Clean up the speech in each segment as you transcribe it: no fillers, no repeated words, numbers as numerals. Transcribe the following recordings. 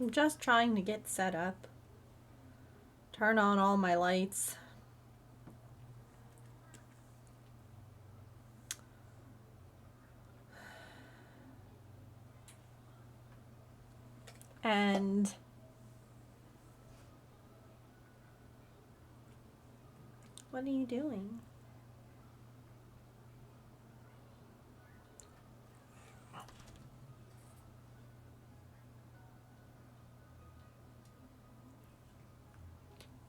I'm just trying to get set up. Turn on all my lights. And what are you doing?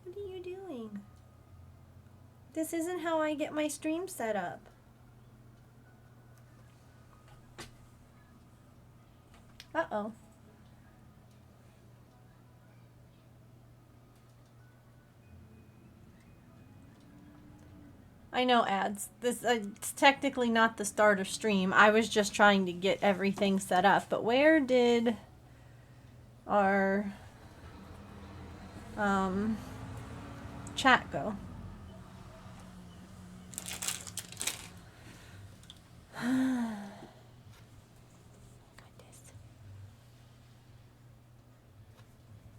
What are you doing? This isn't how I get my stream set up. Uh-oh. I know ads. This it's technically not the start of stream. I was just trying to get everything set up. But where did our chat go?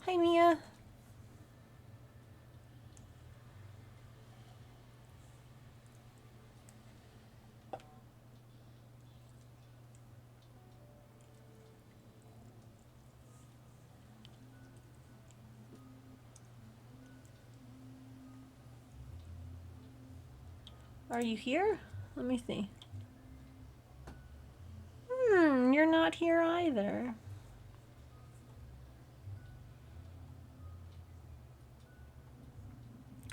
Hi, Mia. Are you here? Let me see. You're not here either.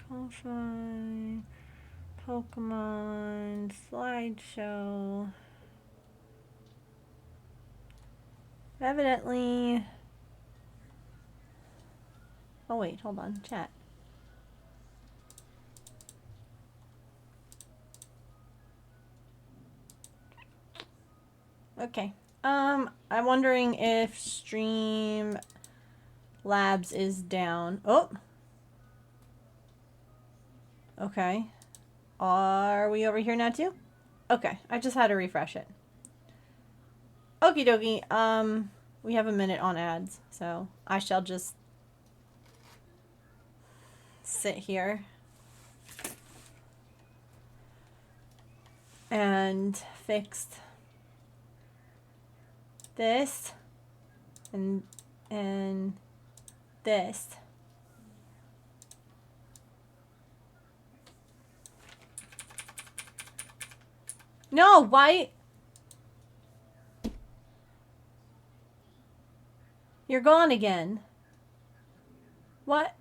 Ko-Fi, Pokemon, slideshow. Evidently. Oh wait, hold on, chat. Okay. I'm wondering if Stream Labs is down. Oh. Okay. Are we over here now too? Okay, I just had to refresh it. Okie dokie. We have a minute on ads, so I shall just sit here and fix this and this. No, why? You're gone again. What?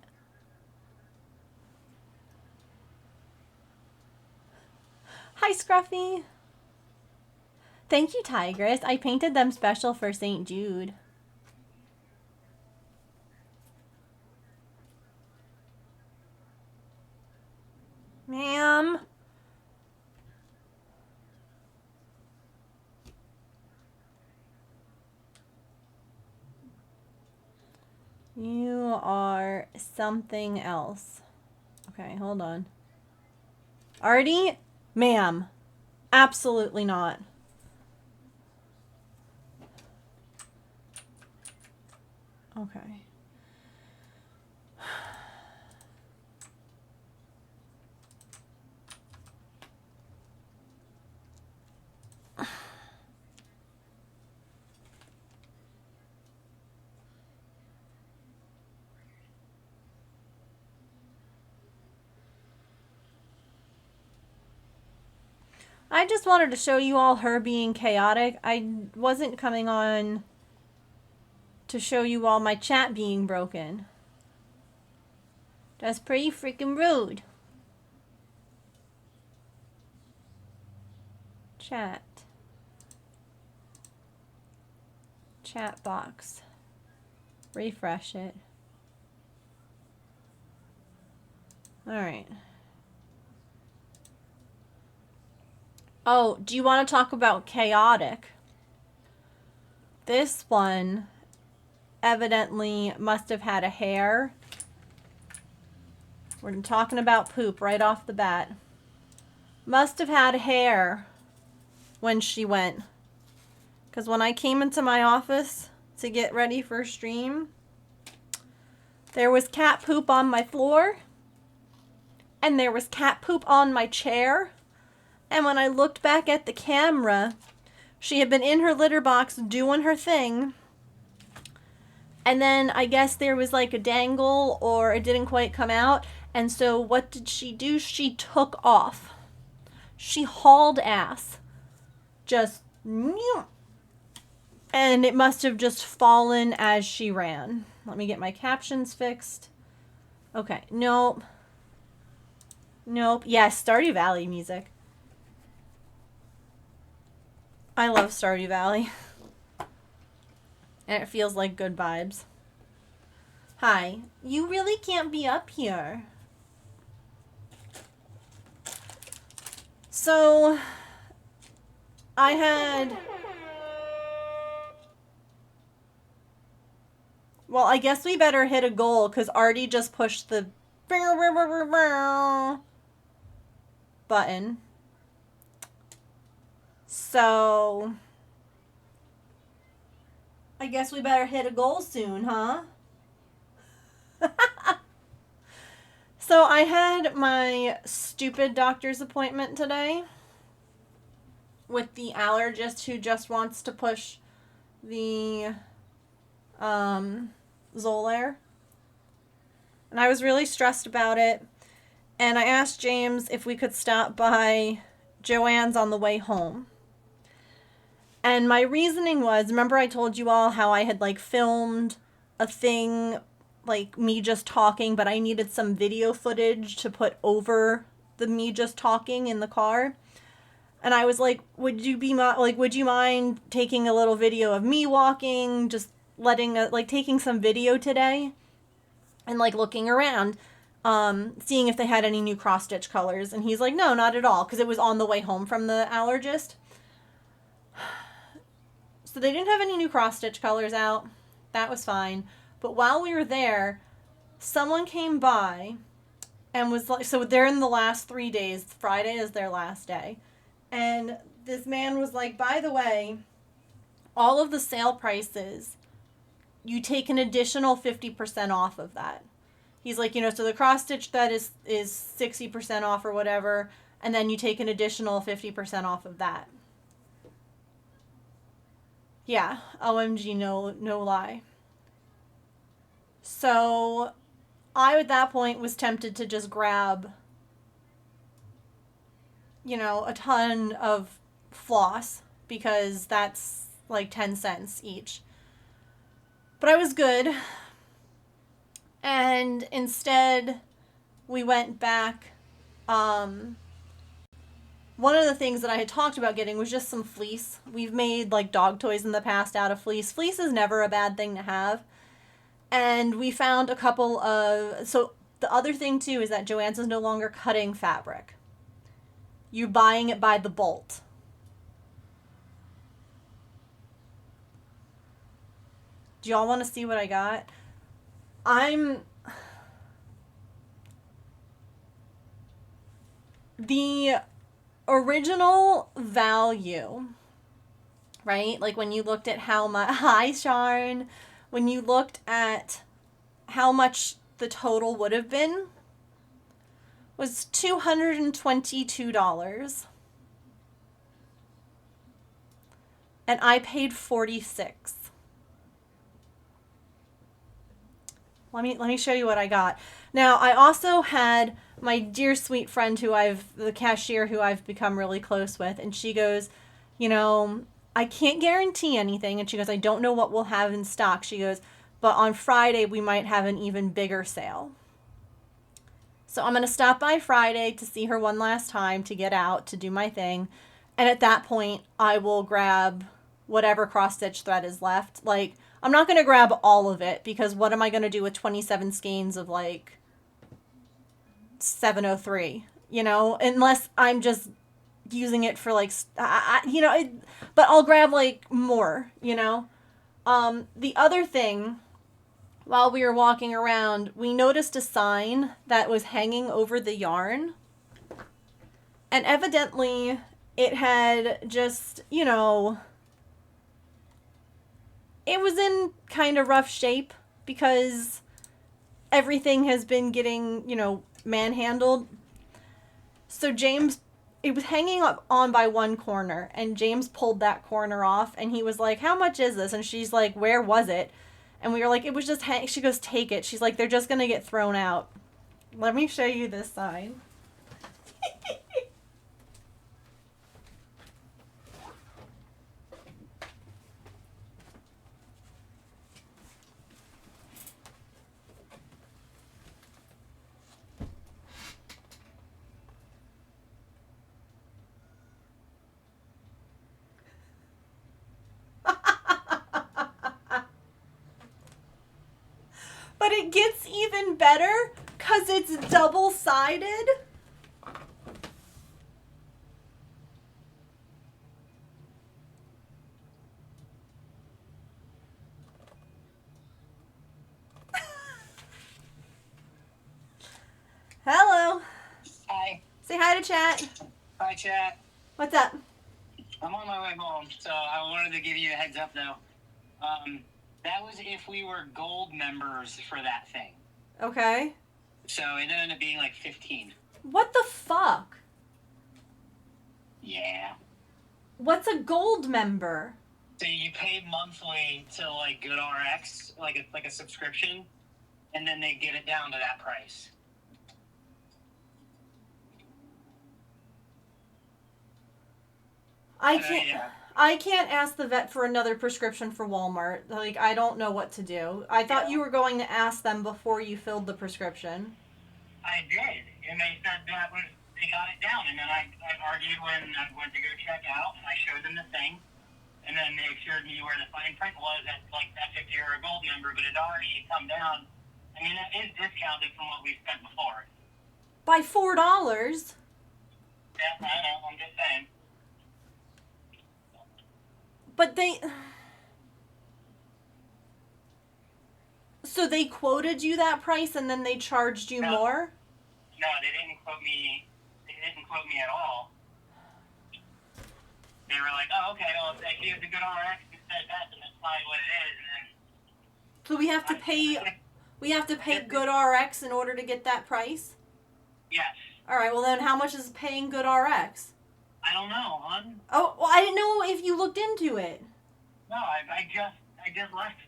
Hi, Scruffy. Thank you, Tigress. I painted them special for St. Jude. Ma'am. You are something else. Okay, hold on. Artie? Ma'am. Absolutely not. Okay. I just wanted to show you all her being chaotic. I wasn't coming on to show you all my chat being broken. That's pretty freaking rude. Chat. Chat box. Refresh it. Alright. Oh, do you want to talk about chaotic? This one evidently must have had a hair. We're talking about poop right off the bat. Must have had hair when she went. Because when I came into my office to get ready for stream, There was cat poop on my floor. And there was cat poop on my chair. And when I looked back at the camera, she had been in her litter box doing her thing. And then I guess there was like a dangle or it didn't quite come out. And so what did she do? She took off. She hauled ass. Just, and it must have just fallen as she ran. Let me get my captions fixed. Okay, nope. Nope. Yes, Stardew Valley music. I love Stardew Valley. And it feels like good vibes. Hi. You really can't be up here. So, I had... Well, I guess we better hit a goal, because Artie just pushed the... button. So, I guess we better hit a goal soon, huh? So I had my stupid doctor's appointment today with the allergist who just wants to push the Xolair. And I was really stressed about it. And I asked James if we could stop by Joanne's on the way home. And my reasoning was, remember I told you all how I had like filmed a thing, like me just talking, but I needed some video footage to put over the me just talking in the car. And I was like, would you mind taking a little video of me walking, just taking some video today and like looking around, seeing if they had any new cross-stitch colors. And he's like, no, not at all, because it was on the way home from the allergist. So they didn't have any new cross-stitch colors out. That was fine. But while we were there, someone came by and was like, so they're in the last 3 days. Friday is their last day. And this man was like, by the way, all of the sale prices, you take an additional 50% off of that. He's like, so the cross-stitch that is 60% off or whatever, and then you take an additional 50% off of that. Yeah, OMG, no lie. So I, at that point, was tempted to just grab, a ton of floss, because that's like 10 cents each. But I was good. And instead, we went back. One of the things that I had talked about getting was just some fleece. We've made like dog toys in the past out of fleece. Fleece is never a bad thing to have. And we found a couple of... So the other thing too is that Joann's is no longer cutting fabric. You're buying it by the bolt. Do y'all want to see what I got? The original value, right? Like when you looked at how much... Hi, Sharn. When you looked at how much the total would have been, was $222. And I paid $46. Let me show you what I got. Now, I also had my dear sweet friend the cashier who I've become really close with, and she goes, I can't guarantee anything. And she goes, I don't know what we'll have in stock. She goes, but on Friday we might have an even bigger sale. So I'm going to stop by Friday to see her one last time, to get out, to do my thing. And at that point, I will grab whatever cross-stitch thread is left. Like, I'm not going to grab all of it, because what am I going to do with 27 skeins of, like, 703? Unless I'm just using it for, like, but I'll grab, like, more, The other thing, while we were walking around, we noticed a sign that was hanging over the yarn. And evidently, it had just, it was in kind of rough shape, because everything has been getting, manhandled. So James, it was hanging up on by one corner, and James pulled that corner off, and he was like, "How much is this?" And she's like, "Where was it?" And we were like, "It was just she goes, "Take it." She's like, "They're just gonna get thrown out." Let me show you this sign. But it gets even better because it's double-sided. Hello. Hi. Say hi to chat. Hi, chat. What's up? I'm on my way home, so I wanted to give you a heads up, though. That was if we were gold members for that thing. Okay. So it ended up being like 15. What the fuck? Yeah. What's a gold member? So you pay monthly to like GoodRx, like a subscription, and then they get it down to that price. I can't ask the vet for another prescription for Walmart. Like, I don't know what to do. I thought you were going to ask them before you filled the prescription. I did, and they said they got it down, and then I argued when I went to go check out, and I showed them the thing, and then they assured me where the fine print was at, like, as if you were a gold member, but it already come down. I mean, it is discounted from what we spent before. By $4? Yeah, I know, I'm just saying. But So they quoted you that price and then they charged you more? No, they didn't quote me. They didn't quote me at all. They were like, "Oh, okay. Well, if you have the GoodRx instead of that, then that's probably what it is." And then so we have to pay. We have to pay GoodRx in order to get that price? Yes. All right. Well, then how much is paying GoodRx? I don't know, hon. Oh, well, I didn't know if you looked into it. No, I just left.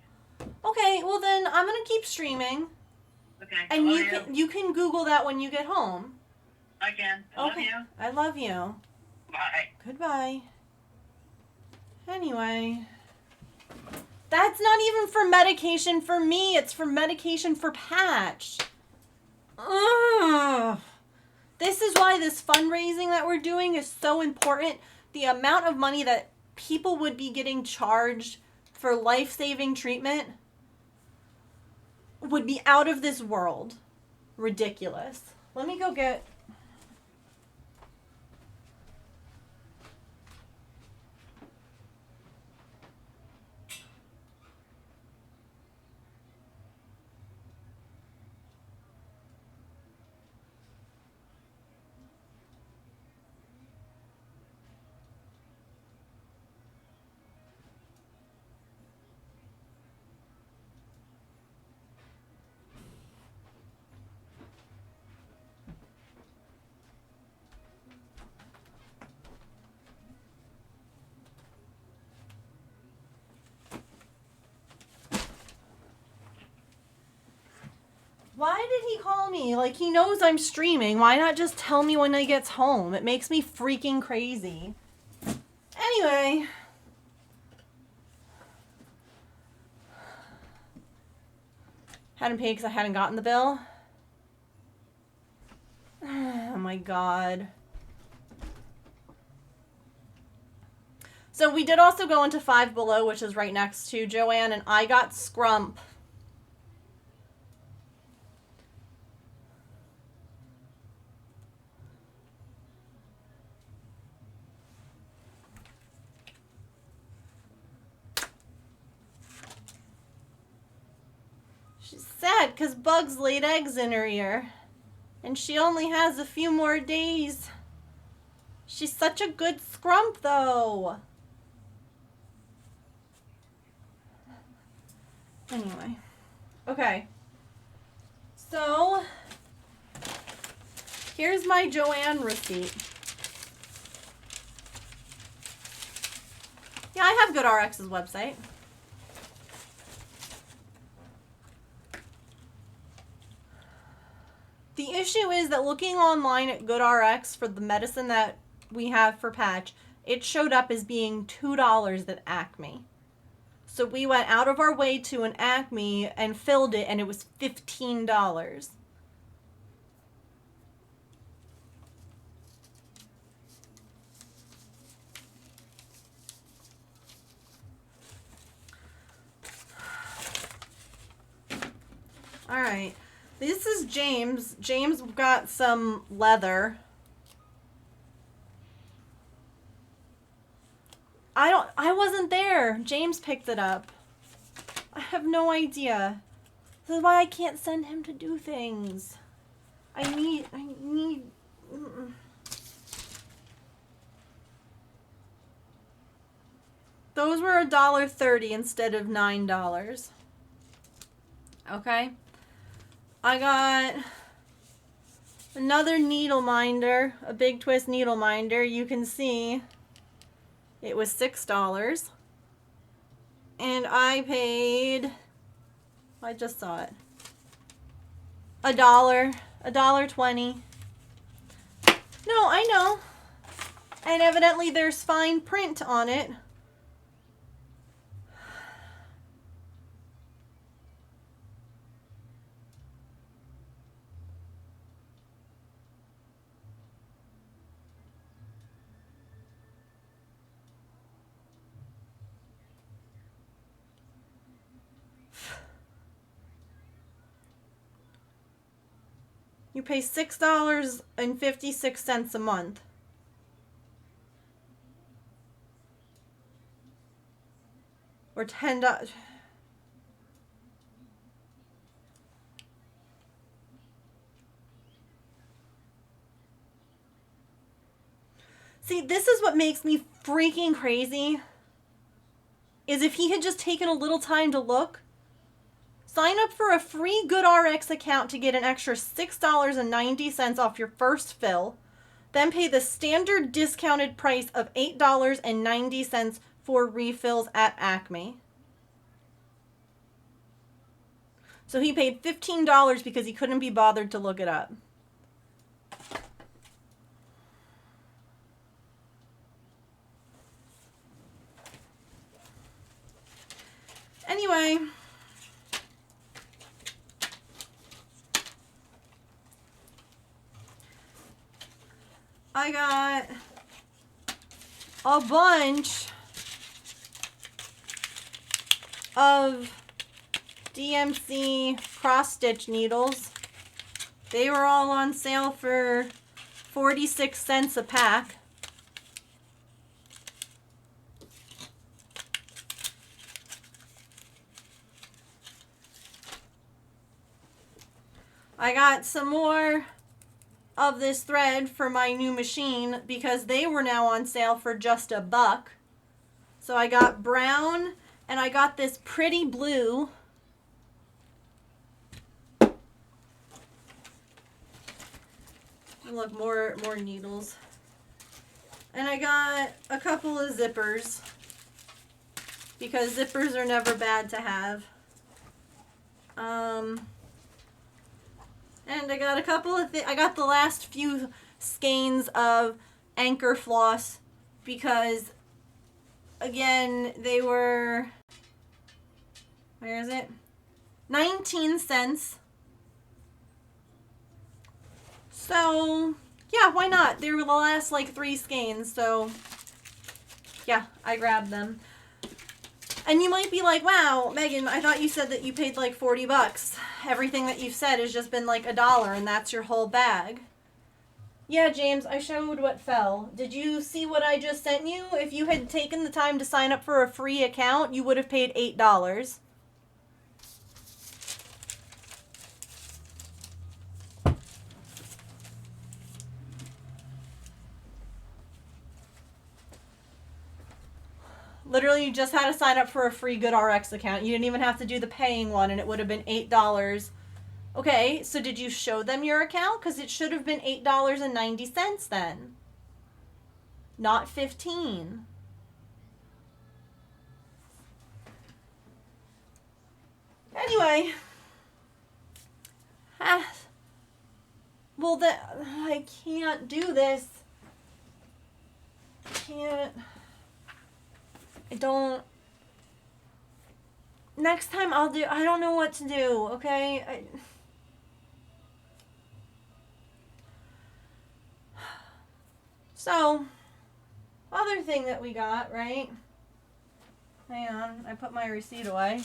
Okay, well then I'm gonna keep streaming. Okay. And you can Google that when you get home. I can. I love you. I love you. Bye. Goodbye. Anyway, that's not even for medication for me. It's for medication for Patch. Ugh. This is why this fundraising that we're doing is so important. The amount of money that people would be getting charged for life-saving treatment would be out of this world. Ridiculous. Let me go get... Why did he call me? Like, he knows I'm streaming. Why not just tell me when he gets home? It makes me freaking crazy. Anyway. Hadn't paid because I hadn't gotten the bill. Oh my god. So we did also go into Five Below, which is right next to Joanne, and I got scrump. She's sad because Bugs laid eggs in her ear. And she only has a few more days. She's such a good scrump, though. Anyway. Okay. So, here's my Joanne receipt. Yeah, I have GoodRx's website. The issue is that looking online at GoodRx for the medicine that we have for Patch, it showed up as being $2 at Acme. So we went out of our way to an Acme and filled it, and it was $15. All right. This is James. James got some leather. I wasn't there. James picked it up. I have no idea. This is why I can't send him to do things. I need Those were $1.30 instead of $9. Okay. I got another needle minder, a Big Twist needle minder. You can see it was $6. And I paid, I just saw it, $1.20. No, I know. And evidently there's fine print on it. You pay $6.56 a month. Or $10. See, this is what makes me freaking crazy. Is if he had just taken a little time to look. Sign up for a free GoodRx account to get an extra $6.90 off your first fill. Then pay the standard discounted price of $8.90 for refills at Acme. So he paid $15 because he couldn't be bothered to look it up. Anyway, I got a bunch of DMC cross-stitch needles. They were all on sale for 46 cents a pack. I got some more of this thread for my new machine because they were now on sale for just $1. So I got brown and I got this pretty blue. Look, more needles. And I got a couple of zippers because zippers are never bad to have. And I got a couple of I got the last few skeins of Anchor floss because, again, they were, where is it? 19 cents. So, yeah, why not? They were the last, like, 3 skeins, so, yeah, I grabbed them. And you might be like, wow, Megan, I thought you said that you paid like $40. Everything that you've said has just been like $1 and that's your whole bag. Yeah, James, I showed what fell. Did you see what I just sent you? If you had taken the time to sign up for a free account, you would have paid $8. Literally, you just had to sign up for a free GoodRx account. You didn't even have to do the paying one, and it would have been $8 Okay, so did you show them your account? Because it should have been $8.90 then, not 15. Anyway, well, I can't do this. I don't. Next time I don't know what to do, okay? So, other thing that we got, right? Hang on, I put my receipt away.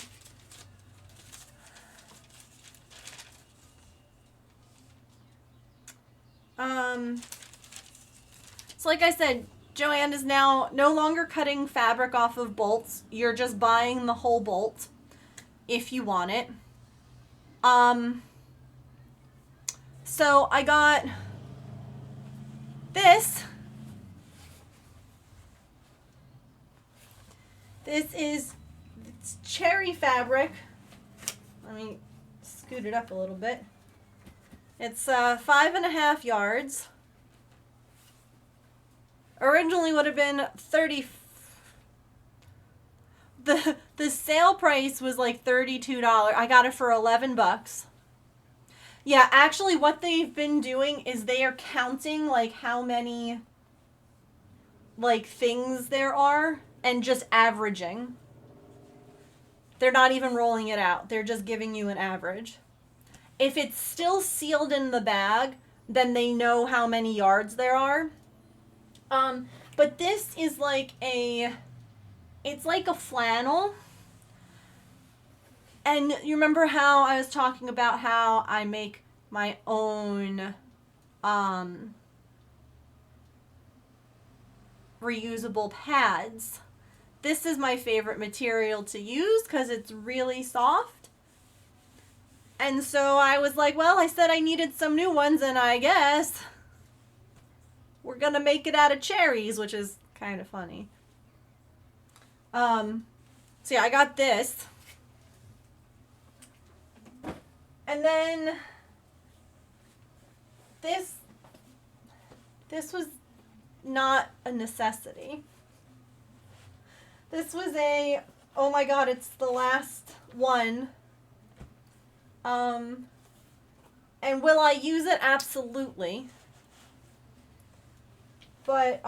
So like I said, Joanne is now no longer cutting fabric off of bolts. You're just buying the whole bolt if you want it. So I got this. It's cherry fabric. Let me scoot it up a little bit. It's 5.5 yards. Originally would have been 30. The sale price was like $32. I got it for $11. Yeah, actually what they've been doing is they are counting like how many like things there are and just averaging. They're not even rolling it out. They're just giving you an average. If it's still sealed in the bag, then they know how many yards there are. But this is like it's like a flannel. And you remember how I was talking about how I make my own reusable pads? This is my favorite material to use because it's really soft. And so I was like, well, I said I needed some new ones, and I guess we're going to make it out of cherries, which is kind of funny. So yeah, I got this. And then this was not a necessity. This was oh my god, it's the last one. And will I use it? Absolutely. But,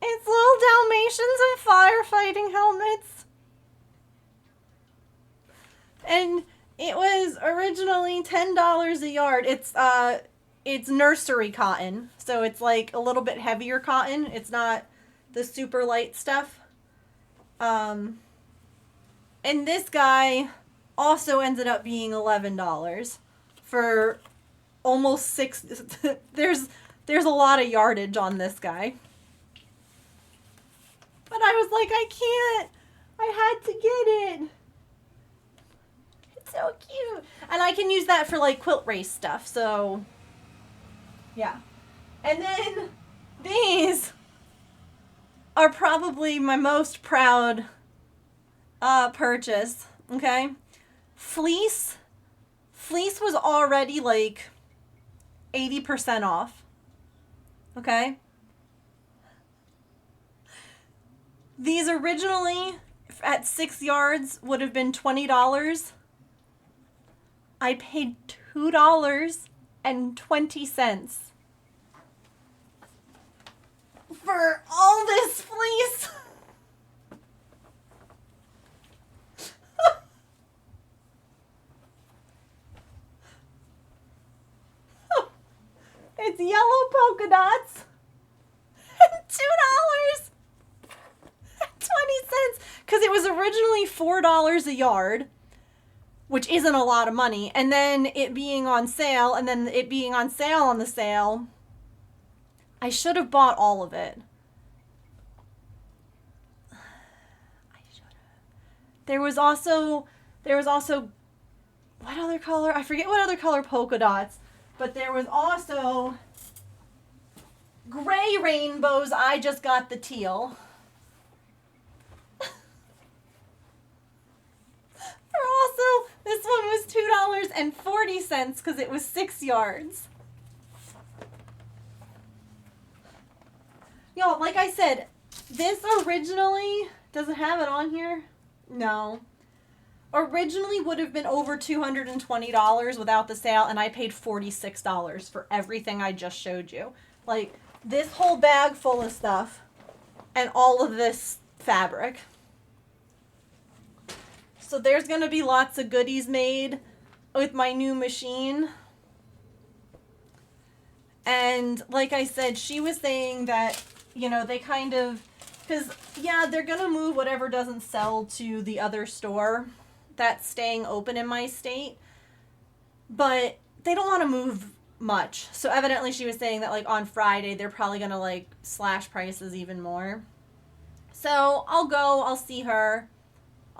it's little Dalmatians and firefighting helmets. And it was originally $10 a yard. It's nursery cotton, so it's like a little bit heavier cotton. It's not the super light stuff. And this guy also ended up being $11 for almost 6. There's a lot of yardage on this guy. But I was like, I can't. I had to get it. It's so cute. And I can use that for like quilt race stuff, so yeah. And then these are probably my most proud purchase, okay? Fleece was already like 80% off, okay? These originally at 6 yards would have been $20. I paid $2.20 for all this fleece. It's yellow polka dots. $2.20, because it was originally $4 a yard, which isn't a lot of money, and then it being on sale, on the sale, I should have bought all of it. I should have. There was also what other color? I forget what other color polka dots, but there was also gray rainbows. I just got the teal. Also, this one was $2.40 because it was 6 yards. Y'all, like I said, this originally, does it have it on here? No. Originally would have been over $220 without the sale, and I paid $46 for everything I just showed you. Like, this whole bag full of stuff and all of this fabric. So there's going to be lots of goodies made with my new machine. And like I said, she was saying that, you know, they kind of, because, yeah, they're going to move whatever doesn't sell to the other store that's staying open in my state. But they don't want to move much. So evidently she was saying that, like, on Friday, they're probably going to, like, slash prices even more. So I'll go, I'll see her.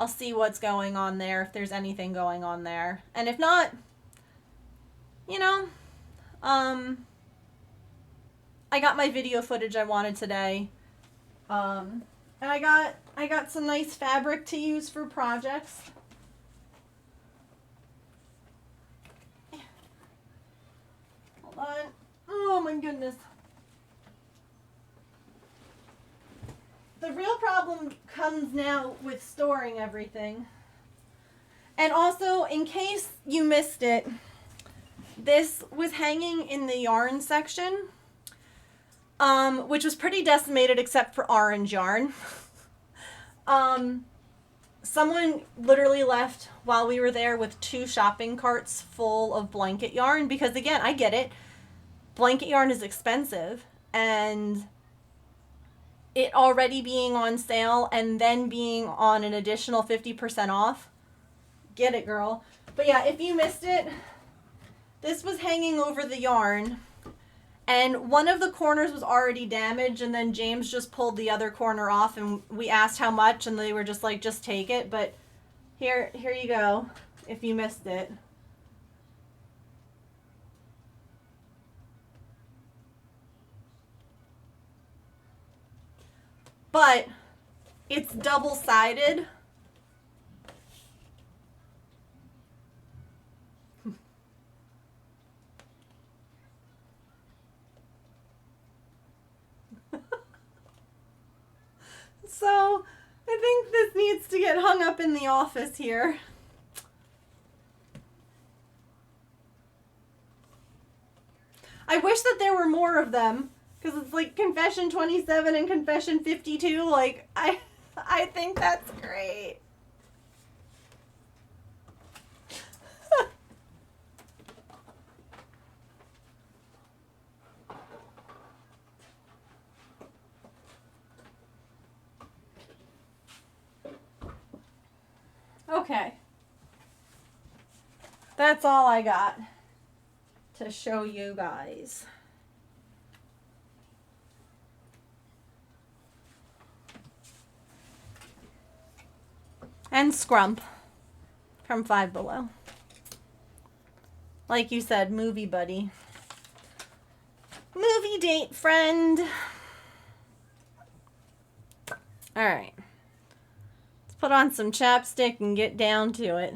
I'll see what's going on there, if there's anything going on there. And if not, you know, I got my video footage I wanted today. And I got some nice fabric to use for projects. Hold on. Oh my goodness. The real problem comes now with storing everything. And also, in case you missed it, this was hanging in the yarn section, which was pretty decimated except for orange yarn. Someone literally left while we were there with 2 shopping carts full of blanket yarn because, again, I get it. Blanket yarn is expensive, and it already being on sale and then being on an additional 50% off. Get it, girl. But yeah, if you missed it, this was hanging over the yarn, and one of the corners was already damaged, and then James just pulled the other corner off, and we asked how much, and they were just like, just take it. But here you go, if you missed it. But it's double-sided. So I think this needs to get hung up in the office here. I wish that there were more of them. Because it's like Confession 27 and Confession 52. Like, I think that's great. Okay. That's all I got to show you guys. And Scrump from Five Below. Like you said, movie buddy. Movie date friend. Alright. Let's put on some chapstick and get down to it.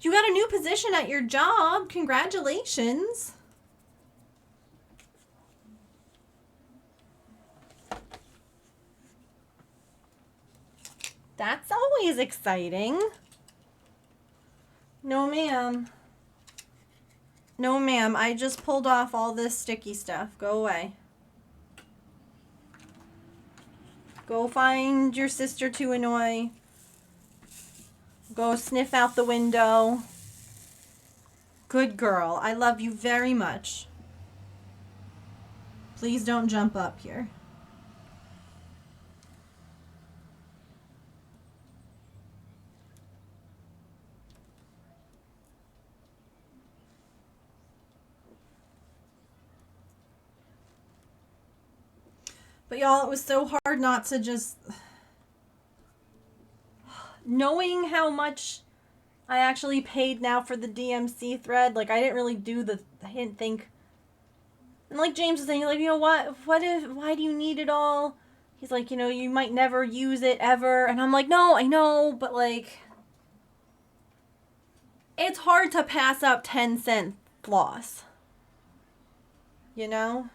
You got a new position at your job. Congratulations. That's always exciting. No, ma'am. No, ma'am. I just pulled off all this sticky stuff. Go away. Go find your sister to annoy. Go sniff out the window. Good girl. I love you very much. Please don't jump up here. But y'all, it was so hard not to just... Knowing how much I actually paid now for the DMC thread, like, I didn't really do the... I didn't think... And like James was saying, like, you know, why do you need it all? He's like, you know, you might never use it ever. And I'm like, no, I know, but like... It's hard to pass up 10-cent floss. You know?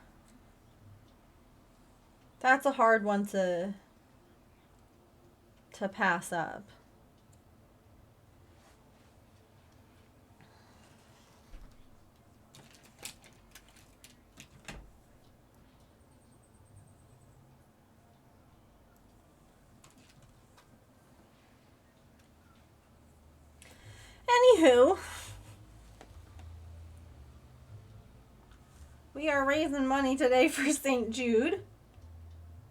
That's a hard one to pass up. Anywho, we are raising money today for St. Jude.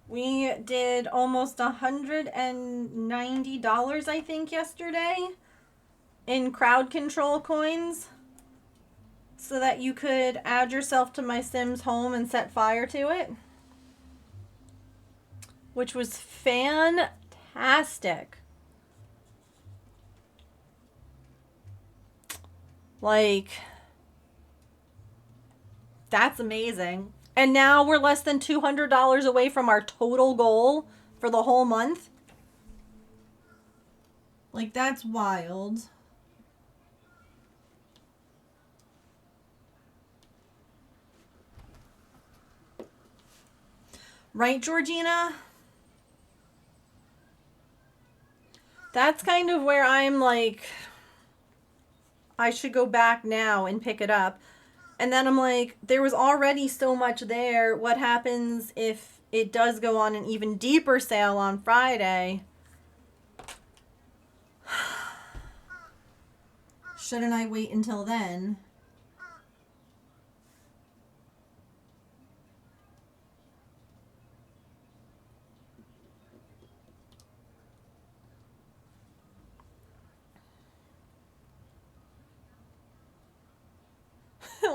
We did almost $190, I think, yesterday in crowd control coins so that you could add yourself to my Sims home and set fire to it, which was fantastic. Like, that's amazing. And now we're less than $200 away from our total goal for the whole month. Like, that's wild. Right, Georgina? That's kind of where I'm like, I should go back now and pick it up. And then I'm like, there was already so much there. What happens if it does go on an even deeper sale on Friday? Shouldn't I wait until then?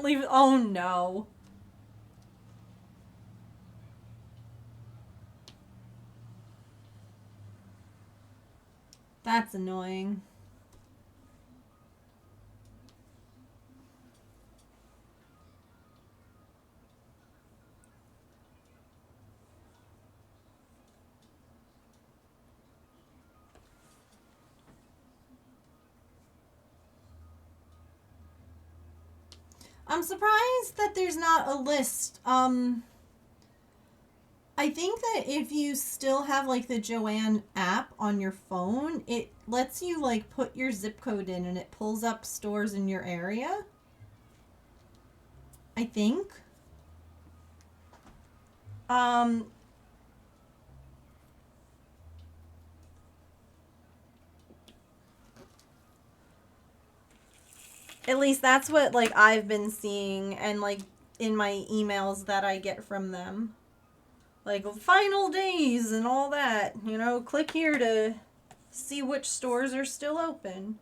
Leave. Oh no. That's annoying. I'm surprised that there's not a list. I think that if you still have like the Joanne app on your phone, it lets you like put your zip code in and it pulls up stores in your area. I think. At least that's what like I've been seeing and like in my emails that I get from them. Like final days and all that, you know, click here to see which stores are still open.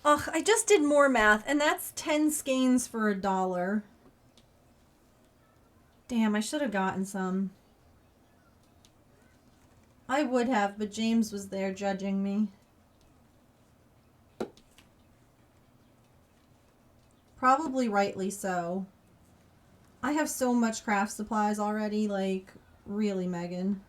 Ugh, I just did more math, and that's 10 skeins for $1. Damn, I should have gotten some. I would have, but James was there judging me. Probably rightly so. I have so much craft supplies already, like, really, Megan.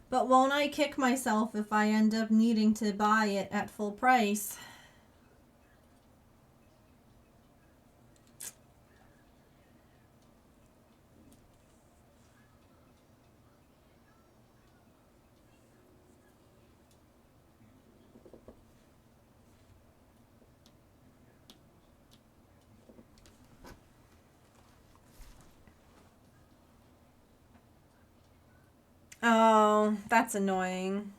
But won't I kick myself if I end up needing to buy it at full price? Oh, that's annoying.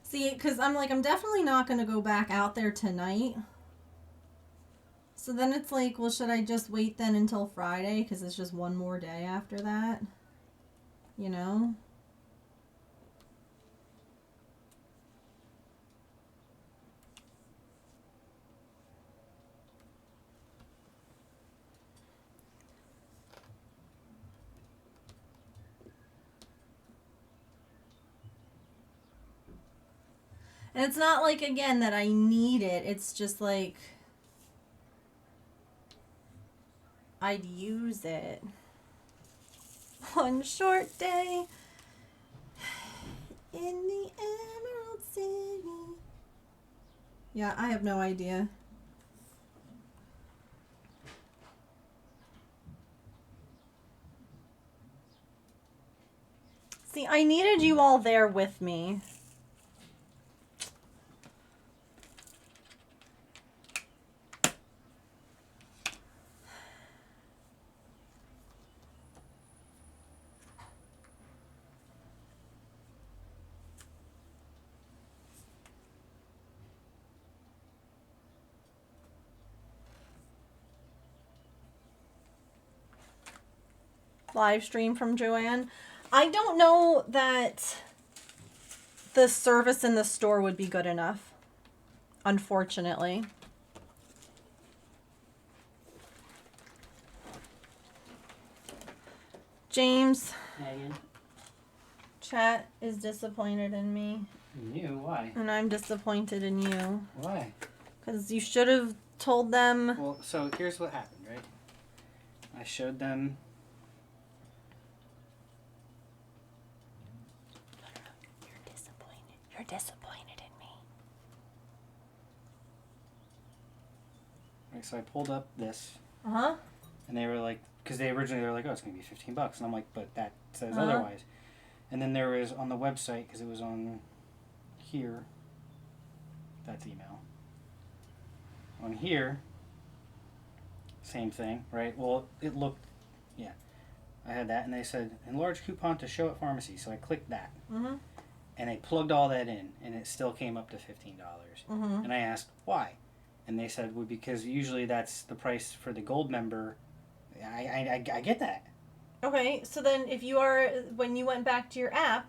See, because I'm like, I'm definitely not going to go back out there tonight. So then it's like, well, should I just wait then until Friday? Because it's just one more day after that. You know? And it's not like, again, that I need it. It's just like, I'd use it. One short day in the Emerald City. Yeah, I have no idea. See, I needed you all there with me. Live stream from Joanne. I don't know that the service in the store would be good enough, unfortunately. James, Megan. chat is disappointed in me. You? Why? And I'm disappointed in you. Why? Because you should have told them. Well, so here's what happened, right? I showed them. You're disappointed. You're disappointed in me. Right, so I pulled up this, Uh-huh. and they were like, because they originally were like, oh, it's gonna be $15, and I'm like, but that says Uh-huh. otherwise. And then there was on the website, because it was on here. That's email. On here, same thing, right? Well, it looked, yeah. I had that, and they said, enlarge coupon to show at pharmacy. So I clicked that. Mm-hmm. And I plugged all that in, and it still came up to $15. Mm-hmm. And I asked, why? And they said, well, because usually that's the price for the gold member. I get that. Okay, so then if you are, when you went back to your app,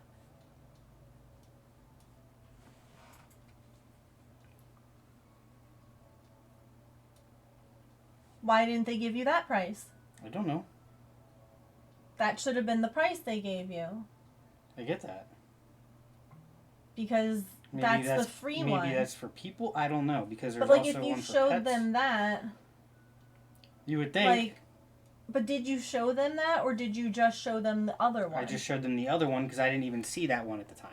why didn't they give you that price? I don't know. That should have been the price they gave you. I get that. Because that's the free maybe one. Maybe that's for people. I don't know, because there's but like also if you one for showed pets. them that, You would think. like, But did you show them that, or did you just show them the other one? I just showed them the other one because I didn't even see that one at the time.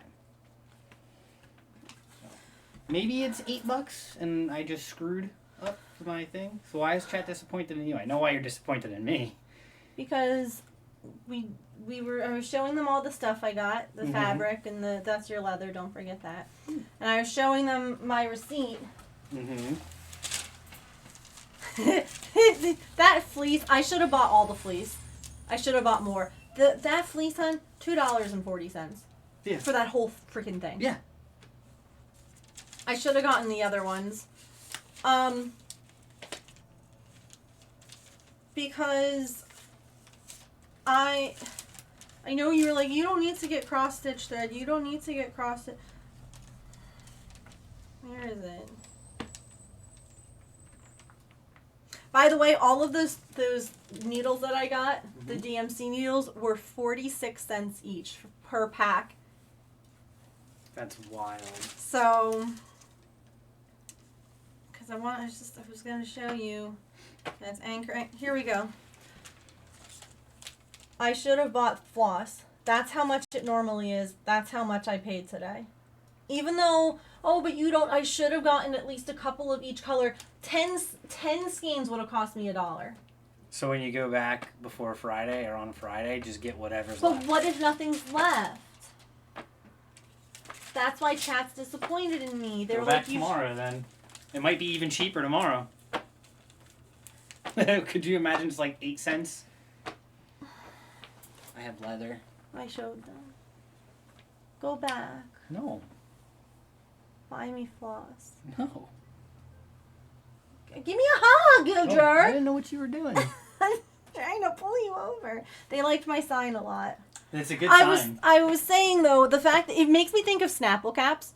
Maybe it's $8 and I just screwed up my thing. So why is chat disappointed in you? I know why you're disappointed in me. Because I was showing them all the stuff I got, the fabric and that's your leather, don't forget that. And I was showing them my receipt. Mm-hmm. That fleece, I should have bought all the fleece. I should have bought more. That fleece, hun, $2.40. Yeah. For that whole freaking thing. Yeah. I should have gotten the other ones. Because I know you were like, you don't need to get cross-stitch thread. You don't need to get cross-stitch. Where is it? By the way, all of those needles that I got, the DMC needles, were 46 cents each per pack. That's wild. So, because I was going to show you. That's anchor. Here we go. I should have bought floss. That's how much it normally is. That's how much I paid today. Even though, but you don't, I should have gotten at least a couple of each color. 10 skeins would have cost me $1. So when you go back before Friday or on Friday, just get whatever's But left. what if nothing's left? That's why chat's disappointed in me. They Go were back like, tomorrow then. It might be even cheaper tomorrow. Could you imagine it's like 8 cents? I have leather. I showed them. Go back. No. Buy me floss. No. Give me a hug, you I jerk. didn't know what you were doing. I'm trying to pull you over. They liked my sign a lot. It's a good sign. I was saying though, the fact that it makes me think of Snapple caps.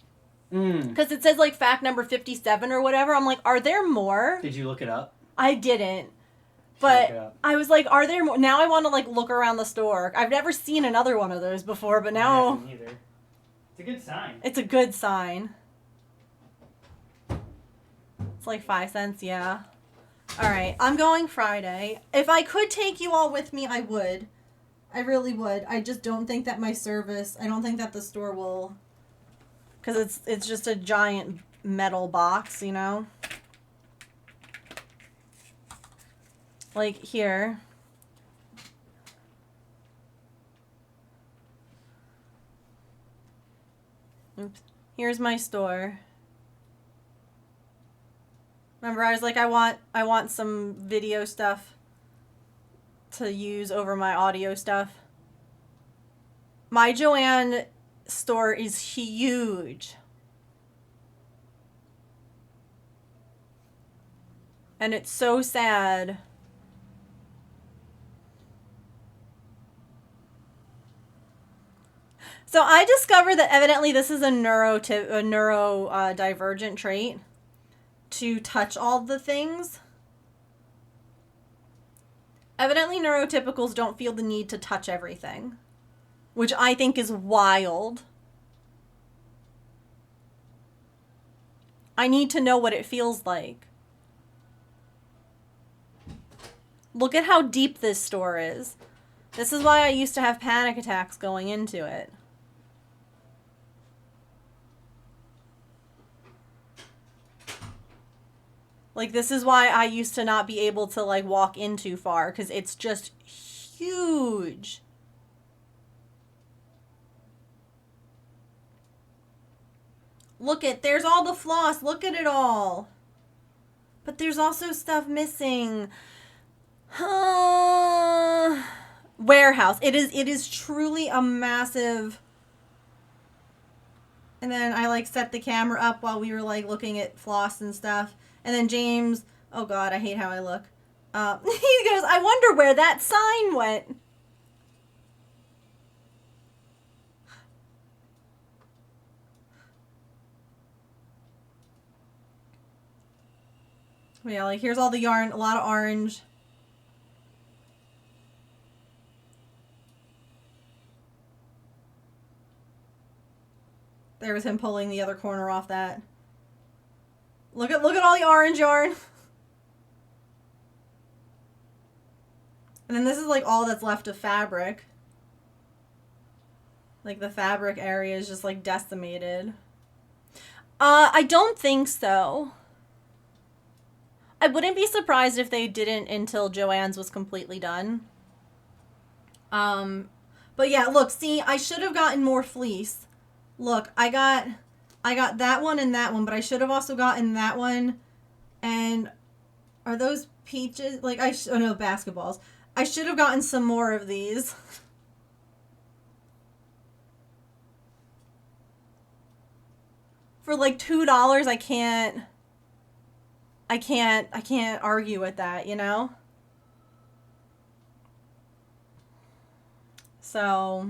Because it says like fact number 57 or whatever. I'm like, are there more? Did you look it up? I didn't. Look it But up. I was like, are there more? Now I want to like look around the store. I've never seen another one of those before, but I now haven't either. It's a good sign. it's a good sign. It's like 5 cents, yeah. All right, I'm going Friday. If I could take you all with me, I would. I really would. I just don't think that my service, I don't think that the store will, because it's just a giant metal box, you know? Like here. Oops. Here's my store. Remember, I was like, I want some video stuff to use over my audio stuff. My Joanne store is huge. And it's so sad. So I discovered that evidently this is a neurodivergent trait. To touch all the things. Evidently, neurotypicals don't feel the need to touch everything, which I think is wild. I need to know what it feels like. Look at how deep this store is. This is why I used to have panic attacks going into it. Like, this is why I used to not be able to, like, walk in too far, because it's just huge. Look at, there's all the floss. Look at it all. But there's also stuff missing. Warehouse. It is truly a massive... And then I, like, set the camera up while we were, like, looking at floss and stuff. And then James, oh God, I hate how I look. He goes, I wonder where that sign went. Yeah, like here's all the yarn, a lot of orange. There was him pulling the other corner off that. Look at all the orange yarn. And And then this is like all that's left of fabric. Like the fabric area is just like decimated. I don't think so. I wouldn't be surprised if they didn't until Joanne's was completely done. But yeah, look, see, I should have gotten more fleece. Look, I got that one and that one, but I should have also gotten that one. And are those peaches? Like, oh no, basketballs. I should have gotten some more of these. For like $2, I can't argue with that, you know? So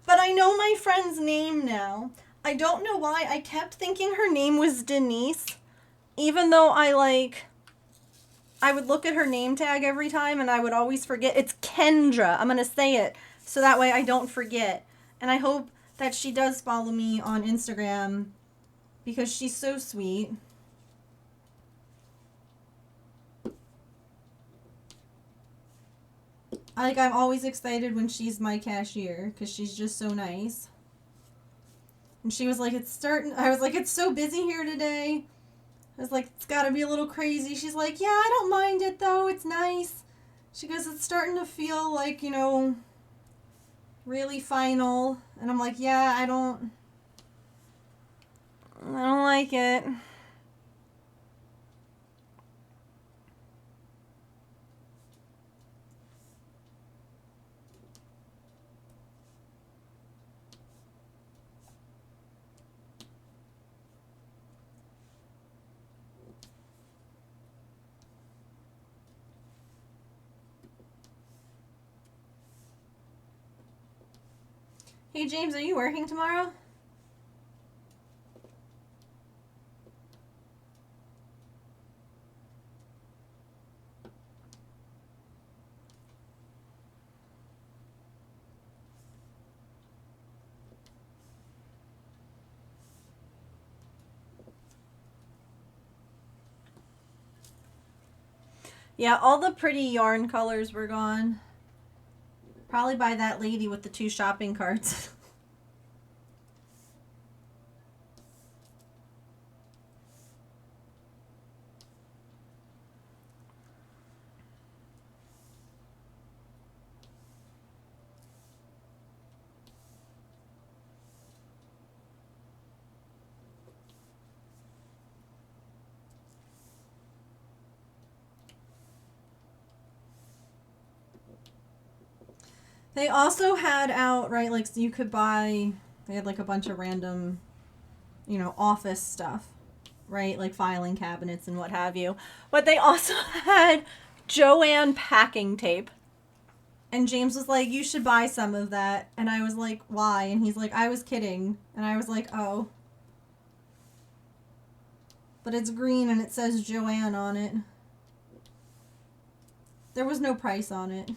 but I know my friend's name now. I don't know why I kept thinking her name was Denise, even though I would look at her name tag every time and I would always forget. It's Kendra. I'm going to say it so that way I don't forget. And I hope that she does follow me on Instagram because she's so sweet. I'm always excited when she's my cashier because she's just so nice. And she was like, I was like, it's so busy here today. I was like, it's gotta be a little crazy. She's like, yeah, I don't mind it though. It's nice. She goes, it's starting to feel like, really final. And I'm like, yeah, I don't like it. Hey, James, are you working tomorrow? Yeah, all the pretty yarn colors were gone. Probably by that lady with the 2 shopping carts. They also had out, right, like, so you could buy, they had like a bunch of random, office stuff, right, like filing cabinets and what have you. But they also had Joanne packing tape. And James was like, you should buy some of that. And I was like, why? And he's like, I was kidding. And I was like, oh. But it's green and it says Joanne on it. There was no price on it.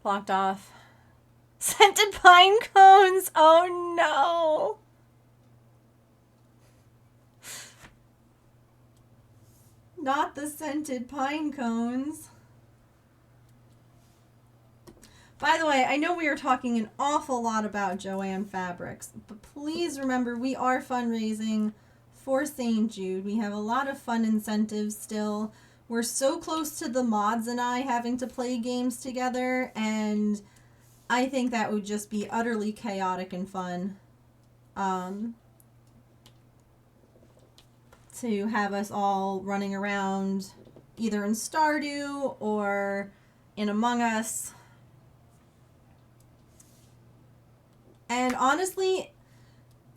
Blocked off. Scented pine cones. Oh no. Not the scented pine cones. By the way, I know we are talking an awful lot about Joanne Fabrics, but please remember we are fundraising for St. Jude. We have a lot of fun incentives still. We're so close to the mods and I having to play games together, and I think that would just be utterly chaotic and fun. To have us all running around either in Stardew or in Among Us. And honestly,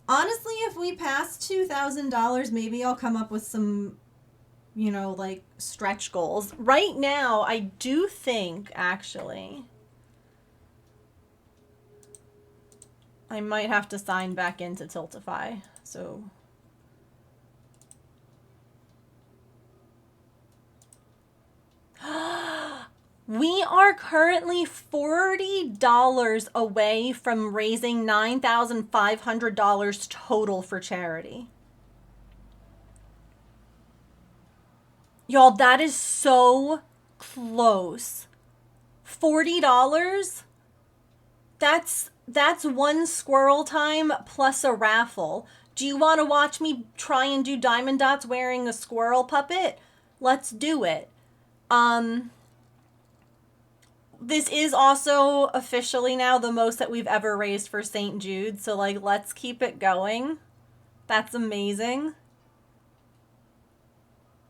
if we pass $2,000, maybe I'll come up with some you know, like stretch goals. Right now, I do think actually I might have to sign back into Tiltify. So we are currently $40 away from raising $9,500 total for charity. Y'all, that is so close. $40? That's one squirrel time plus a raffle. Do you want to watch me try and do diamond dots wearing a squirrel puppet? Let's do it. This is also officially now the most that we've ever raised for St. Jude, so like let's keep it going. That's amazing.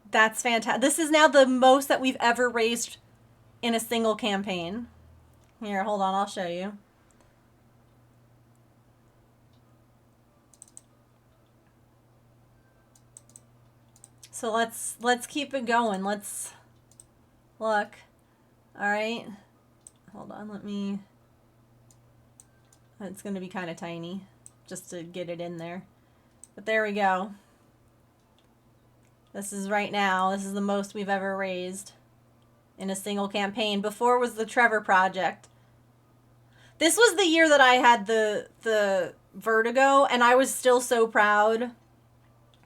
That's fantastic. This is now the most that we've ever raised in a single campaign. Here, hold on, I'll show you. So let's keep it going. Let's look. All right. Hold on, let me... It's going to be kind of tiny just to get it in there. But there we go. This is right now. This is the most we've ever raised in a single campaign. Before was the Trevor Project. This was the year that I had the vertigo, and I was still so proud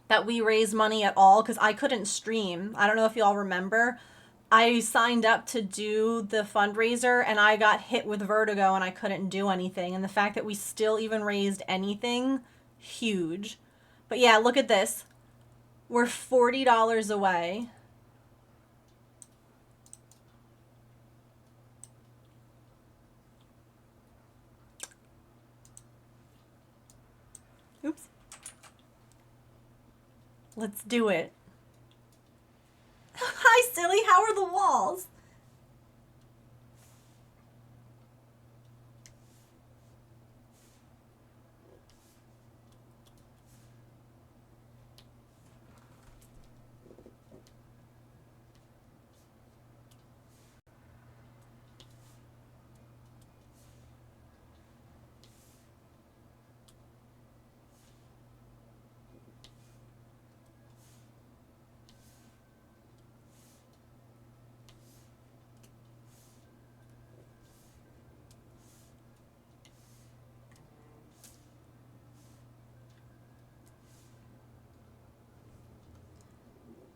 that we raised money at all because I couldn't stream. I don't know if y'all remember. I signed up to do the fundraiser and I got hit with vertigo and I couldn't do anything. And the fact that we still even raised anything, huge. But yeah, look at this. We're $40 away. Oops. Let's do it. Hi, silly. How are the walls?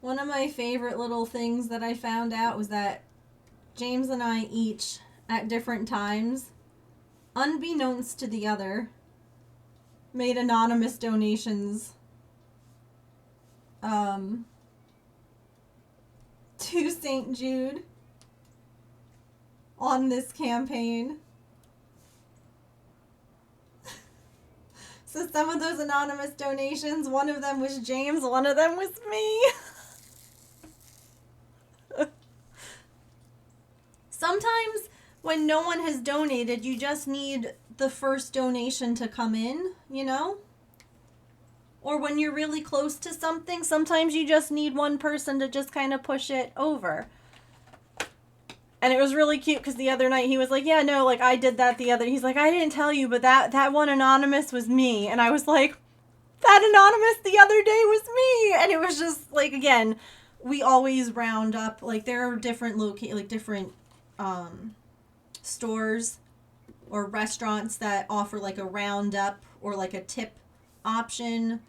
One of my favorite little things that I found out was that James and I each, at different times, unbeknownst to the other, made anonymous donations to St. Jude on this campaign. So some of those anonymous donations, one of them was James, one of them was me. Sometimes when no one has donated, you just need the first donation to come in, you know? Or when you're really close to something, sometimes you just need one person to just kind of push it over. And it was really cute because the other night he was like, yeah, no, like I did that the other... He's like, I didn't tell you, but that one anonymous was me. And I was like, that anonymous the other day was me. And it was just like, again, we always round up. Like there are different different stores or restaurants that offer like a roundup or like a tip option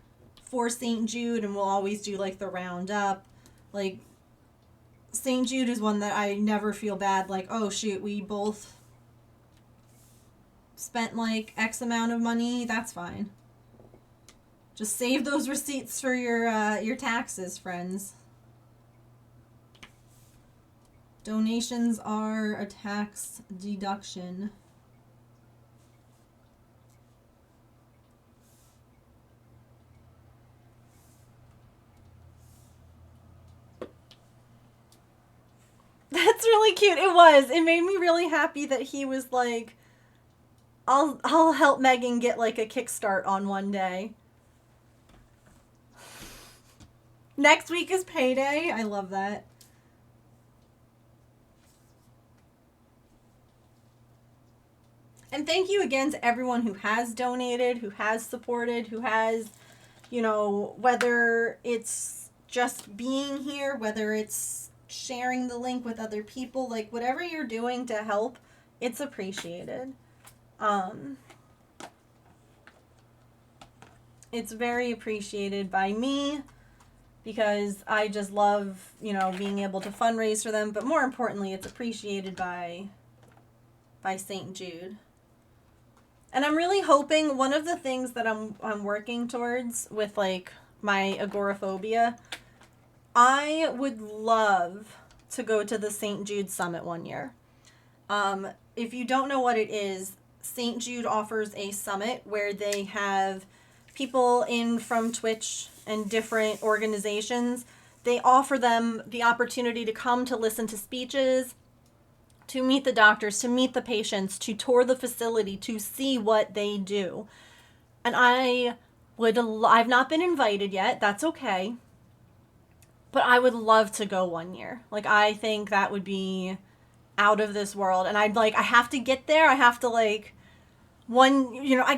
for St. Jude, and we'll always do like the roundup. Like St. Jude is one that I never feel bad like, oh shoot, we both spent like X amount of money. That's fine. Just save those receipts for your taxes, friends. Donations are a tax deduction. That's really cute. It was. It made me really happy that he was like, I'll help Megan get like a kickstart on one day. Next week is payday. I love that. And thank you again to everyone who has donated, who has supported, who has, you know, whether it's just being here, whether it's sharing the link with other people, like whatever you're doing to help, it's appreciated. It's very appreciated by me because I just love, you know, being able to fundraise for them, but more importantly, it's appreciated by St. Jude. And I'm really hoping one of the things that I'm working towards with like my agoraphobia, I would love to go to the St. Jude Summit one year. If you don't know what it is, St. Jude offers a summit where they have people in from Twitch and different organizations. They offer them the opportunity to come to listen to speeches, to meet the doctors, to meet the patients, to tour the facility, to see what they do. And I've not been invited yet. That's okay. But I would love to go one year. Like, I think that would be out of this world. And I have to get there. I have to I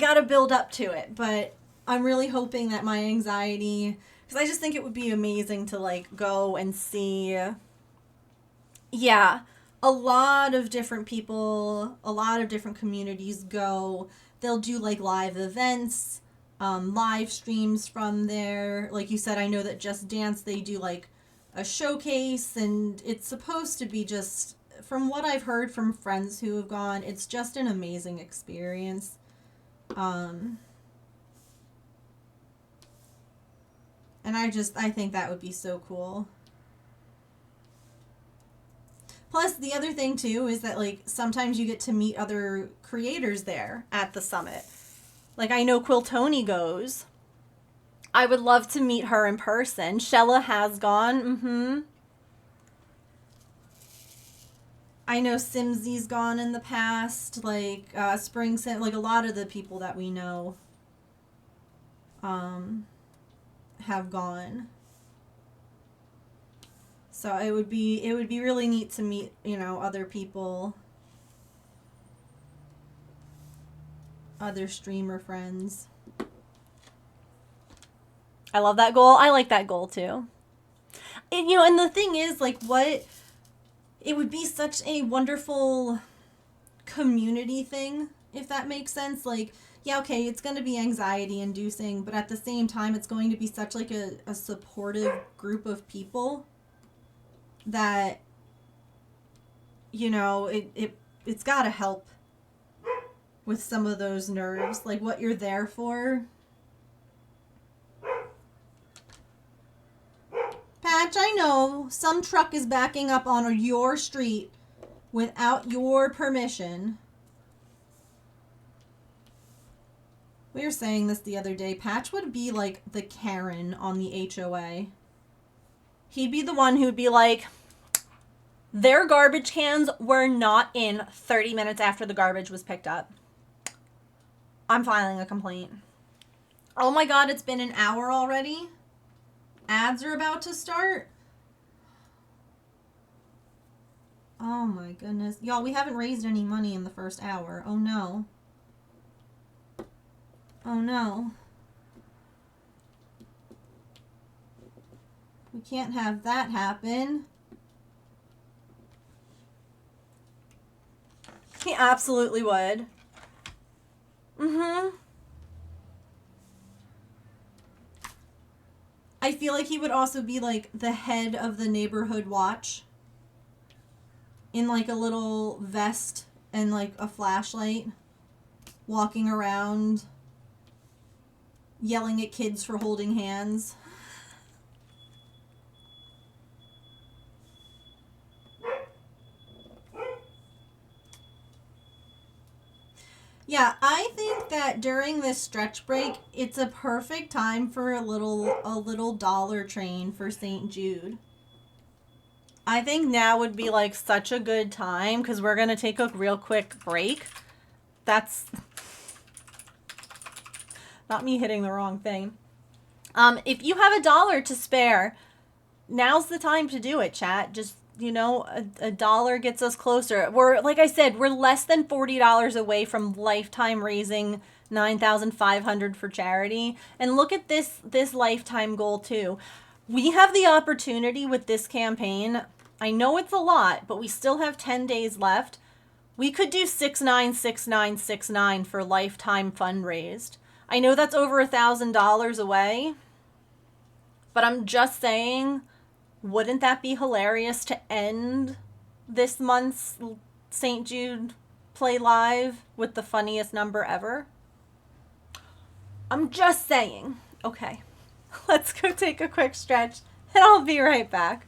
gotta build up to it. But I'm really hoping that my anxiety, because I just think it would be amazing to go and see, yeah, a lot of different people, a lot of different communities go. They'll do live events, live streams from there. Like you said, I know that Just Dance, they do a showcase, and it's supposed to be just, from what I've heard from friends who have gone, it's just an amazing experience. And I think that would be so cool. Plus, the other thing, too, is that, sometimes you get to meet other creators there at the summit. I know Quiltoni goes. I would love to meet her in person. Shella has gone. I know Simsy's gone in the past. Spring Sim, a lot of the people that we know have gone. So it would be really neat to meet, other people, other streamer friends. I love that goal. I like that goal too. And, and the thing is, it would be such a wonderful community thing, if that makes sense. Yeah, okay, it's going to be anxiety inducing, but at the same time, it's going to be such a supportive group of people that, it's got to help with some of those nerves, what you're there for. Patch, I know some truck is backing up on your street without your permission. We were saying this the other day. Patch would be the Karen on the HOA. He'd be the one who'd be their garbage cans were not in 30 minutes after the garbage was picked up. I'm filing a complaint. Oh my god, it's been an hour already? Ads are about to start? Oh my goodness. Y'all, we haven't raised any money in the first hour. Oh no. Oh no. We can't have that happen. He absolutely would. I feel like he would also be the head of the neighborhood watch. In a little vest and a flashlight. Walking around. Yelling at kids for holding hands. Yeah, I think that during this stretch break, it's a perfect time for a little dollar train for St. Jude. I think now would be such a good time because we're going to take a real quick break. That's not me hitting the wrong thing. If you have $1 to spare, now's the time to do it, chat. Just, you know, a dollar gets us closer. We're, like I said, we're less than $40 away from Lifetime raising 9,500 for charity. And look at this Lifetime goal too. We have the opportunity with this campaign. I know it's a lot, but we still have 10 days left. We could do 696969 for Lifetime fundraised. I know that's over $1,000 away, but I'm just saying, wouldn't that be hilarious to end this month's St. Jude Play Live with the funniest number ever? I'm just saying. Okay, let's go take a quick stretch, and I'll be right back.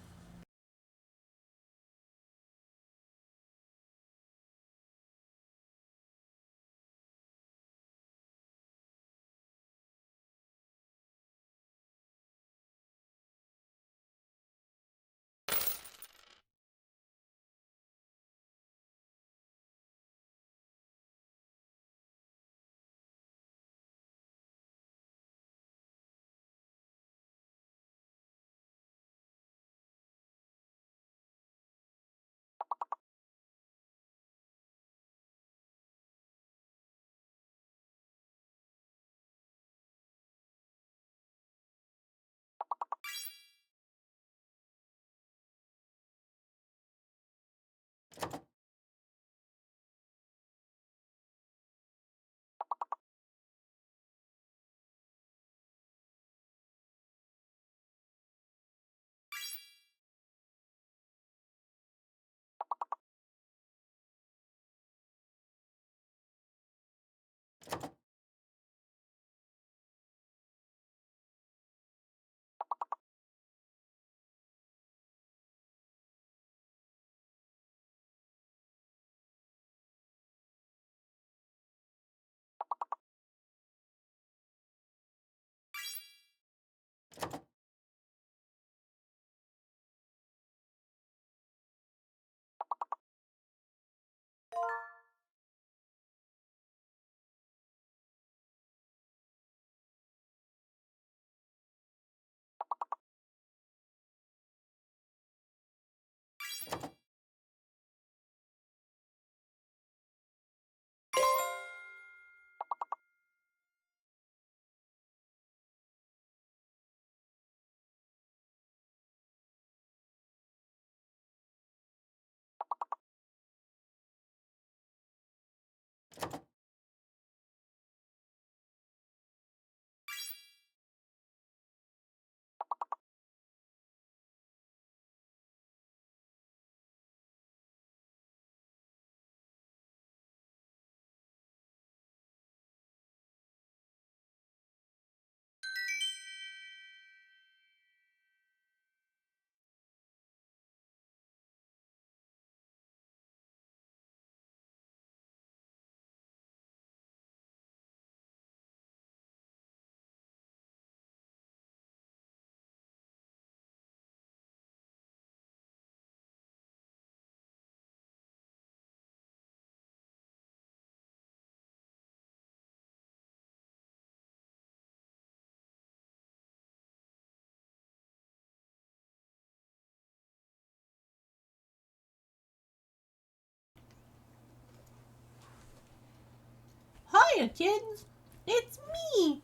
Hiya, kids. It's me,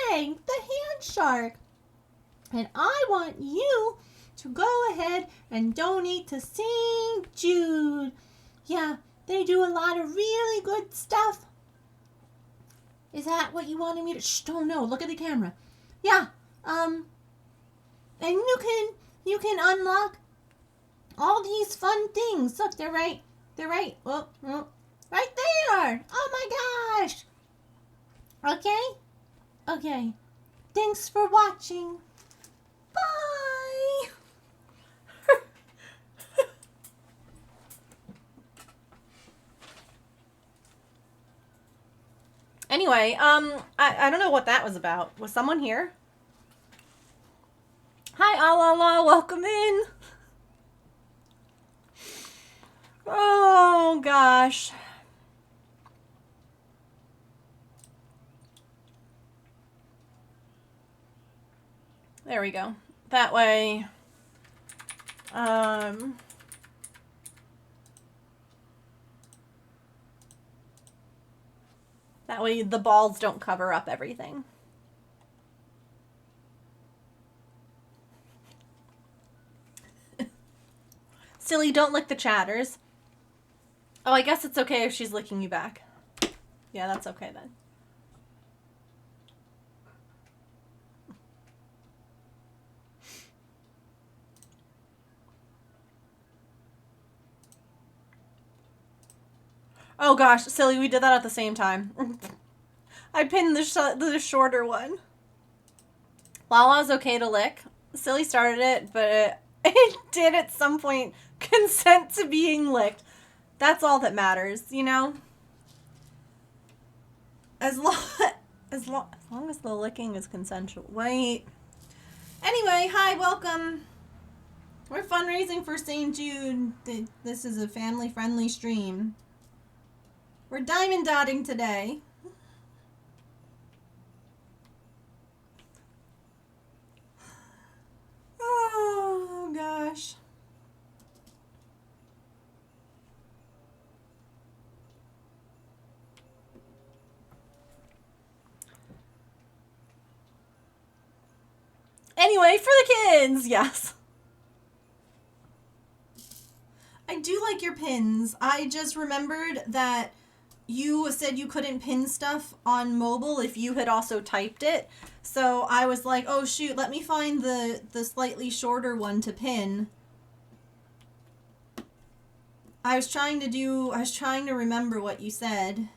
Hank, the hand shark. And I want you to go ahead and donate to St. Jude. Yeah, they do a lot of really good stuff. Is that what you wanted me to? Shh, don't know. Look at the camera. Yeah. And you can unlock all these fun things. Look, they're right. They're right. Well, right there. Oh my gosh. Okay. Okay. Thanks for watching. Bye. Anyway, I don't know what that was about. Was someone here? Hi, Alala. Welcome in. Oh, gosh. There we go. That way That way the balls don't cover up everything. Silly, don't lick the chatters. Oh, I guess it's okay if she's licking you back. Yeah, that's okay then. Oh gosh, Silly, we did that at the same time. I pinned the shorter one. Lala's okay to lick. Silly started it, but it did at some point consent to being licked. That's all that matters, you know? As long as the licking is consensual. Wait. Anyway, hi, welcome. We're fundraising for St. Jude. This is a family-friendly stream. We're diamond dotting today. Oh, gosh. Anyway, for the kids, yes. I do like your pins. I just remembered that you said you couldn't pin stuff on mobile if you had also typed it. So I was like, oh shoot, let me find the slightly shorter one to pin. I was trying to remember what you said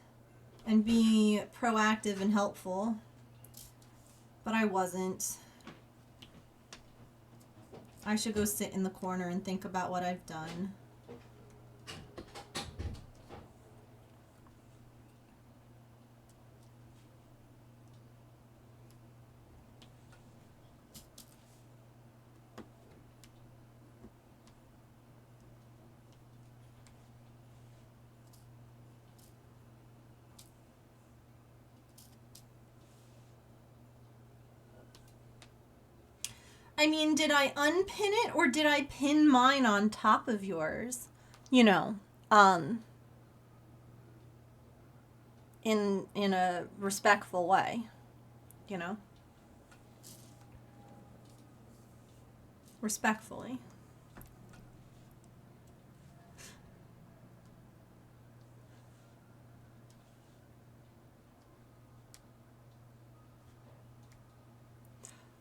and be proactive and helpful. But I wasn't. I should go sit in the corner and think about what I've done. I mean, did I unpin it or did I pin mine on top of yours? You know, in a respectful way, you know? Respectfully.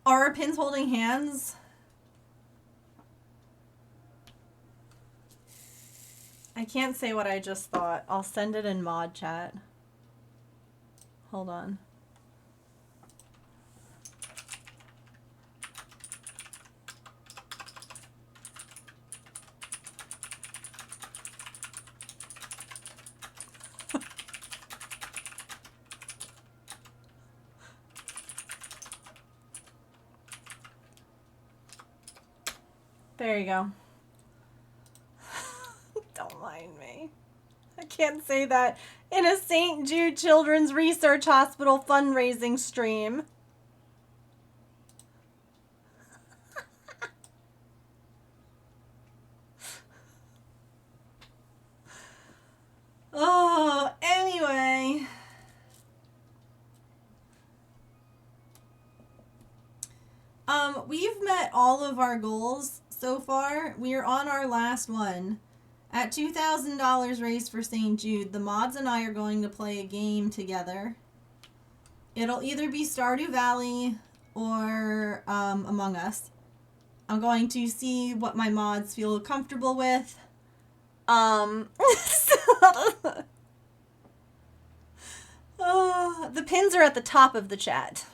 Are our pins holding hands? I can't say what I just thought. I'll send it in mod chat. Hold on. There you go. Don't mind me. I can't say that in a St. Jude Children's Research Hospital fundraising stream. Oh, anyway. We've met all of our goals so far. We're on our last one. At $2,000 raised for St. Jude, the mods and I are going to play a game together. It'll either be Stardew Valley or Among Us. I'm going to see what my mods feel comfortable with. The pins are at the top of the chat.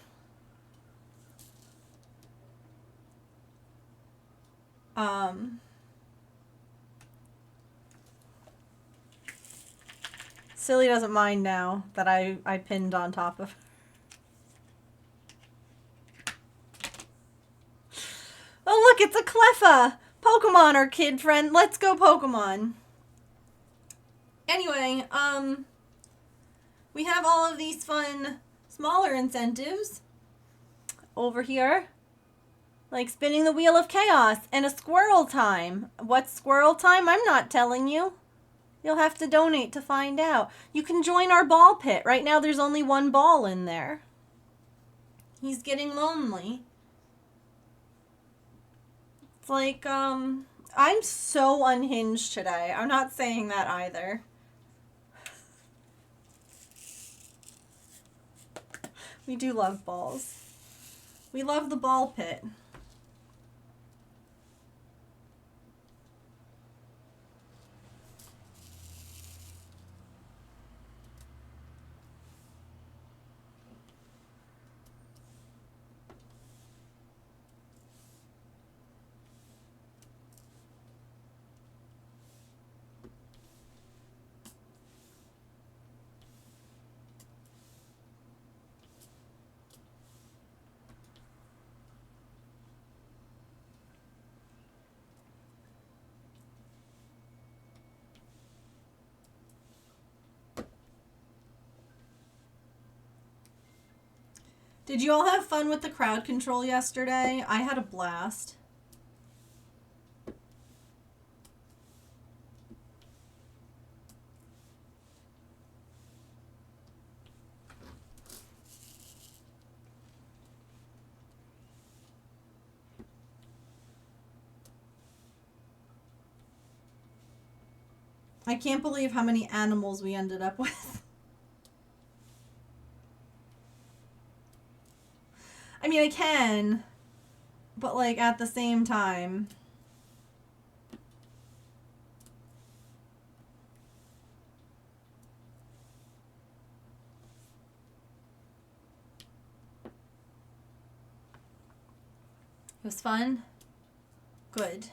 Silly doesn't mind now that I pinned on top of. Oh look, it's a Cleffa! Pokemon are kid friend. Let's go Pokemon. Anyway, we have all of these fun smaller incentives over here. Like spinning the wheel of chaos and a squirrel time. What's squirrel time? I'm not telling you. You'll have to donate to find out. You can join our ball pit. Right now there's only one ball in there. He's getting lonely. It's like, I'm so unhinged today. I'm not saying that either. We do love balls. We love the ball pit. Did you all have fun with the crowd control yesterday? I had a blast. I can't believe how many animals we ended up with. I mean, I can, but like at the same time. It was fun. Good.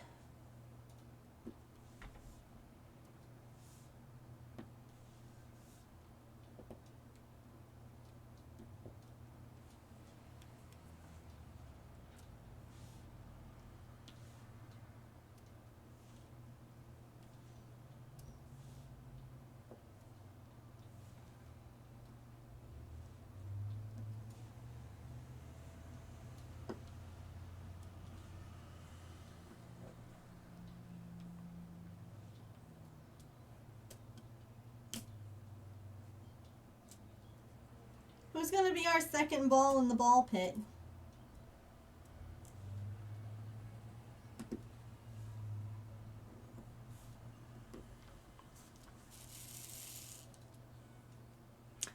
Who's going to be our second ball in the ball pit?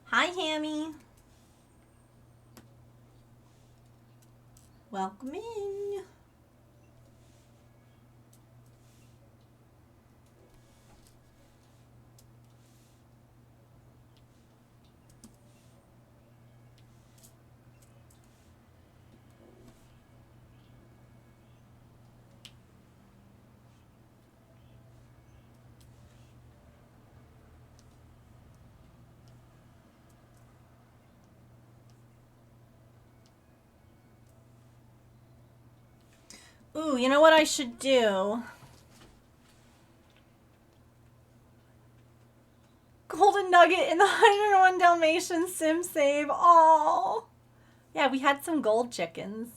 Hi, Hammy. Welcome in. Ooh, you know what I should do? Golden Nugget in the 101 Dalmatian sim save. Oh. Yeah, we had some gold chickens.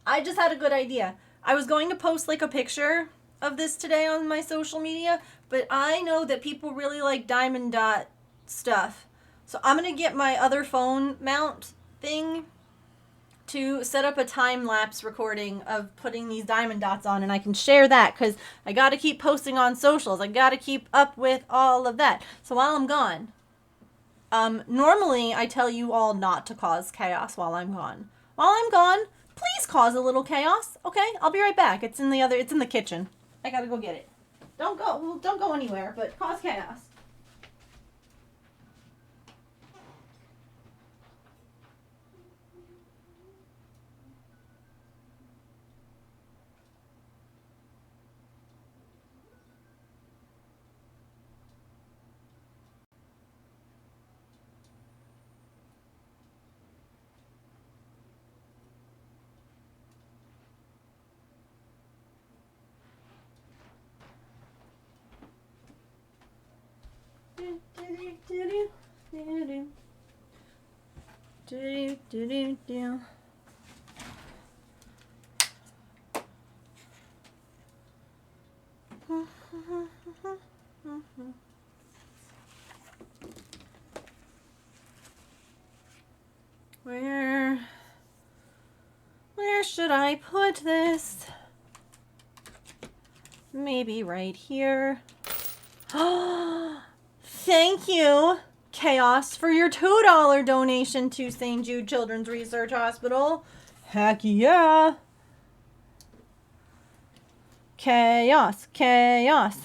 I just had a good idea. I was going to post like a picture of this today on my social media, but I know that people really like diamond dot stuff. So I'm going to get my other phone mount thing to set up a time-lapse recording of putting these diamond dots on, and I can share that because I got to keep posting on socials. I got to keep up with all of that. So while I'm gone, normally I tell you all not to cause chaos while I'm gone. While I'm gone, please cause a little chaos. Okay, I'll be right back. It's in the kitchen. I gotta go get it. Don't go anywhere, but cause chaos. Where should I put this? Maybe right here. Thank you, Chaos, for your $2 donation to St. Jude Children's Research Hospital. Heck yeah. Chaos, chaos.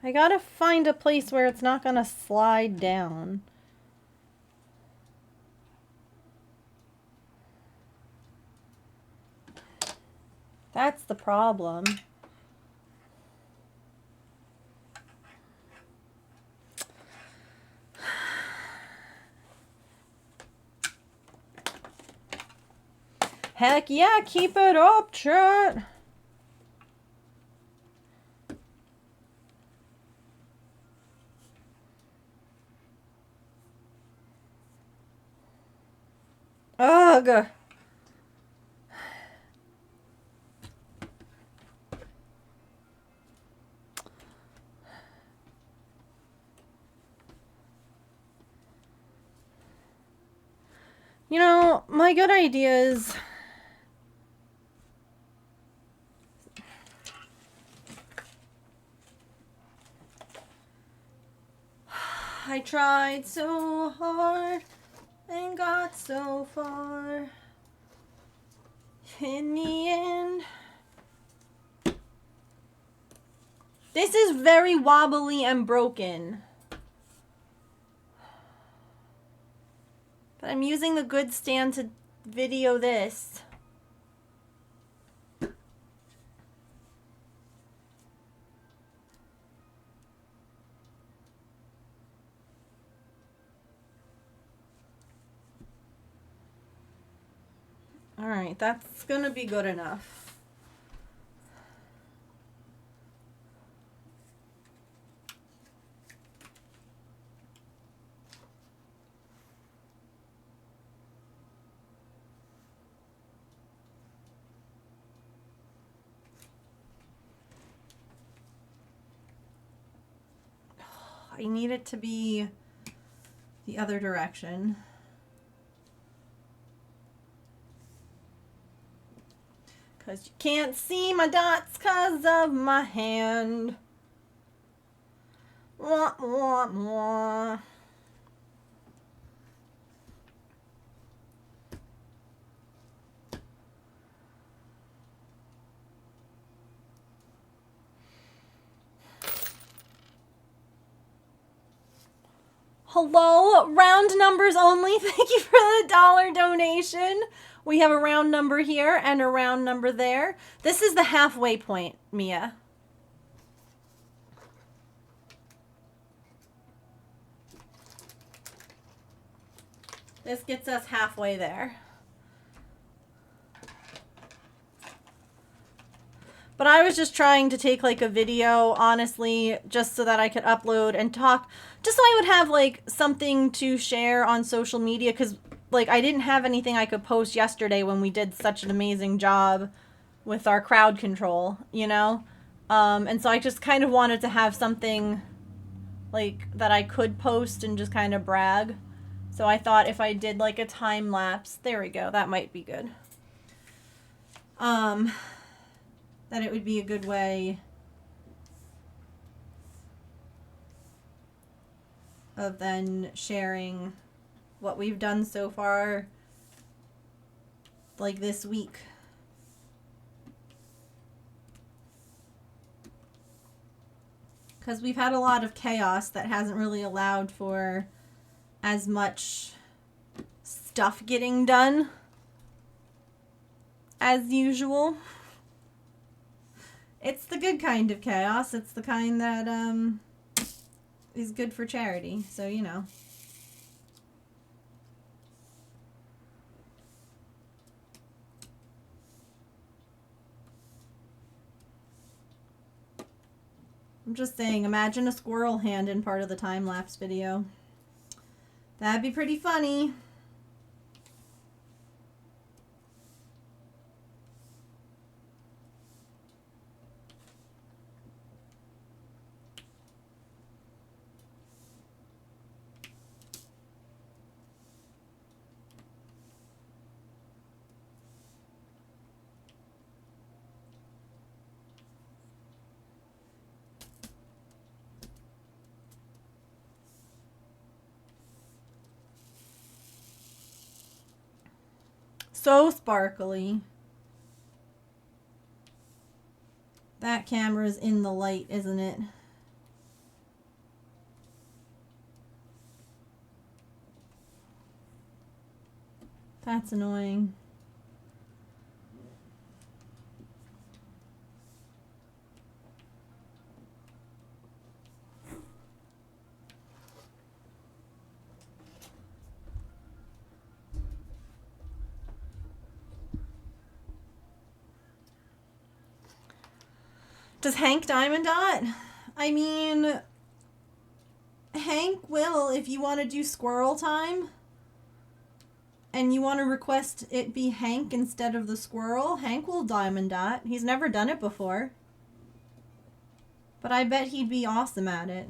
I gotta find a place where it's not gonna slide down. That's the problem. Heck yeah, keep it up, chat. Ugh. You know, my good idea is... I tried so hard and got so far. In the end... This is very wobbly and broken. But I'm using the good stand to video this. Alright, that's gonna be good enough. I need it to be the other direction. Because you can't see my dots because of my hand. Wah, wah, wah. Hello, round numbers only. Thank you for the $1 donation. We have a round number here and a round number there. This is the halfway point, Mia. This gets us halfway there. But I was just trying to take like a video, honestly, just so that I could upload and talk, just so I would have like something to share on social media, because like I didn't have anything I could post yesterday when we did such an amazing job with our crowd control, you know? And so I just kind of wanted to have something like that I could post and just kind of brag. So I thought if I did like a time lapse, there we go, that might be good. That it would be a good way of then sharing what we've done so far, like this week. Because we've had a lot of chaos that hasn't really allowed for as much stuff getting done as usual. It's the good kind of chaos. It's the kind that is good for charity. So, you know. I'm just saying, imagine a squirrel hand in part of the time-lapse video. That'd be pretty funny. So sparkly. That camera's in the light, isn't it? That's annoying. Does Hank Diamond Dot? I mean, Hank will, if you want to do squirrel time and you want to request it be Hank instead of the squirrel, Hank will Diamond Dot. He's never done it before. But I bet he'd be awesome at it.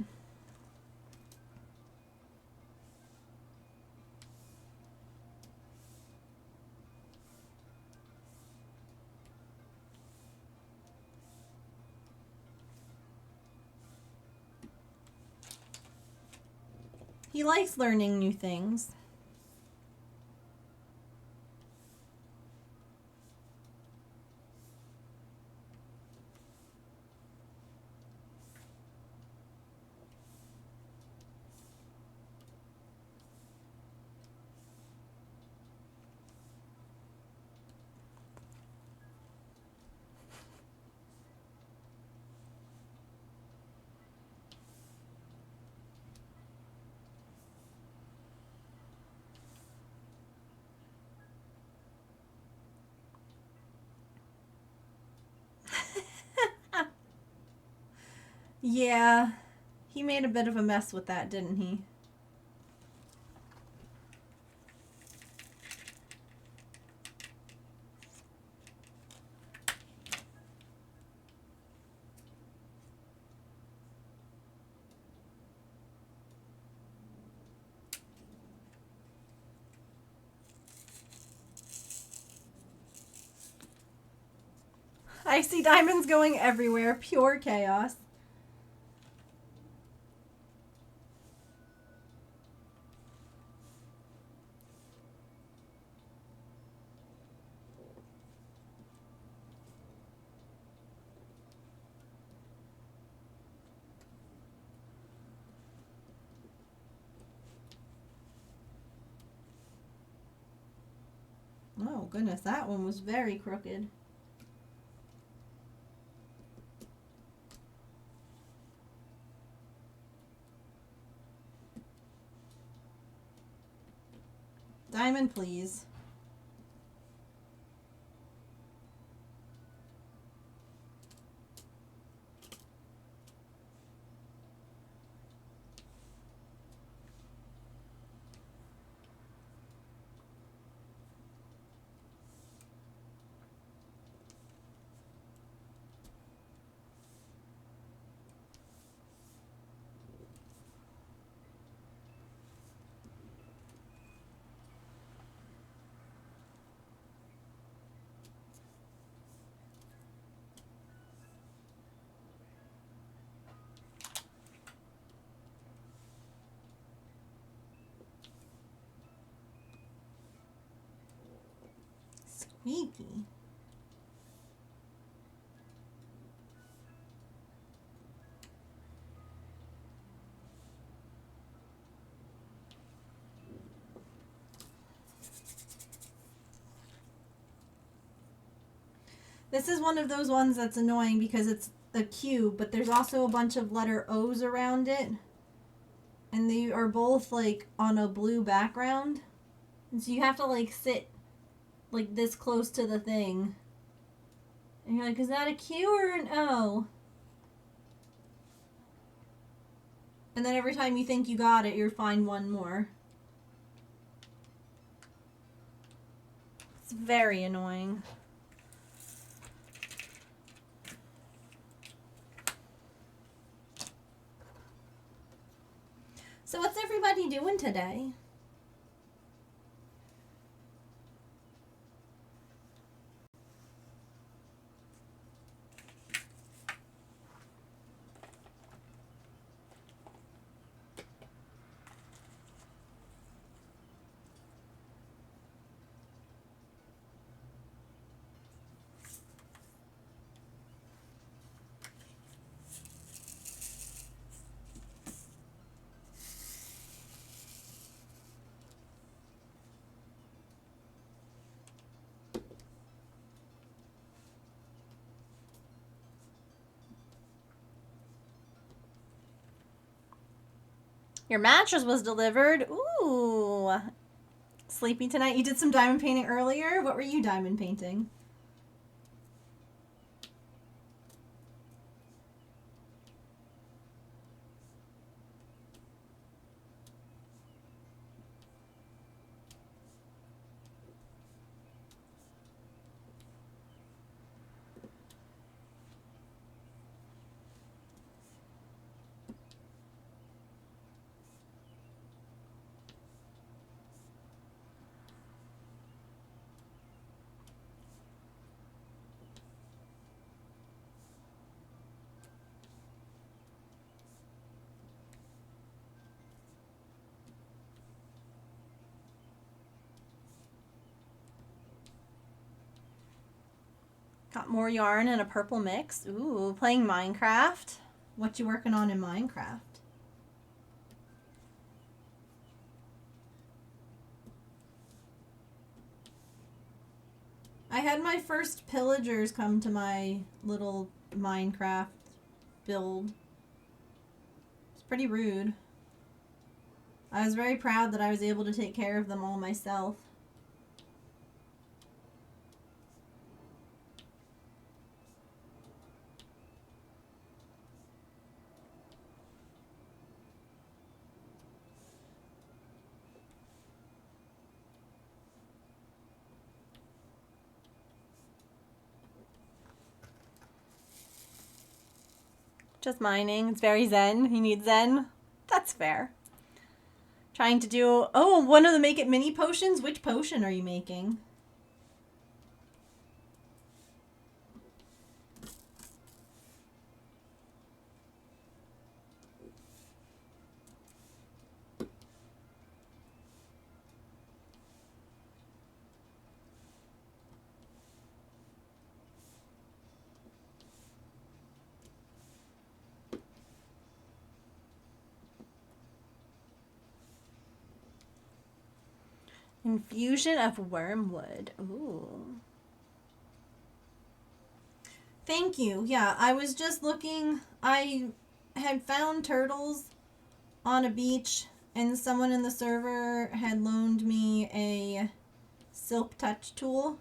He likes learning new things. Yeah, he made a bit of a mess with that, didn't he? I see diamonds going everywhere. Pure chaos. Oh, goodness, that one was very crooked. Diamond, please. Squeaky. This is one of those ones that's annoying because it's a cube, but there's also a bunch of letter O's around it. And they are both, like, on a blue background. And so you have to, like, sit, like, this close to the thing. And you're like, is that a Q or an O? And then every time you think you got it, you find one more. It's very annoying. So what's everybody doing today? Your mattress was delivered. Ooh. Sleeping tonight. You did some diamond painting earlier. What were you diamond painting? Got more yarn and a purple mix. Ooh, playing Minecraft. What you working on in Minecraft? I had my first pillagers come to my little Minecraft build. It's pretty rude. I was very proud that I was able to take care of them all myself. Just mining. It's very zen. You need zen. That's fair. Trying to do... Oh, one of the Make It Mini potions? Which potion are you making? Infusion of wormwood. Ooh. Thank you. Yeah, I was just looking. I had found turtles on a beach, and someone in the server had loaned me a silk touch tool.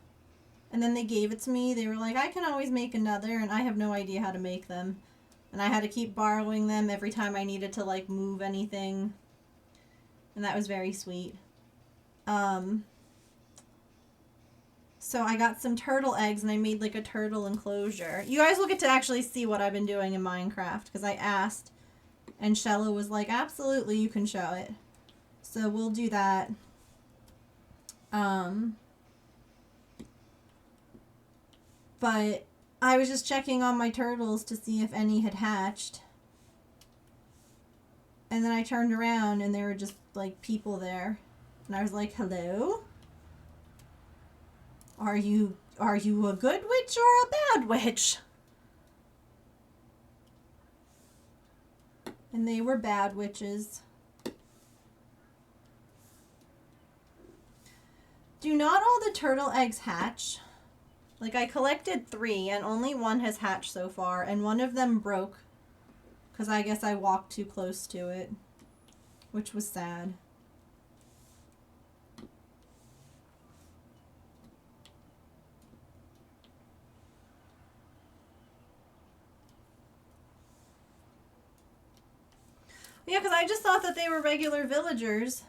And then they gave it to me. They were like, I can always make another, and I have no idea how to make them. And I had to keep borrowing them every time I needed to, like, move anything. And that was very sweet. So I got some turtle eggs and I made like a turtle enclosure. You guys will get to actually see what I've been doing in Minecraft because I asked and Shella was like, absolutely, you can show it. So we'll do that. But I was just checking on my turtles to see if any had hatched. And then I turned around and there were just like people there. And I was like, hello? Are you a good witch or a bad witch? And they were bad witches. Do not all the turtle eggs hatch? Like, I collected 3 and only 1 has hatched so far, and one of them broke because I guess I walked too close to it, which was sad. Yeah, because I just thought that they were regular villagers.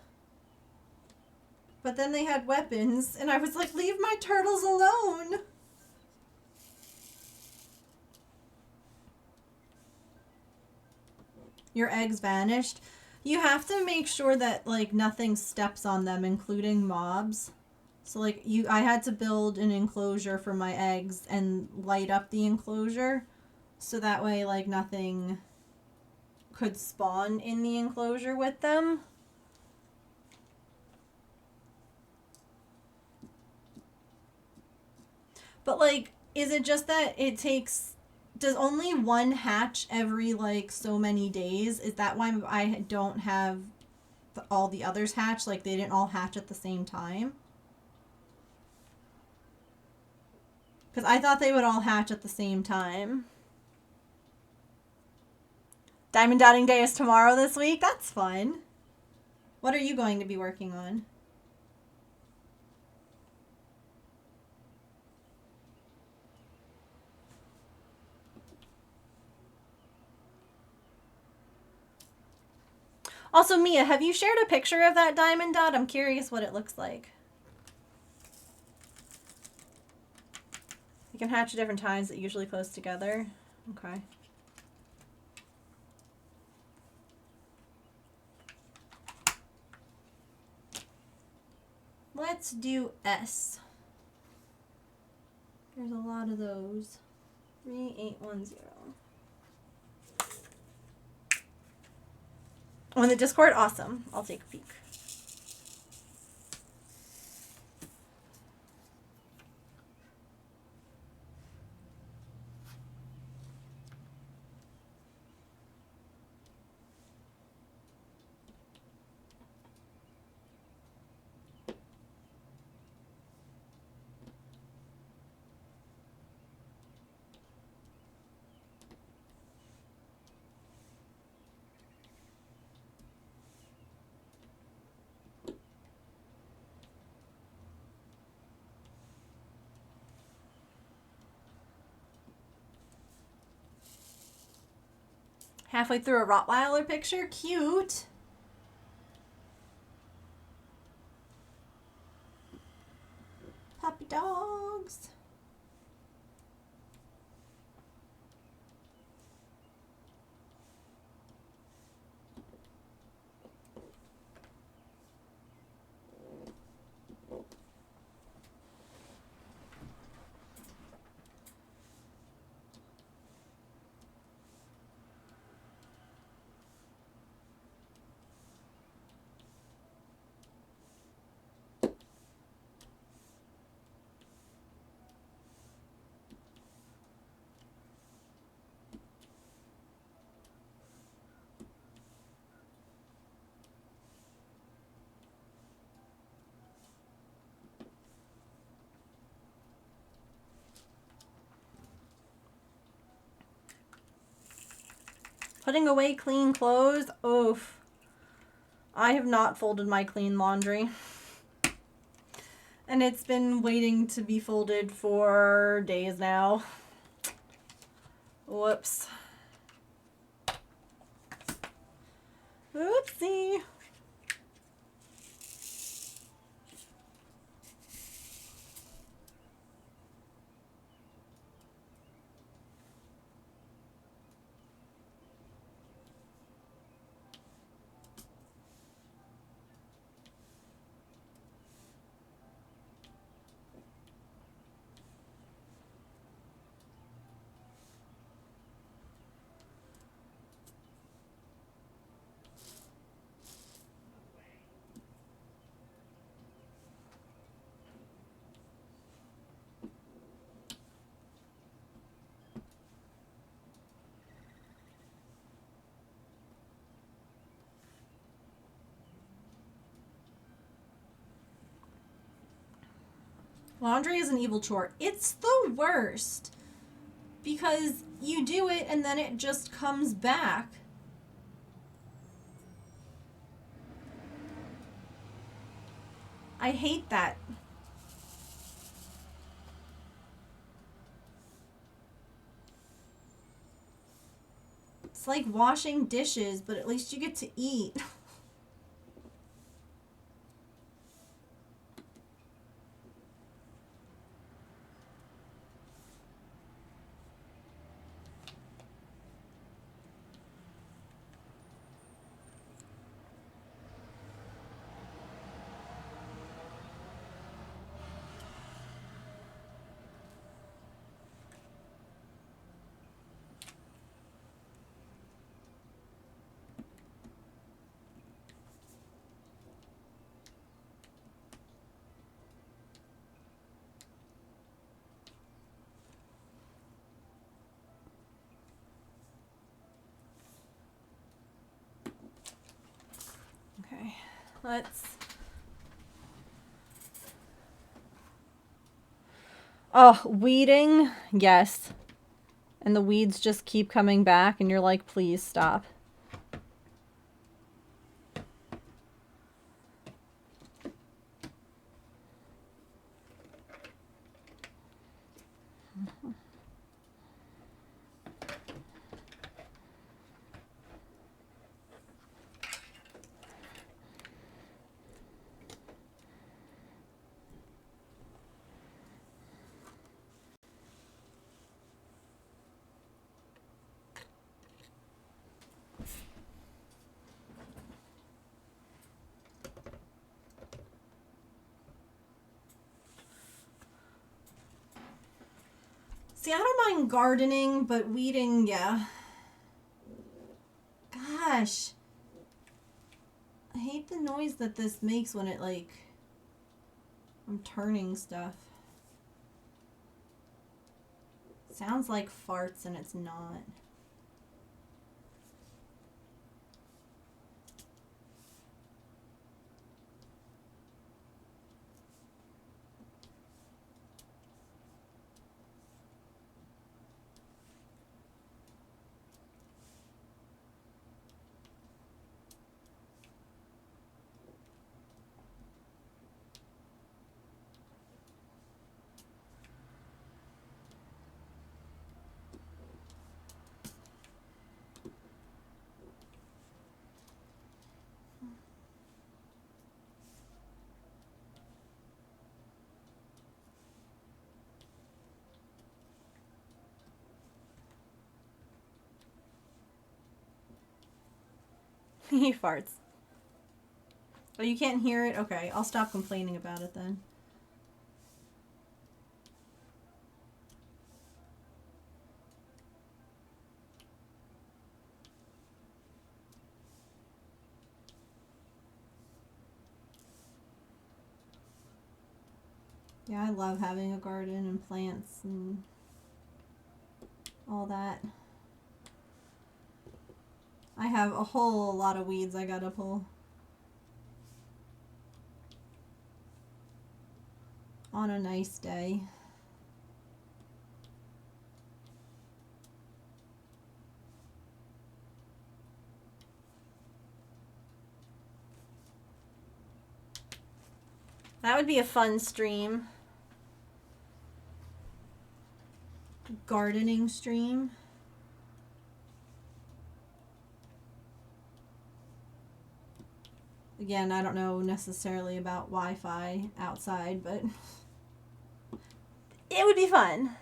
But then they had weapons, and I was like, leave my turtles alone! Your eggs vanished. You have to make sure that, like, nothing steps on them, including mobs. So, like, I had to build an enclosure for my eggs and light up the enclosure. So that way, like, nothing could spawn in the enclosure with them. But, like, is it just that it takes... Does only one hatch every, like, so many days? Is that why I don't have all the others hatch? Like, they didn't all hatch at the same time? Because I thought they would all hatch at the same time. Diamond Dotting Day is tomorrow this week? That's fun. What are you going to be working on? Also, Mia, have you shared a picture of that diamond dot? I'm curious what it looks like. You can hatch at different times that usually close together. Okay. Let's do S. There's a lot of those. 3810. Oh, in the Discord? Awesome. I'll take a peek. Halfway through a Rottweiler picture? Cute. Puppy dogs. Putting away clean clothes? Oof. I have not folded my clean laundry. And it's been waiting to be folded for days now. Whoops. Oopsie. Laundry is an evil chore. It's the worst. Because you do it and then it just comes back. I hate that. It's like washing dishes, but at least you get to eat. Okay, let's... Oh, weeding, yes. And the weeds just keep coming back and you're like, please stop. See, I don't mind gardening, but weeding, yeah. Gosh. I hate the noise that this makes when it, like, I'm turning stuff. Sounds like farts and it's not. He farts. Oh, you can't hear it? Okay, I'll stop complaining about it then. Yeah, I love having a garden and plants and all that. I have a whole lot of weeds I gotta pull. On a nice day. That would be a fun stream. Gardening stream. Again, I don't know necessarily about Wi-Fi outside, but it would be fun.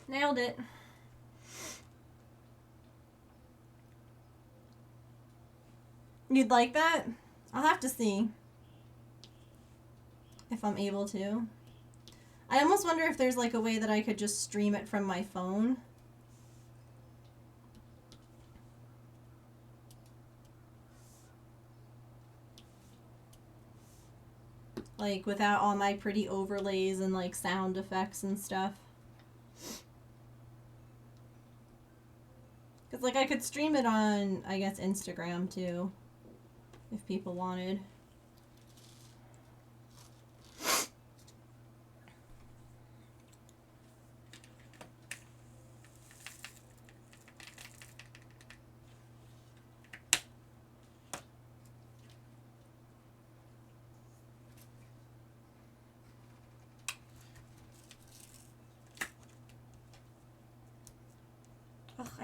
Nailed it. You'd like that? I'll have to see if I'm able to. I almost wonder if there's like a way that I could just stream it from my phone. Like without all my pretty overlays and like sound effects and stuff. Because like I could stream it on, I guess, Instagram too. If people wanted.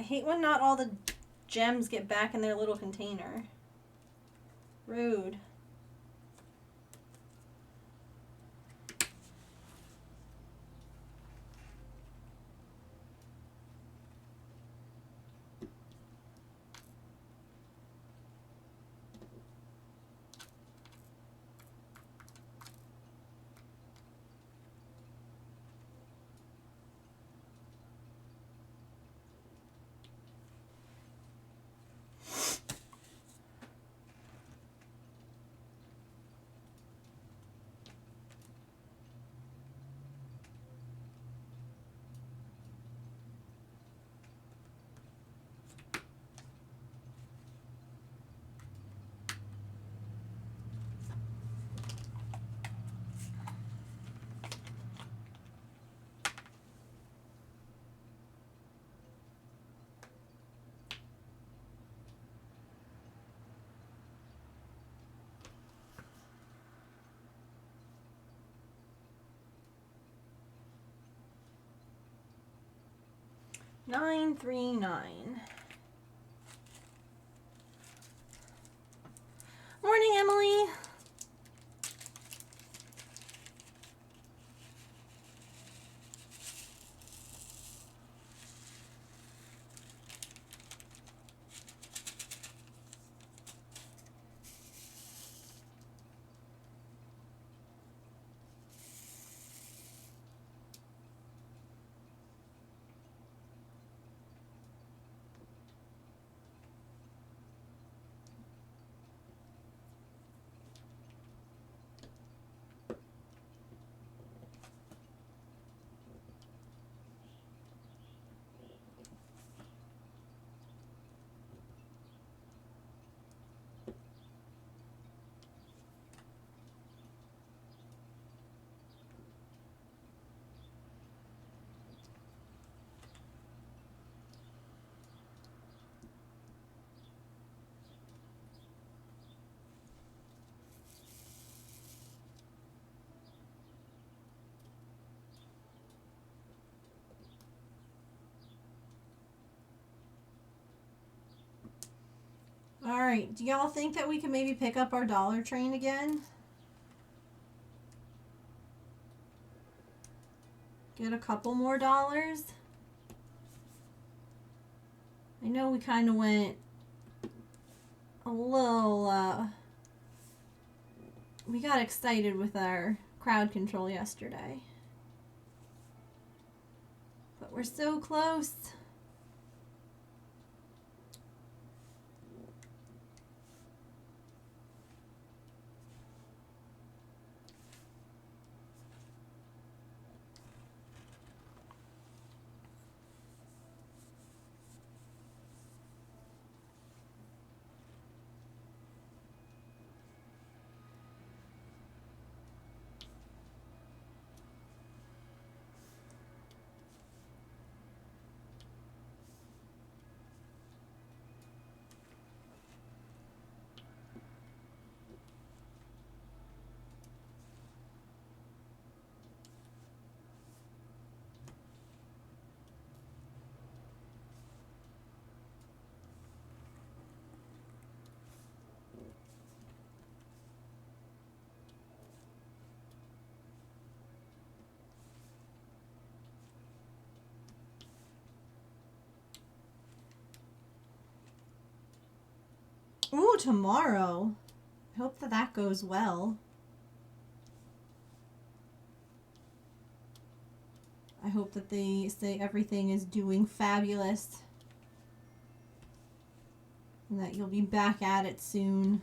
I hate when not all the gems get back in their little container. Rude. $9.39. Morning, Emily. All right. Do y'all think that we can maybe pick up our dollar train again? Get a couple more dollars? I know we kind of went a little, we got excited with our crowd control yesterday. But we're so close. Ooh, tomorrow. I hope that that goes well. I hope that they say everything is doing fabulous. And that you'll be back at it soon.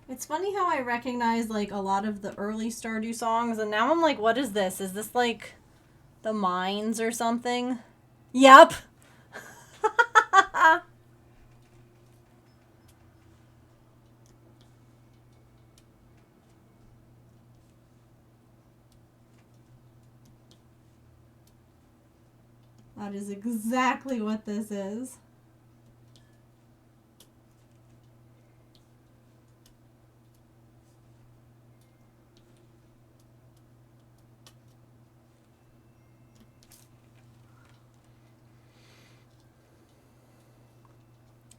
It's funny how I recognize like a lot of the early Stardew songs, and now I'm like, what is this? Is this like The mines or something. Yep. That is exactly what this is.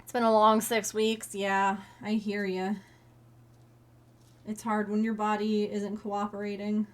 It's been a long 6 weeks. Yeah, I hear you. It's hard when your body isn't cooperating.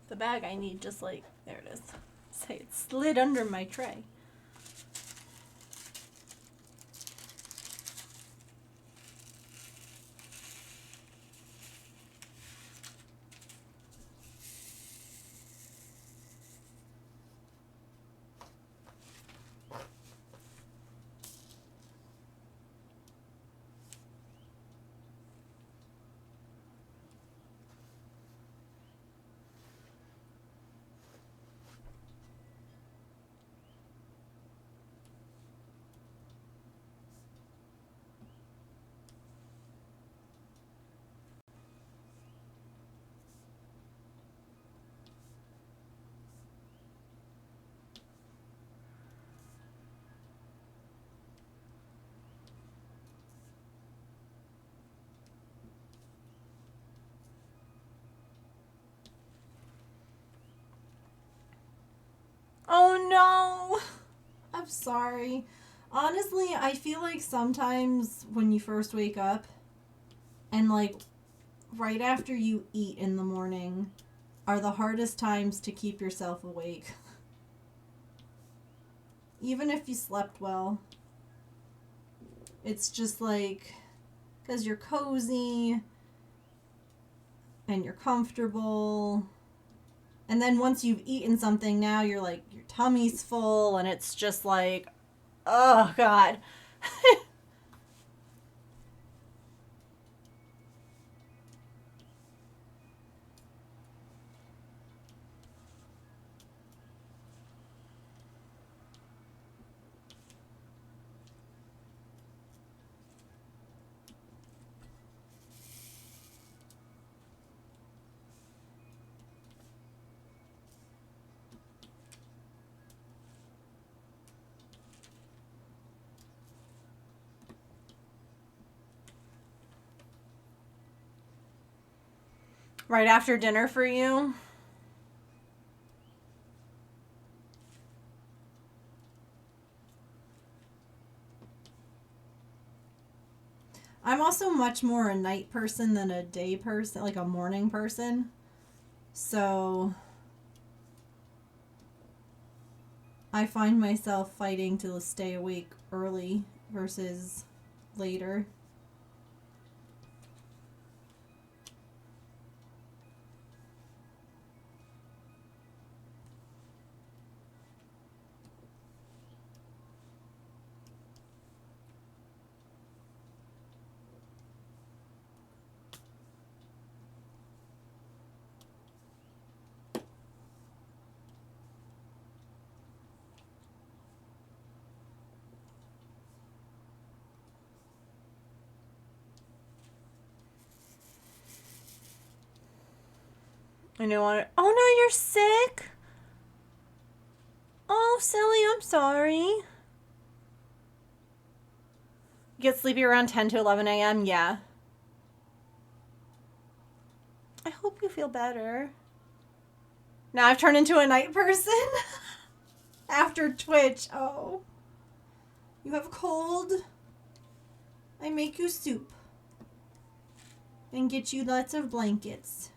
The bag I need just like, there it is. Say it slid under my tray. Oh no! I'm sorry. Honestly, I feel like sometimes when you first wake up and like right after you eat in the morning are the hardest times to keep yourself awake. Even if you slept well. It's just like, because you're cozy and you're comfortable. And then once you've eaten something, now you're like, your tummy's full, and it's just like, oh, God. Right after dinner for you? I'm also much more a night person than a day person, like a morning person. So I find myself fighting to stay awake early versus later. I know. Oh no, you're sick. Oh, silly, I'm sorry. Get sleepy around 10 to 11 a.m. Yeah. I hope you feel better. Now I've turned into a night person. After Twitch. Oh. You have a cold? I make you soup. and get you lots of blankets.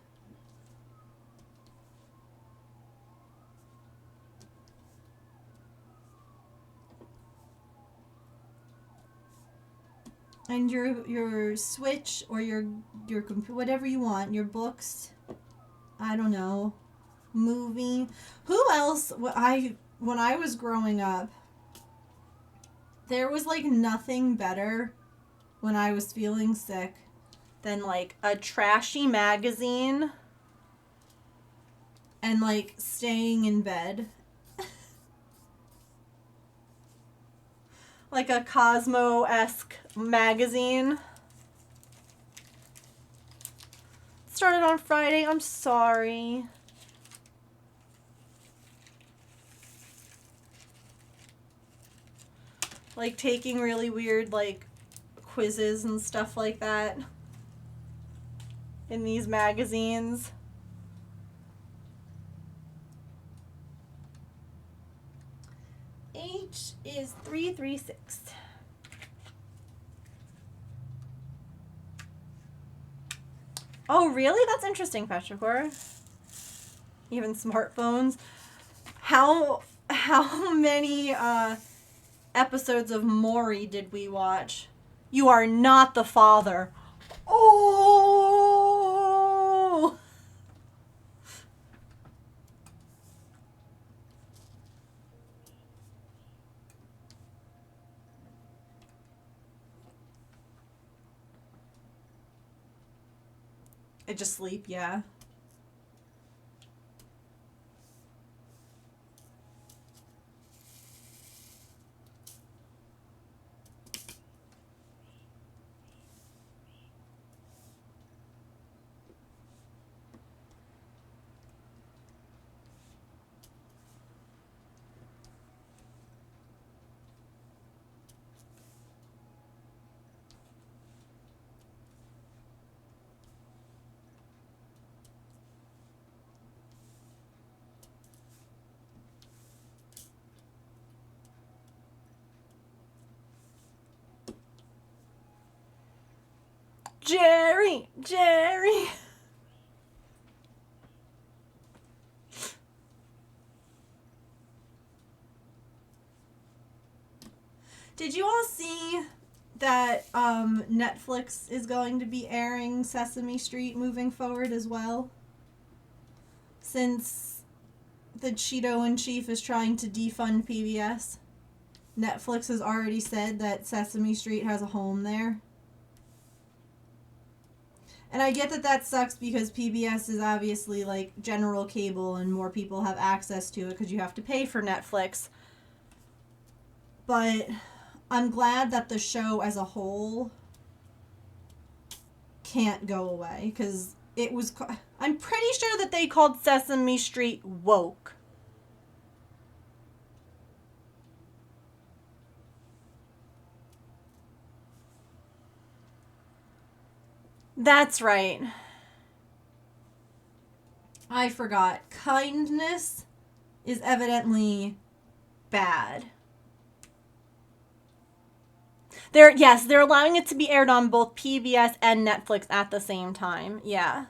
And your Switch or your computer, whatever you want, your books, I don't know, movie. Who else? When I was growing up, there was like nothing better when I was feeling sick than like a trashy magazine and like staying in bed. Like a Cosmo-esque magazine. Started on Friday. I'm sorry. Like taking really weird like quizzes and stuff like that in these magazines. H is 336. Oh, really? That's interesting, Petrichor. Even smartphones. How many episodes of Maury did we watch? You are not the father. Oh! I just sleep, yeah. Jerry! Jerry! Did you all see that Netflix is going to be airing Sesame Street moving forward as well? Since the Cheeto-in-Chief is trying to defund PBS, Netflix has already said that Sesame Street has a home there. And I get that that sucks because PBS is obviously like general cable and more people have access to it because you have to pay for Netflix. But I'm glad that the show as a whole can't go away because it was... I'm pretty sure that they called Sesame Street woke. That's right. I forgot. Kindness is evidently bad. They're allowing it to be aired on both PBS and Netflix at the same time. Yeah.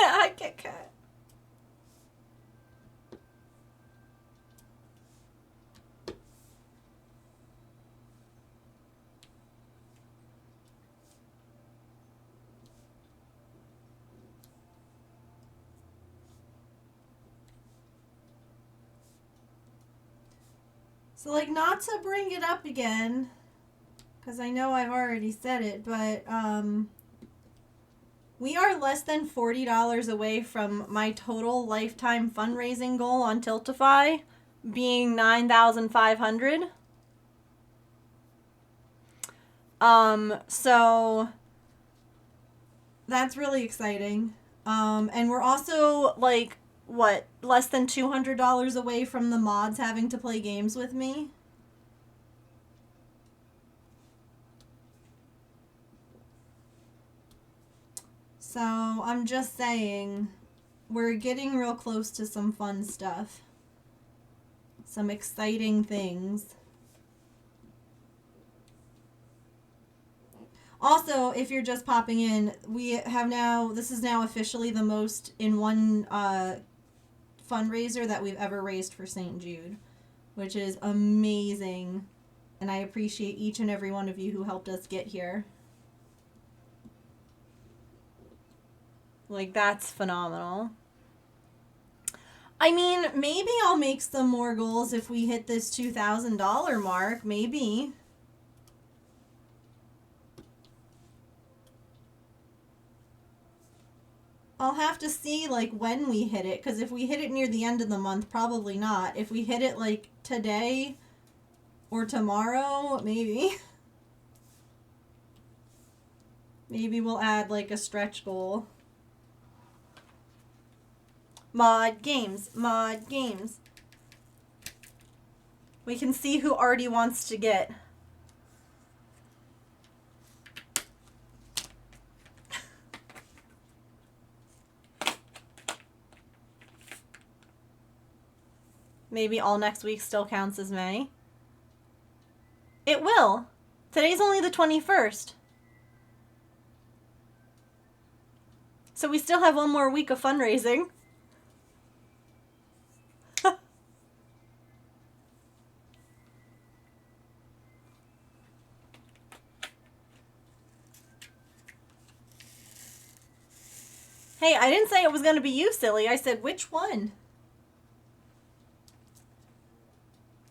I get cut. So, like, not to bring it up again, because I know I've already said it, but, we are less than $40 away from my total lifetime fundraising goal on Tiltify being 9,500. So that's really exciting. And we're also like what, less than $200 away from the mods having to play games with me. So I'm just saying, we're getting real close to some fun stuff. Some exciting things. Also, if you're just popping in, we have now, this is now officially the most in one fundraiser that we've ever raised for St. Jude, which is amazing. And I appreciate each and every one of you who helped us get here. Like, that's phenomenal. I mean, maybe I'll make some more goals if we hit this $2,000 mark. Maybe. I'll have to see, like, when we hit it. Because if we hit it near the end of the month, probably not. If we hit it, like, today or tomorrow, maybe. Maybe we'll add, like, a stretch goal. Mod games. Mod games. We can see who already wants to get. Maybe all next week still counts as May. It will. Today's only the 21st. So we still have one more week of fundraising. Hey, I didn't say it was going to be you, silly. I said, which one?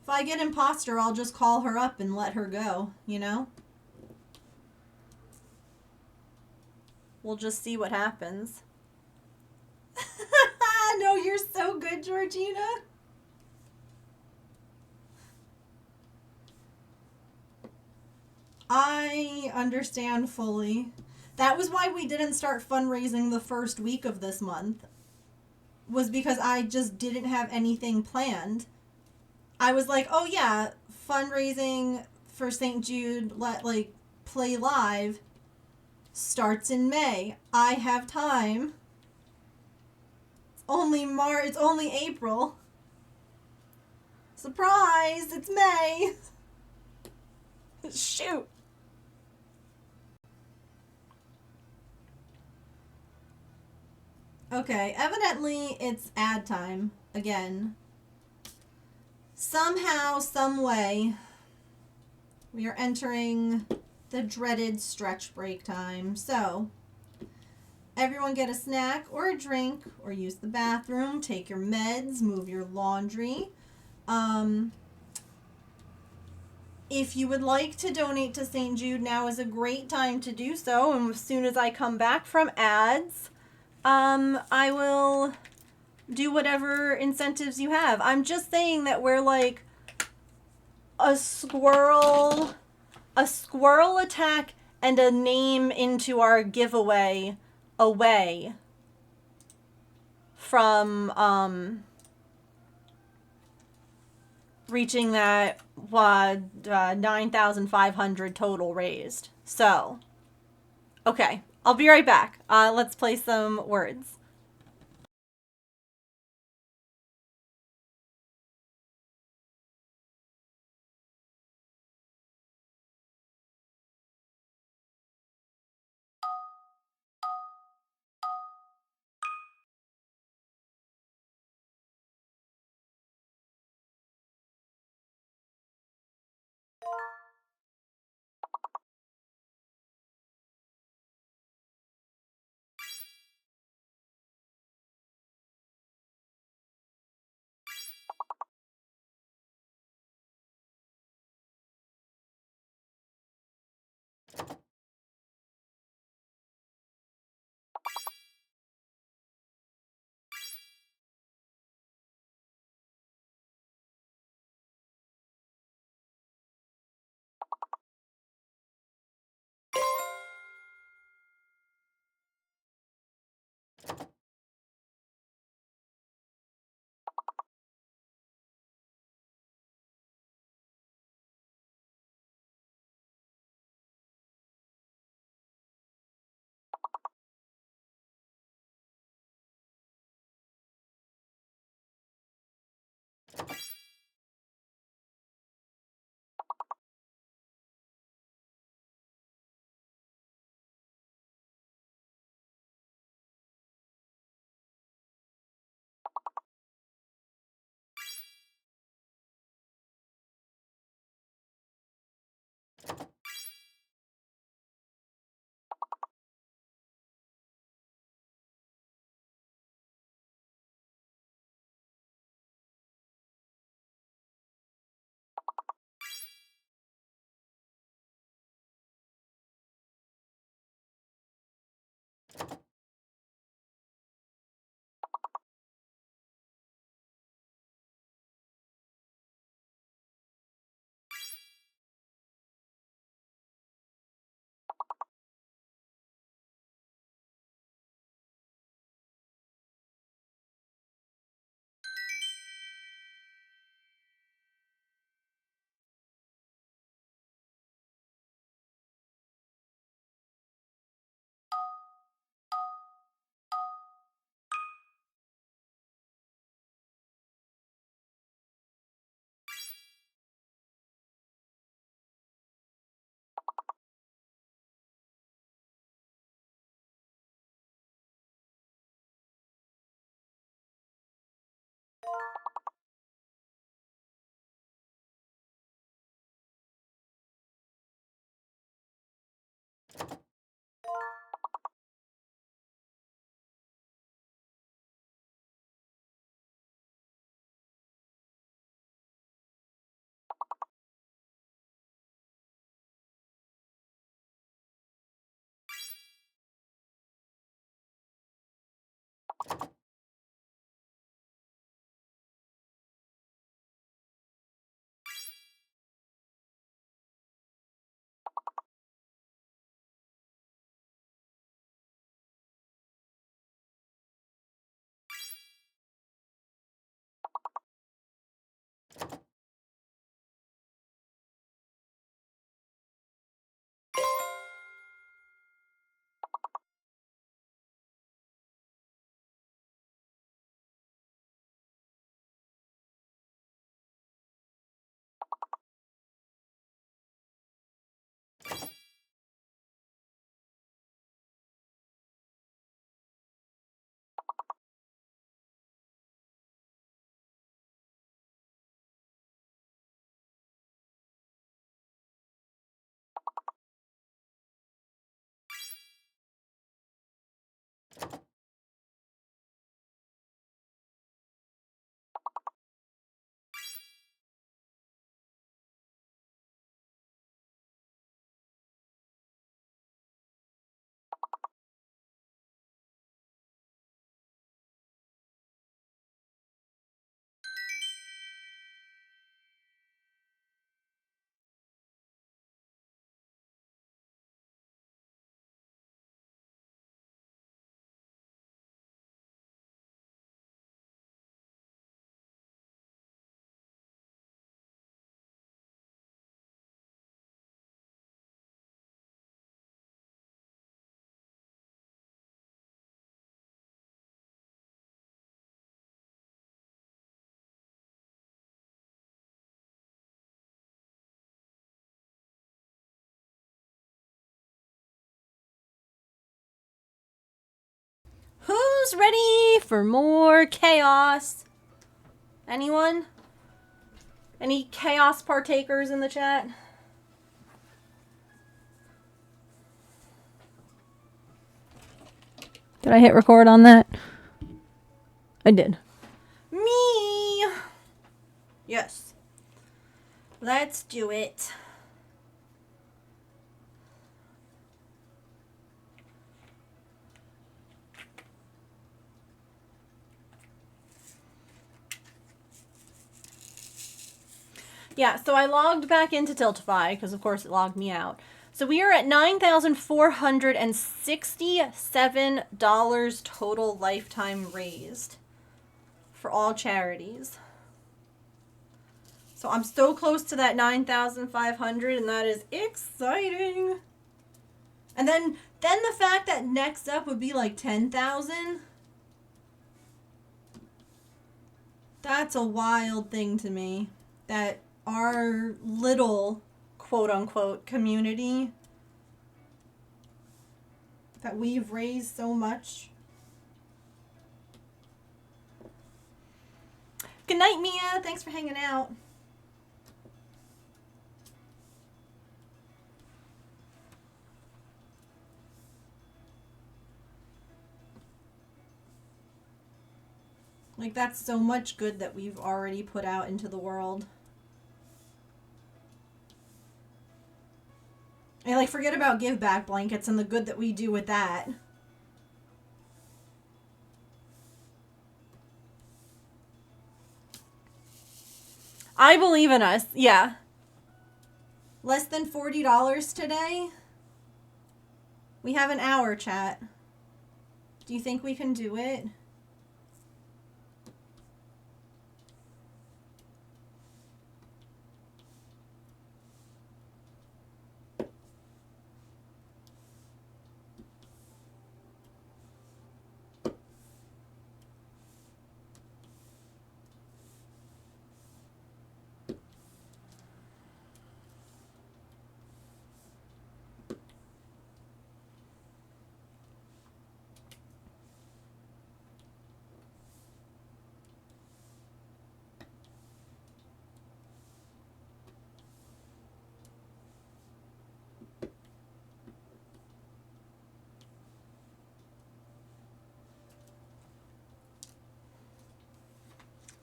If I get imposter, I'll just call her up and let her go, you know? We'll just see what happens. No, you're so good, Georgina. I understand fully. That was why we didn't start fundraising the first week of this month. Was because I just didn't have anything planned. I was like, oh yeah, fundraising for St. Jude, play live, starts in May. I have time. It's only March, it's only April. Surprise, it's May. Shoot. Okay, evidently it's ad time again. Somehow, some way, we are entering the dreaded stretch break time. So, everyone get a snack or a drink or use the bathroom, take your meds, move your laundry. If you would like to donate to St. Jude, now is a great time to do so. And as soon as I come back from ads, I will do whatever incentives you have. I'm just saying that we're like a squirrel attack and a name into our giveaway away from reaching that 9,500 total raised. So, okay, I'll be right back. Let's play some words. Who's ready for more chaos? Anyone? Any chaos partakers in the chat? Did I hit record on that? I did. Me! Yes. Let's do it. Yeah, so I logged back into Tiltify because, of course, it logged me out. So we are at $9,467 total lifetime raised for all charities. So I'm so close to that 9,500, and that is exciting. And then the fact that next up would be like 10,000. That's a wild thing to me. That our little quote unquote community that we've raised so much. Good night, Mia. Thanks for hanging out. Like, that's so much good that we've already put out into the world. And, like, forget about give back blankets and the good that we do with that. I believe in us. Yeah. Less than $40 today? We have an hour, chat. Do you think we can do it?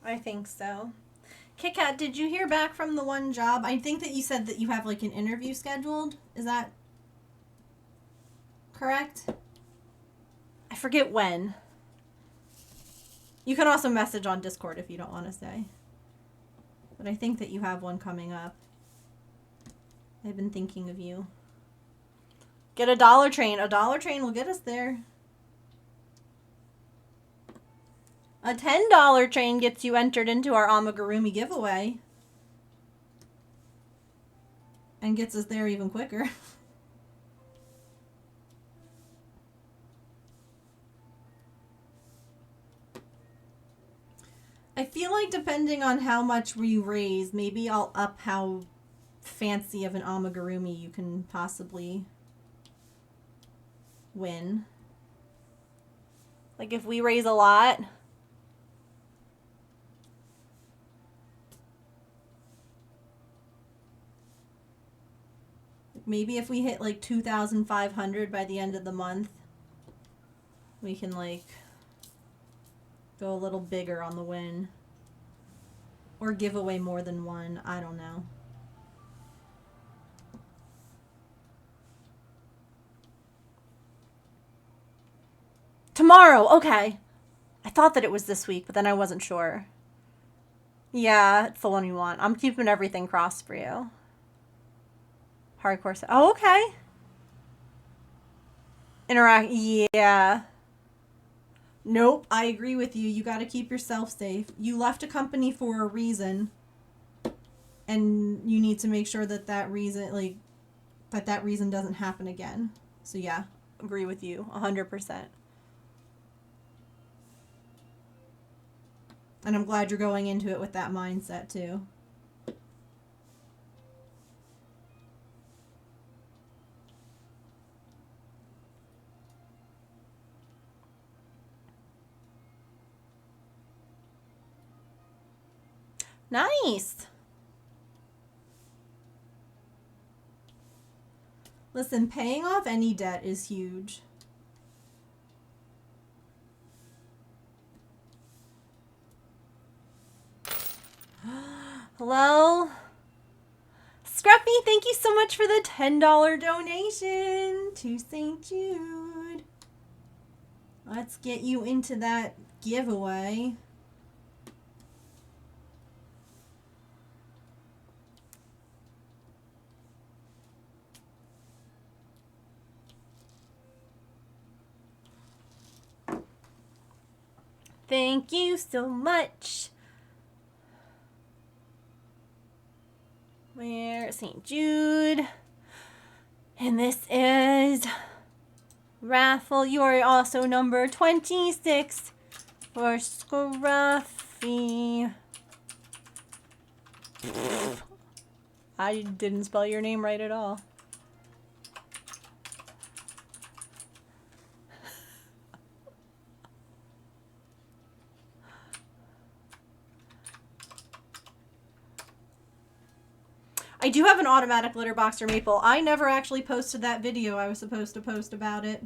I think so. Kit Kat, did you hear back from the one job? I think that you said that you have like an interview scheduled. Is that correct? I forget when. You can also message on Discord if you don't want to say. But I think that you have one coming up. I've been thinking of you. Get a dollar train. A dollar train will get us there. A $10 train gets you entered into our Amigurumi giveaway. And gets us there even quicker. I feel like depending on how much we raise, maybe I'll up how fancy of an Amigurumi you can possibly win. Like if we raise a lot... Maybe if we hit like 2,500 by the end of the month, we can like go a little bigger on the win. Or give away more than one. I don't know. Tomorrow, okay. I thought that it was this week, but then I wasn't sure. Yeah, it's the one you want. I'm keeping everything crossed for you. Hardcore. Oh, okay. Interact. Yeah. Nope. I agree with you. You got to keep yourself safe. You left a company for a reason. And you need to make sure that that reason, like, that reason doesn't happen again. So, yeah. Agree with you. 100%. And I'm glad you're going into it with that mindset, too. Nice. Listen, paying off any debt is huge. Hello? Scruffy, thank you so much for the $10 donation to St. Jude. Let's get you into that giveaway. Thank you so much. We're St. Jude. And this is Raffle. You are also number 26 for Scruffy. I didn't spell your name right at all. I do have an automatic litter boxer maple. I never actually posted that video I was supposed to post about it.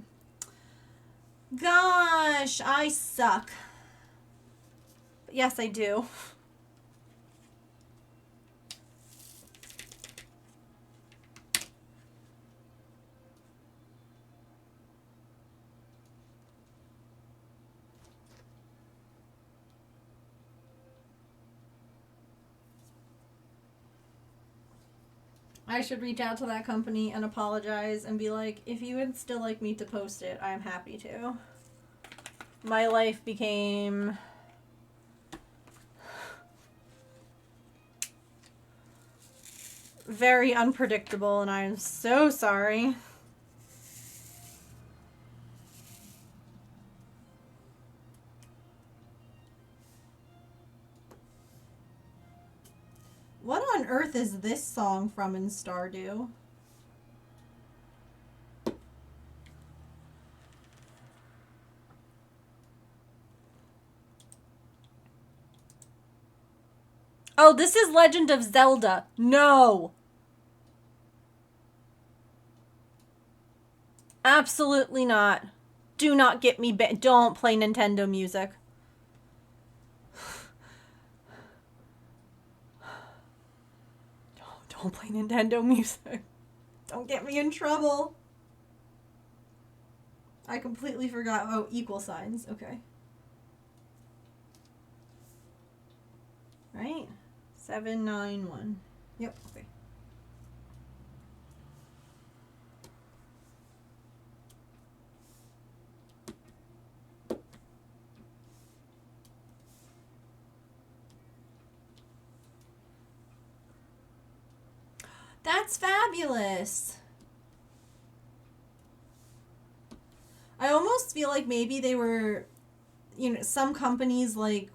Gosh, I suck. But yes, I do. I should reach out to that company and apologize and be like, if you would still like me to post it, I'm happy to. My life became very unpredictable and I'm so sorry. What on earth is this song from in Stardew? Oh, this is Legend of Zelda. No. Absolutely not. Do not get me don't play Nintendo music. Don't play Nintendo music. Don't get me in trouble. I completely forgot. Oh, equal signs. Okay. Right? 791. Yep. Okay. That's fabulous. I almost feel like maybe they were, you know, some companies like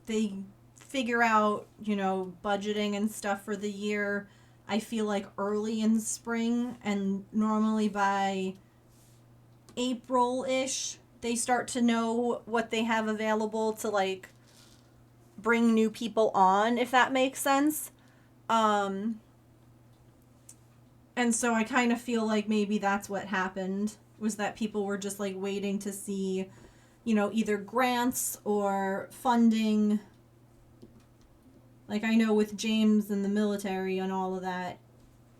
they figure out, you know, budgeting and stuff for the year. I feel like early in spring, and normally by April-ish, they start to know what they have available to like bring new people on, if that makes sense. And so I kind of feel like maybe that's what happened, was that people were just like waiting to see, you know, either grants or funding. Like I know with James and the military and all of that,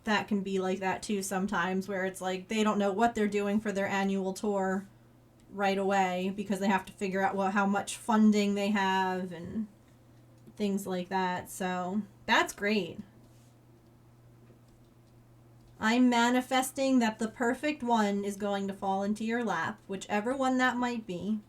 that can be like that too sometimes, where it's like they don't know what they're doing for their annual tour right away because they have to figure out how much funding they have and things like that. So that's great. I'm manifesting that the perfect one is going to fall into your lap, whichever one that might be.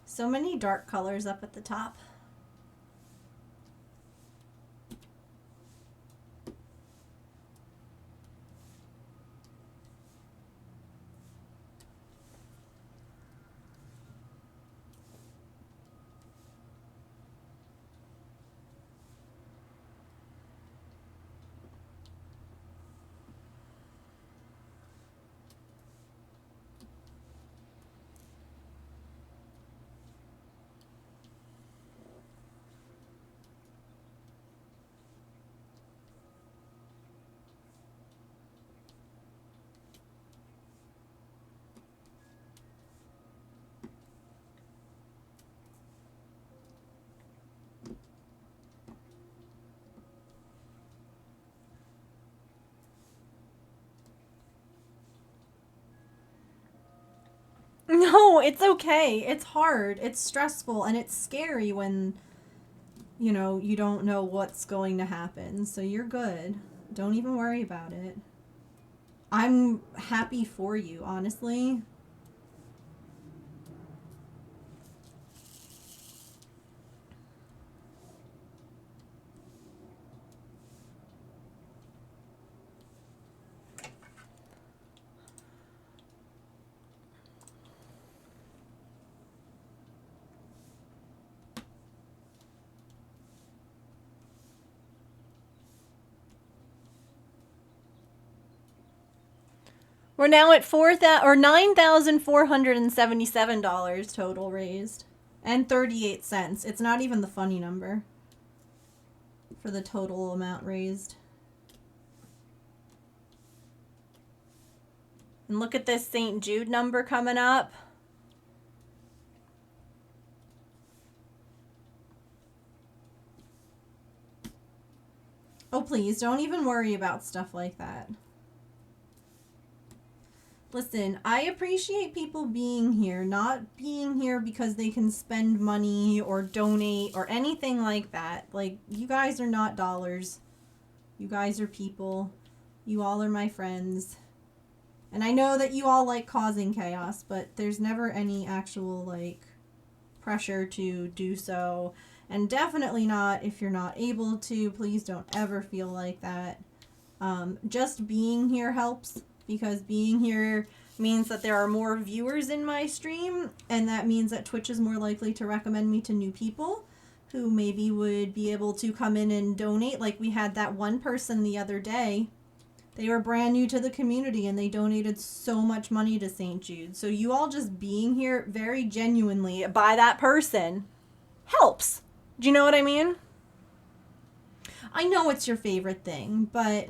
So many dark colors up at the top. No, it's okay. It's hard. It's stressful and it's scary when, you know, you don't know what's going to happen. So you're good. Don't even worry about it. I'm happy for you, honestly. We're now at $9,477 total raised, and 38 cents. It's not even the funny number for the total amount raised. And look at this St. Jude number coming up. Oh, please, don't even worry about stuff like that. Listen, I appreciate people being here, not being here because they can spend money or donate or anything like that. Like, you guys are not dollars. You guys are people. You all are my friends. And I know that you all like causing chaos, but there's never any actual, like, pressure to do so. And definitely not if you're not able to. Please don't ever feel like that. Just being here helps, because being here means that there are more viewers in my stream, and that means that Twitch is more likely to recommend me to new people who maybe would be able to come in and donate. Like, we had that one person the other day. They were brand new to the community and they donated so much money to St. Jude. So you all just being here very genuinely by that person helps. Do you know what I mean? I know it's your favorite thing, but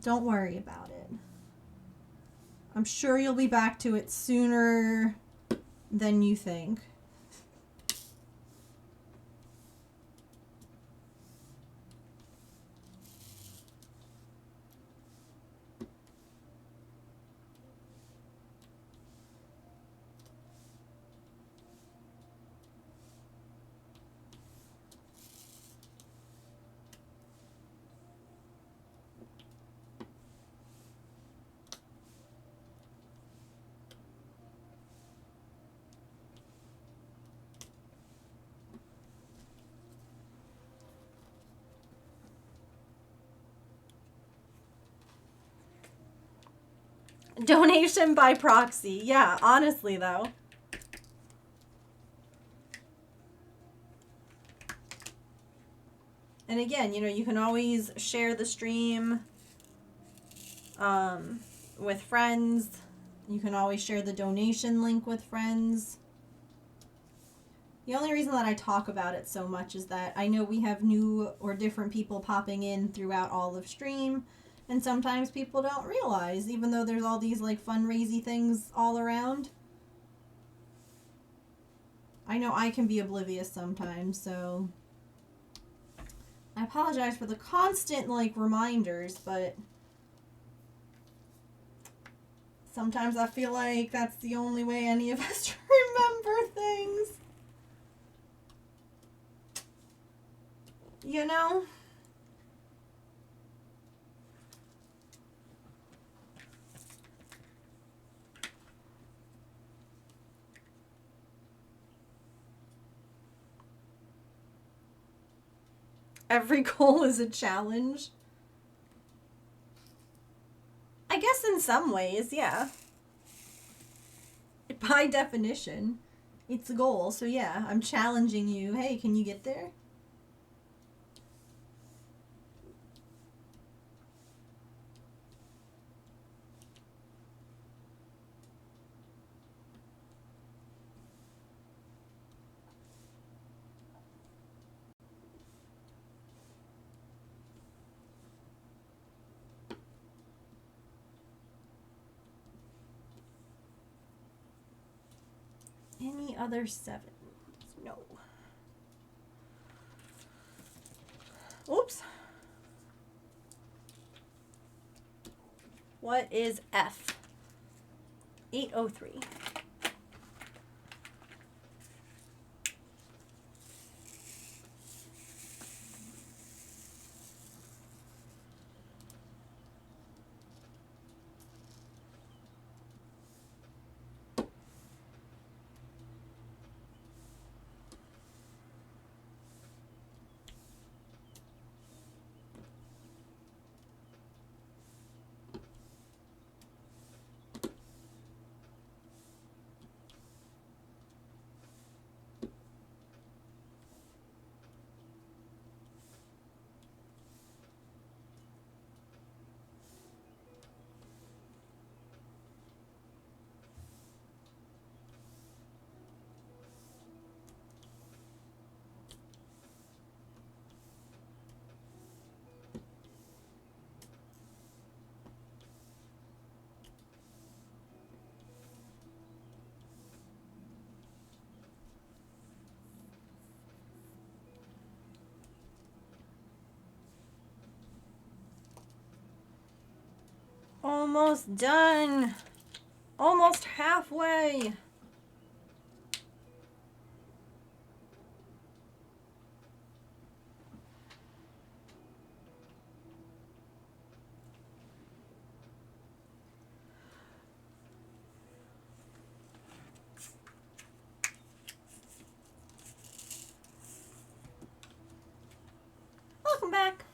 don't worry about it. I'm sure you'll be back to it sooner than you think. Donation by proxy. Yeah, honestly, though. And again, you know, you can always share the stream with friends. You can always share the donation link with friends. The only reason that I talk about it so much is that I know we have new or different people popping in throughout all of stream. And sometimes people don't realize, even though there's all these like fundraising things all around. I know I can be oblivious sometimes, so I apologize for the constant like reminders, but sometimes I feel like that's the only way any of us remember things. You know? Every goal is a challenge. I guess in some ways, yeah. By definition, it's a goal. So yeah, I'm challenging you. Hey, can you get there? Any other sevens? No. Oops. What is F? 803. Almost done. Almost halfway. Welcome back.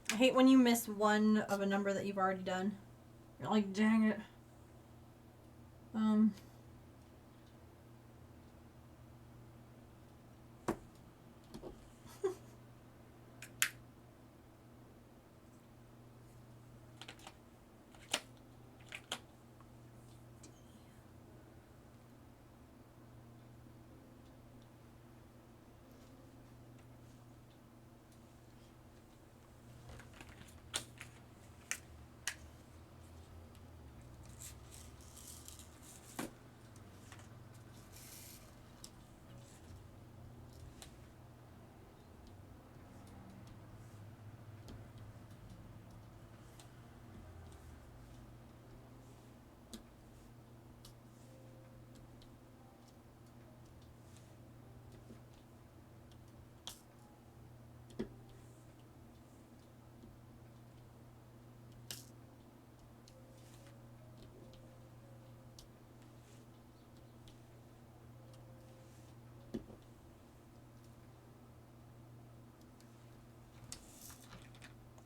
I hate when you miss one of a number that you've already done. You're like, dang it.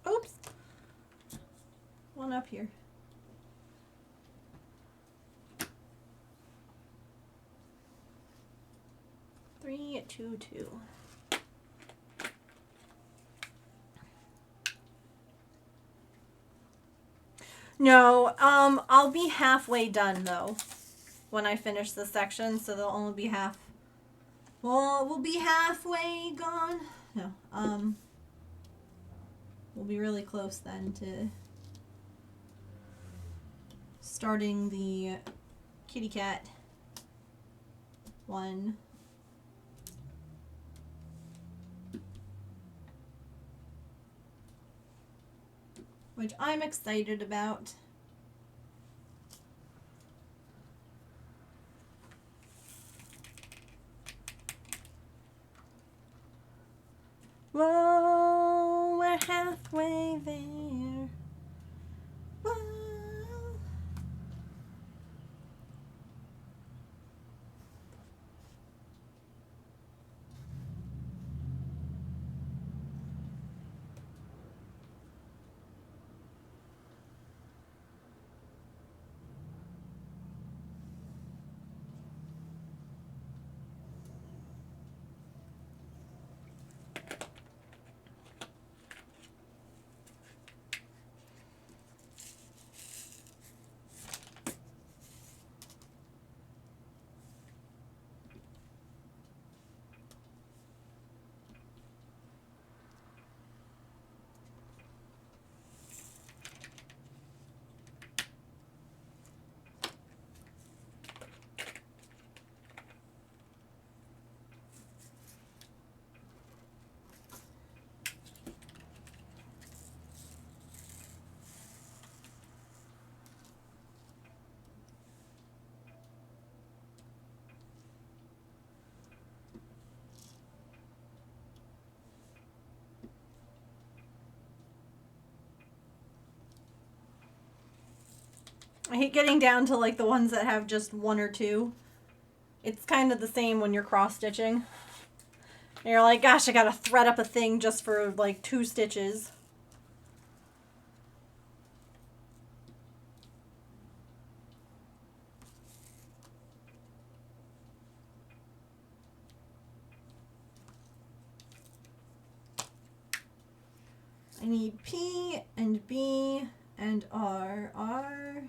Oops. One up here. Three, two, two. No, I'll be halfway done though when I finish this section, so they'll only be half. Well, we'll be halfway gone. No, we'll be really close then to starting the kitty cat one. Which I'm excited about. Whoa, we're halfway there. Whoa. I hate getting down to like the ones that have just one or two. It's kind of the same when you're cross stitching. And you're like, gosh, I gotta thread up a thing just for like 2 stitches. I need P and B and R. R.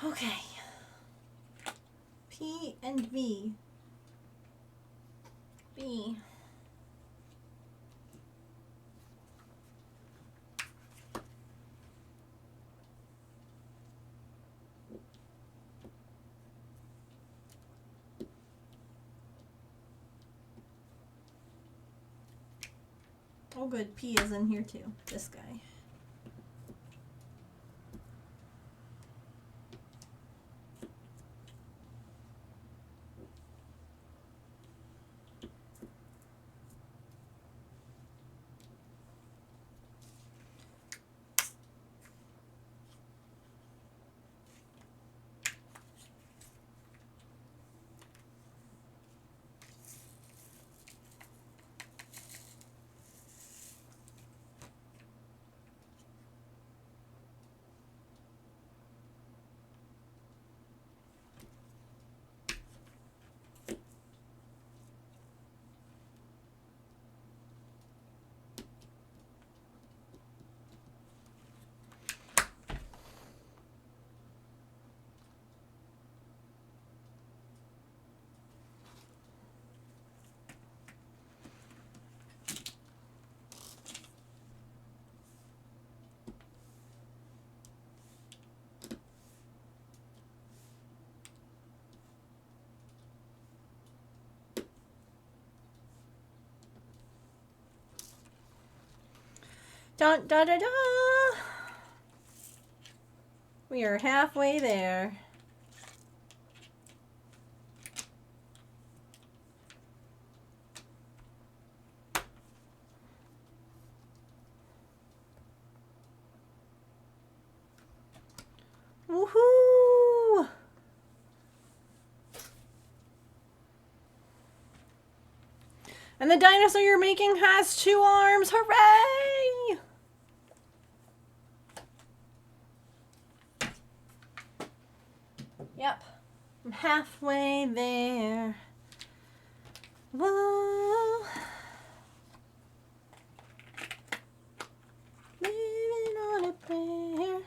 Okay. P and B. B. Oh good, P is in here too. This guy. Dun da da da. We are halfway there. Woohoo! And the dinosaur you're making has 2 arms. Hooray! Yep. I'm halfway there. Whoa. Living on a prayer.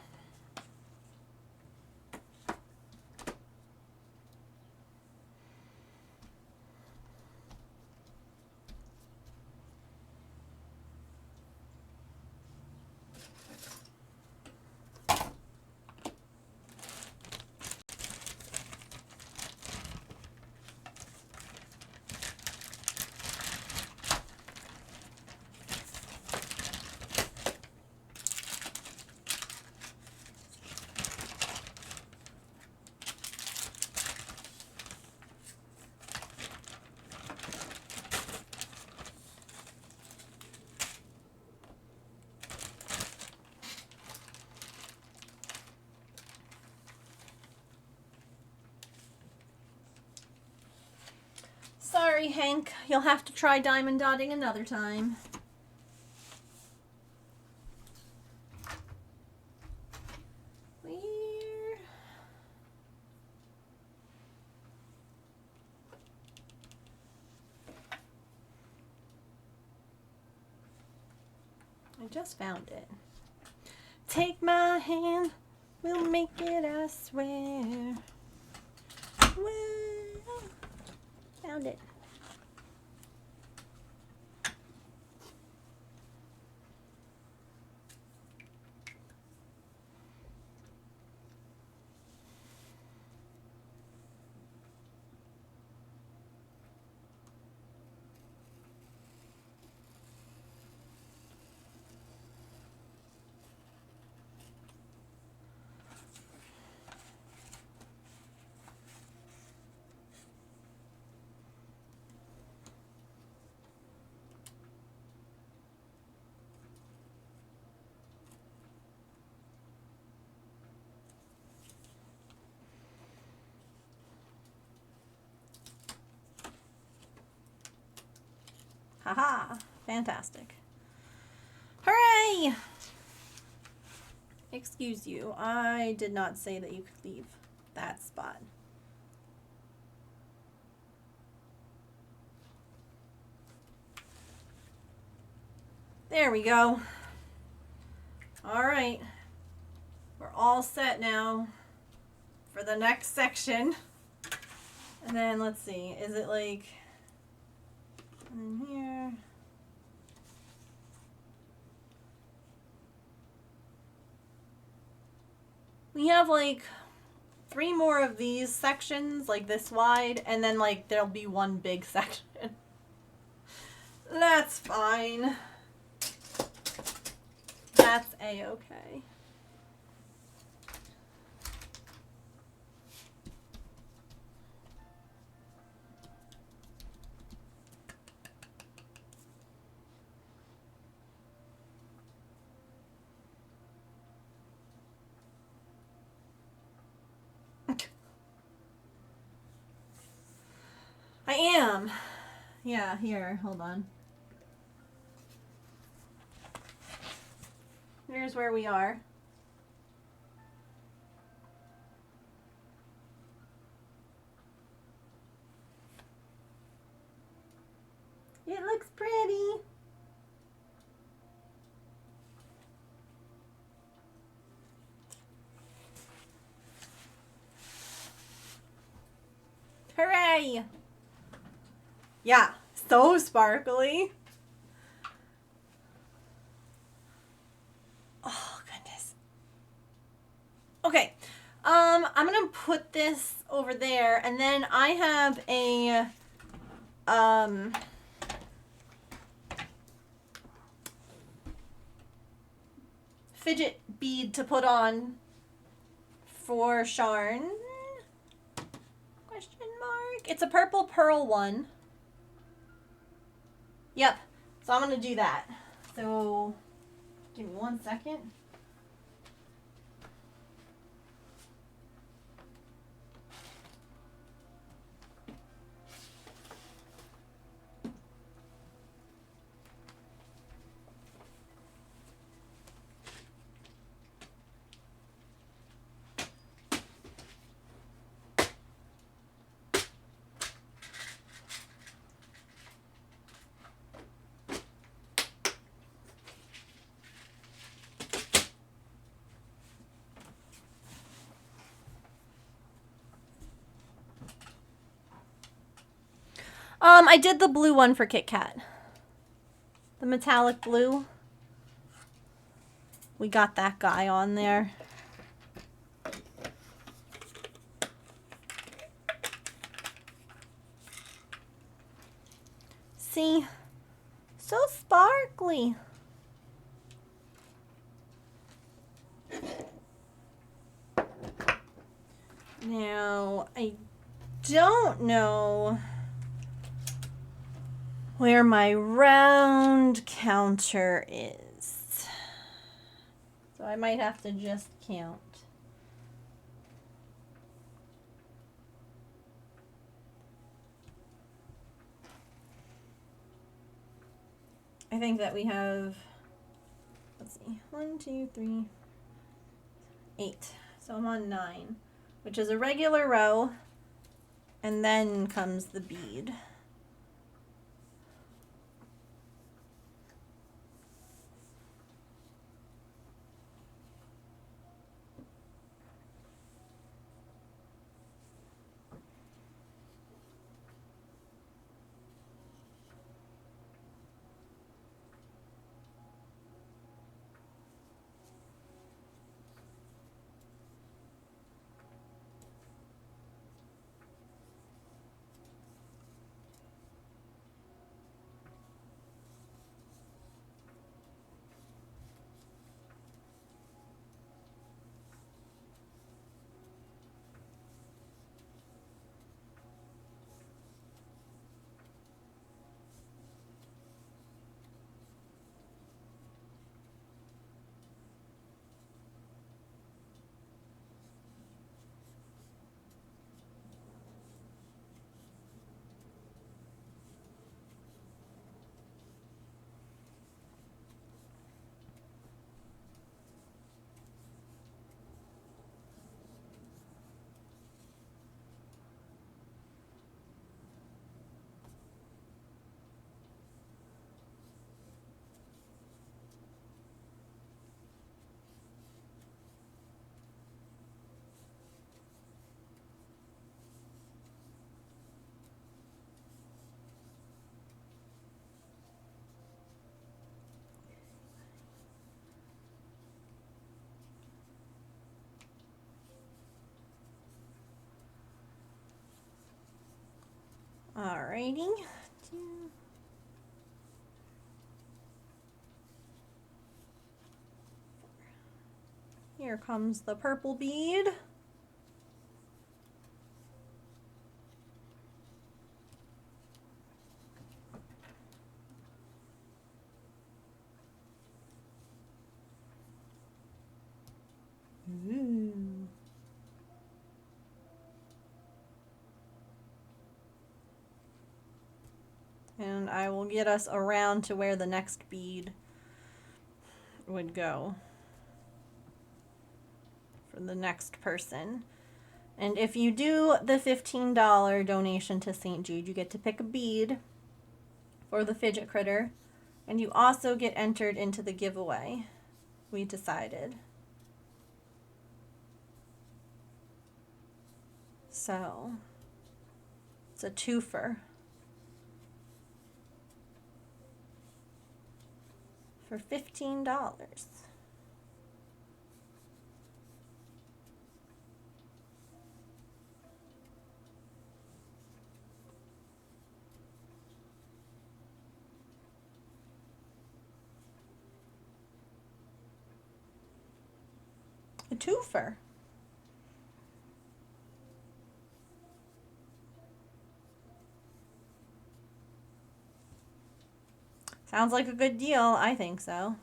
sorry, Hank. You'll have to try diamond dotting another time. Where? I just found it. Take my hand, we'll make it, I swear. Well, found it. Haha, fantastic. Hooray! Excuse you, I did not say that you could leave that spot. There we go. Alright. We're all set now for the next section. And then let's see, is it like in here? We have like 3 more of these sections, like this wide, and then like there'll be one big section. That's fine. That's a-okay. I am. Yeah, here, hold on. Here's where we are. It looks pretty. Hooray! Yeah, so sparkly. Oh, goodness. Okay, I'm gonna put this over there, and then I have a, fidget bead to put on for Sharn. Question mark. It's a purple pearl one. Yep. So I'm going to do that. So give me 1 second. I did the blue one for Kit Kat. The metallic blue. We got that guy on there. See? So sparkly. Now, I don't know where my round counter is. So I might have to just count. I think that we have, let's see, 1, 2, 3, 8. So I'm on 9, which is a regular row, and then comes the bead. Alrighty. Here comes the purple bead. Ooh. And I will get us around to where the next bead would go for the next person. And if you do the $15 donation to St. Jude, you get to pick a bead for the fidget critter, and you also get entered into the giveaway we decided. So it's a twofer for $15. A twofer. Sounds like a good deal. I think so.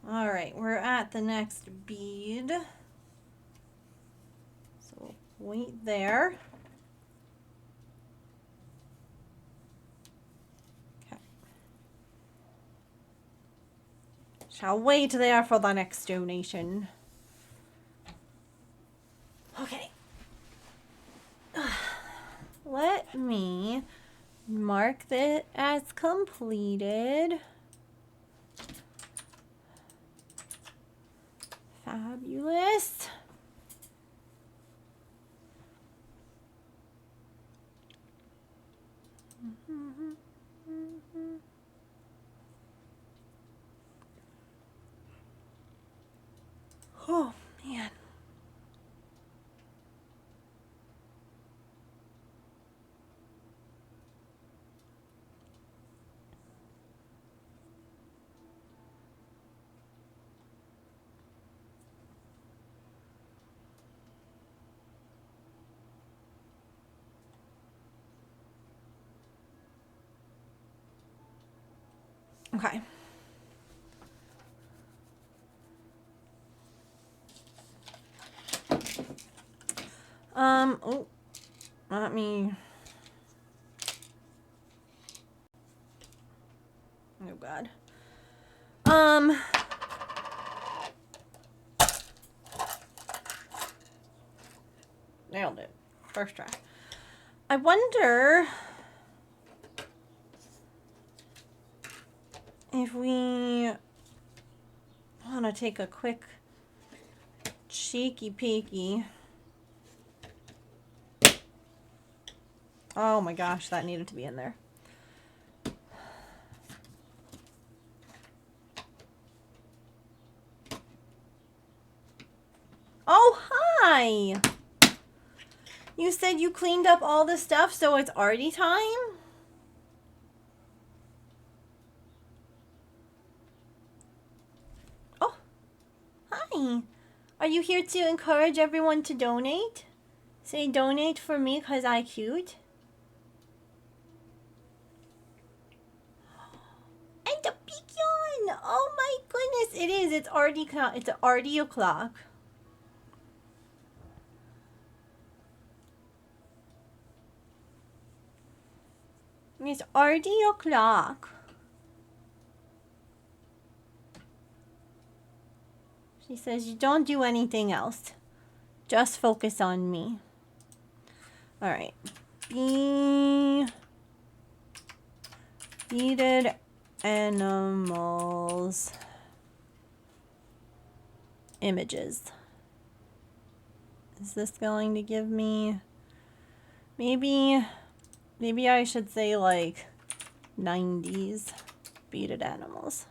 All right, we're at the next bead. So wait there. Okay. Shall wait there for the next donation. Okay. Let me mark it as completed. Fabulous. Oh, man. Okay. Oh, let me... Oh, God. Nailed it. First try. I wonder if we want to take a quick cheeky peeky. Oh my gosh, that needed to be in there. Oh, hi! You said you cleaned up all the stuff, so it's already time? Oh, hi. Are you here to encourage everyone to donate? Say donate for me because I cute. And the pecan! Oh my goodness, it is. It's already o'clock. It's already o'clock. She says, you don't do anything else. Just focus on me. Alright. Beaded animals. Images. Is this going to give me... Maybe I should say like 90s beaded animals.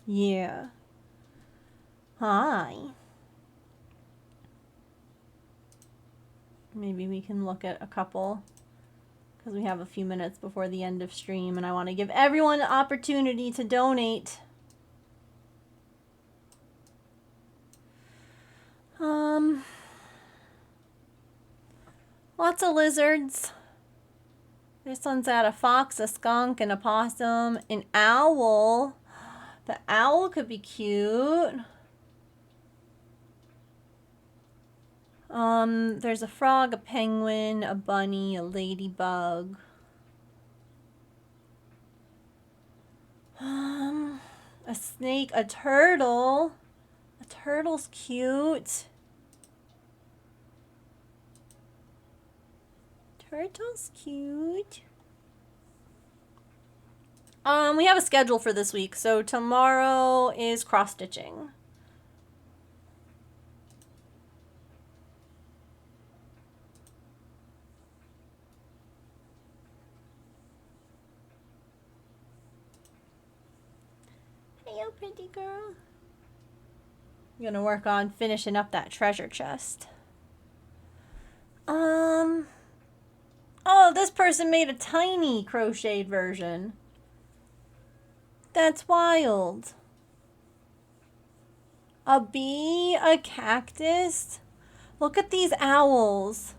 Yeah. Hi. Maybe we can look at a couple because we have a few minutes before the end of stream and I want to give everyone an opportunity to donate. Lots of lizards. This one's got a fox, a skunk, and a possum, an owl. The owl could be cute. There's a frog, a penguin, a bunny, a ladybug. A snake, a turtle. A turtle's cute. Turtle's cute. We have a schedule for this week. So tomorrow is cross-stitching. Hello, pretty girl. I'm gonna work on finishing up that treasure chest. Oh, this person made a tiny crocheted version. That's wild. A bee, a cactus. Look at these owls.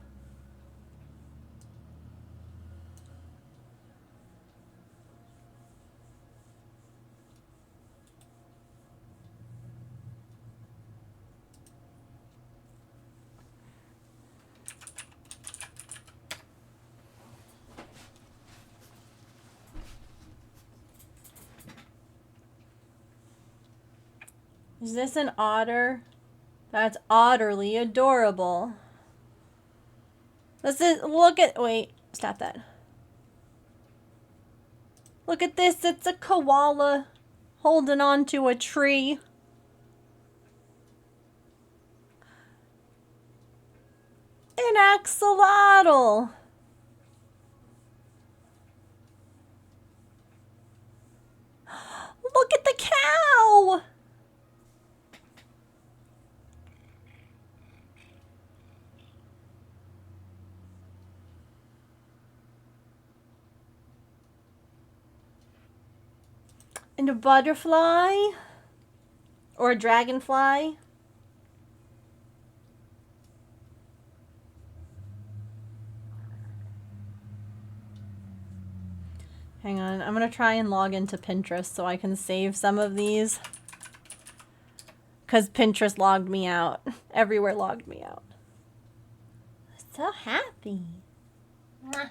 Is this an otter? That's utterly adorable. Look at, wait, stop that. Look at this, it's a koala holding on to a tree. An axolotl. Look at the cow. And a butterfly? Or a dragonfly? Hang on, I'm gonna try and log into Pinterest so I can save some of these. Because Pinterest logged me out. Everywhere logged me out. so happy. Mwah.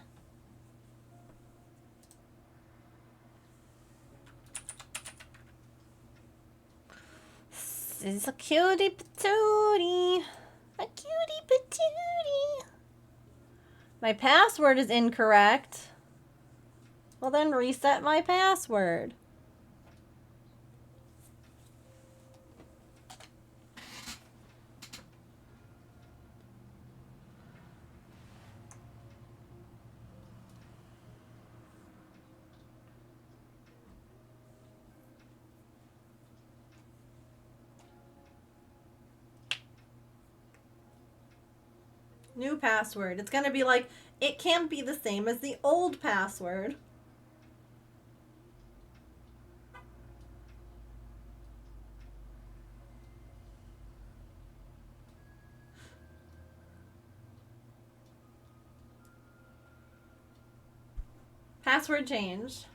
This is a cutie patootie. A cutie patootie. My password is incorrect. Well, then reset my password. New password. It's gonna be like, it can't be the same as the old password. Password changed.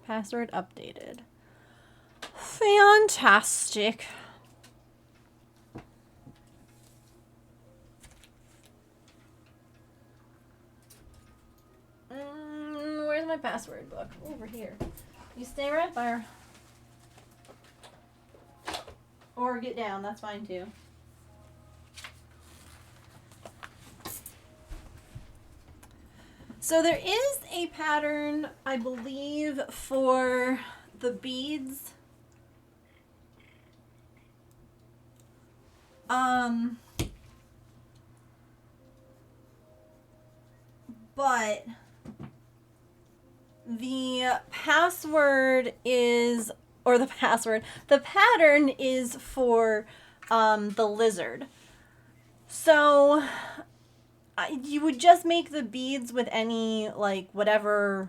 Password updated. Fantastic. Where's my password book? Over here. You stay right there. Or get down, that's fine too. So there is a pattern, I believe, for the beads. But the password is, or the pattern is for the lizard. So you would just make the beads with any, like, whatever,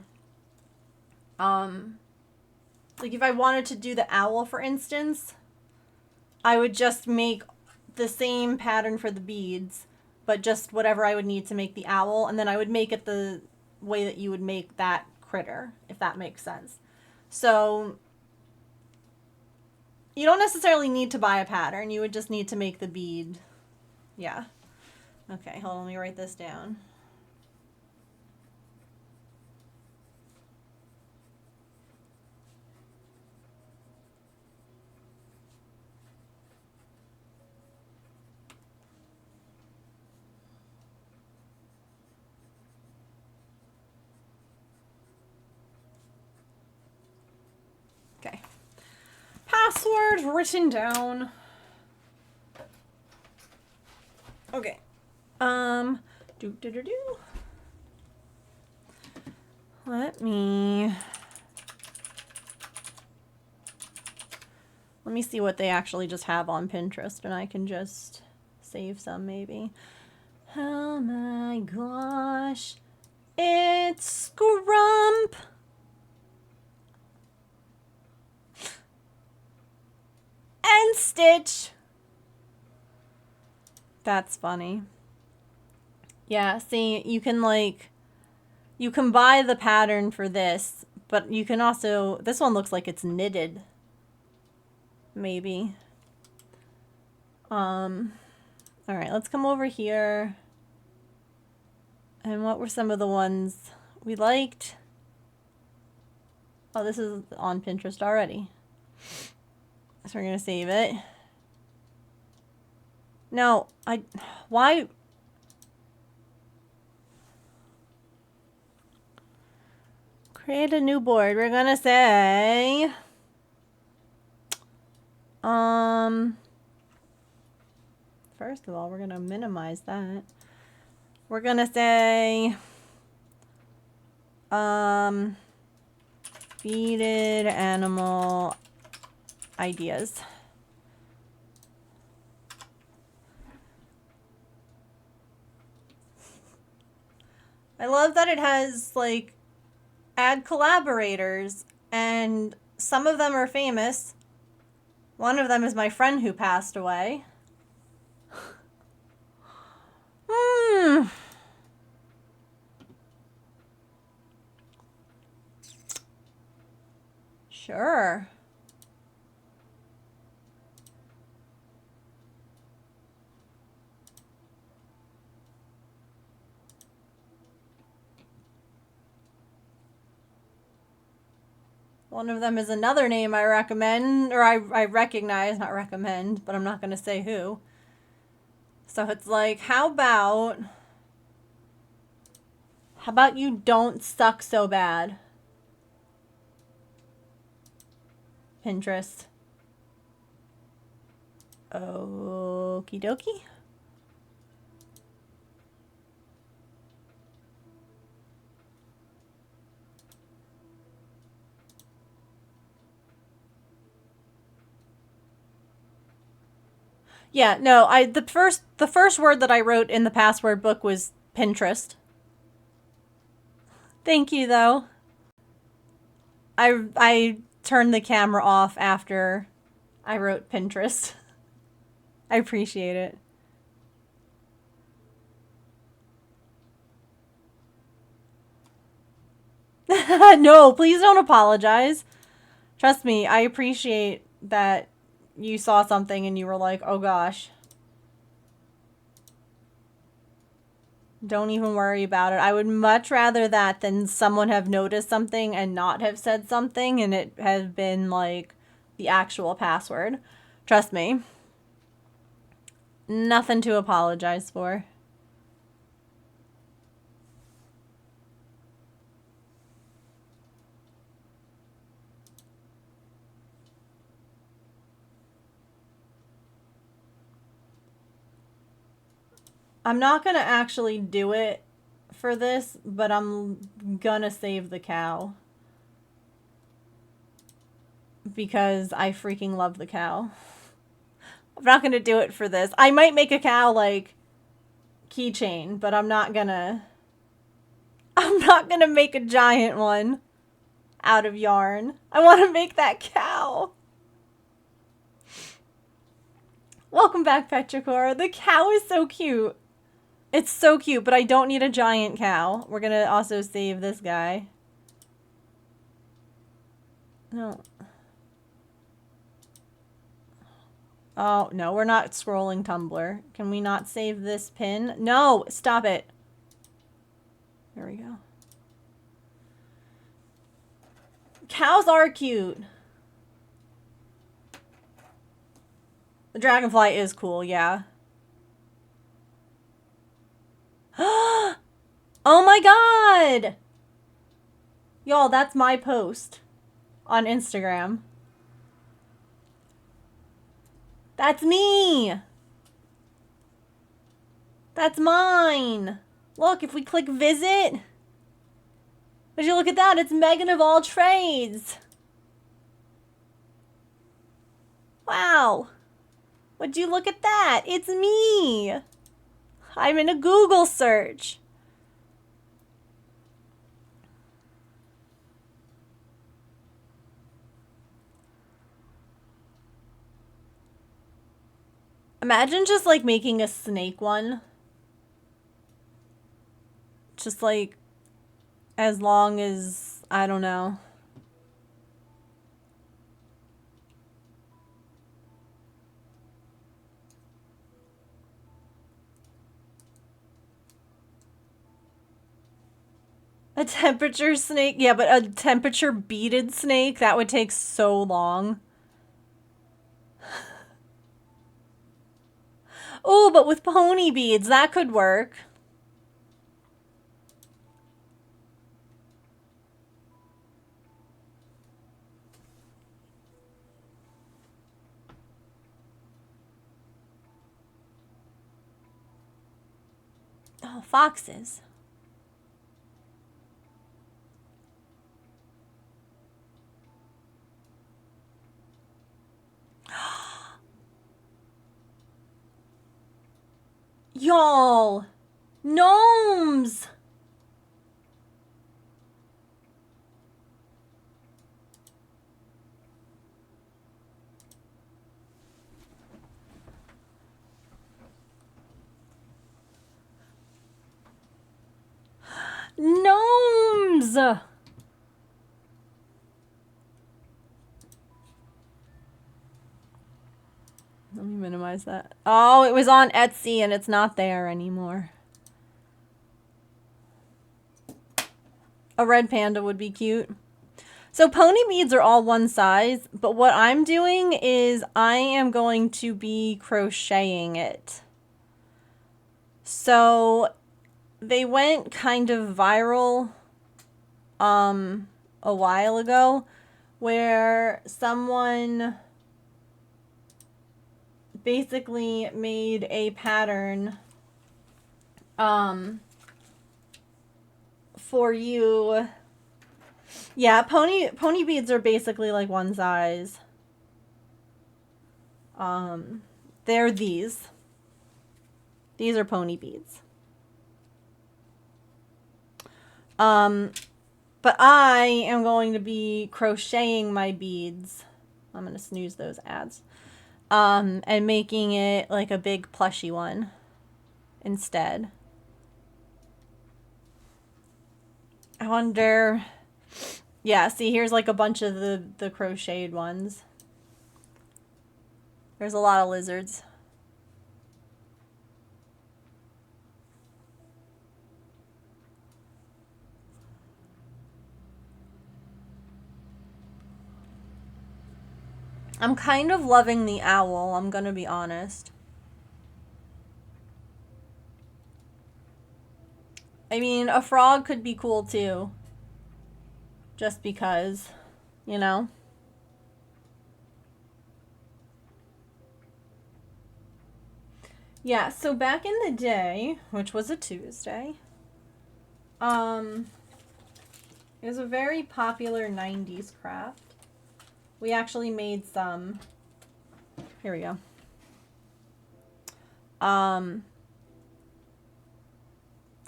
like if I wanted to do the owl, for instance, I would just make the same pattern for the beads, but just whatever I would need to make the owl, and then I would make it the way that you would make that critter, if that makes sense. So you don't necessarily need to buy a pattern, you would just need to make the bead. Yeah. Okay, hold on, let me write this down. Okay. Password written down. Okay. Let me see what they actually just have on Pinterest, and I can just save some maybe. Oh my gosh. It's Scrump. And Stitch. That's funny. Yeah, see, you can buy the pattern for this, but you can also, this one looks like it's knitted. Maybe. All right, let's come over here. And what were some of the ones we liked? Oh, this is on Pinterest already. So we're gonna save it. No, why? Create a new board. We're gonna say, first of all, we're gonna minimize that. We're gonna say, beaded animal ideas. I love that it has, like, add collaborators, and some of them are famous. One of them is my friend who passed away. Hmm. Sure. One of them is another name I recommend, or I recognize, not recommend, but I'm not going to say who. So it's like, how about you don't suck so bad? Pinterest. Okie dokie. Yeah, no, the first word that I wrote in the password book was Pinterest. Thank you though. I turned the camera off after I wrote Pinterest. I appreciate it. No, please don't apologize. Trust me, I appreciate that you saw something and you were like, oh gosh. Don't even worry about it. I would much rather that than someone have noticed something and not have said something and it has been like the actual password. Trust me. Nothing to apologize for. I'm not gonna actually do it for this, but I'm gonna save the cow. Because I freaking love the cow. I'm not gonna do it for this. I might make a cow, like, keychain, but I'm not gonna make a giant one out of yarn. I want to make that cow. Welcome back, Petrichor. The cow is so cute. It's so cute, but I don't need a giant cow. We're gonna also save this guy. No. Oh, no, we're not scrolling Tumblr. Can we not save this pin? No, stop it. There we go. Cows are cute. The dragonfly is cool, yeah. Oh my god! Y'all, that's my post on Instagram. That's me! That's mine! Look, if we click visit, would you look at that? It's Megan of all trades! Wow! Would you look at that? It's me! I'm in a Google search. Imagine just like making a snake one. Just like as long as, I don't know. A temperature snake? Yeah, but a temperature beaded snake? That would take so long. Oh, but with pony beads, that could work. Oh, foxes. Y'all! Gnomes! beads. Let me minimize that. Oh, it was on Etsy and it's not there anymore. A red panda would be cute. So pony beads are all one size, but what I'm doing is I am going to be crocheting it. So they went kind of viral a while ago where someone basically made a pattern for you. Yeah, pony beads are basically like one size. They're these. These are pony beads. But I am going to be crocheting my beads. I'm going to snooze those ads. And making it like a big plushy one instead. I wonder... Yeah, see, here's like a bunch of the crocheted ones. There's a lot of lizards. I'm kind of loving the owl, I'm gonna be honest. I mean, a frog could be cool too. Just because, you know? Yeah, so back in the day, which was a Tuesday, it was a very popular 90s craft. We actually made some. Here we go.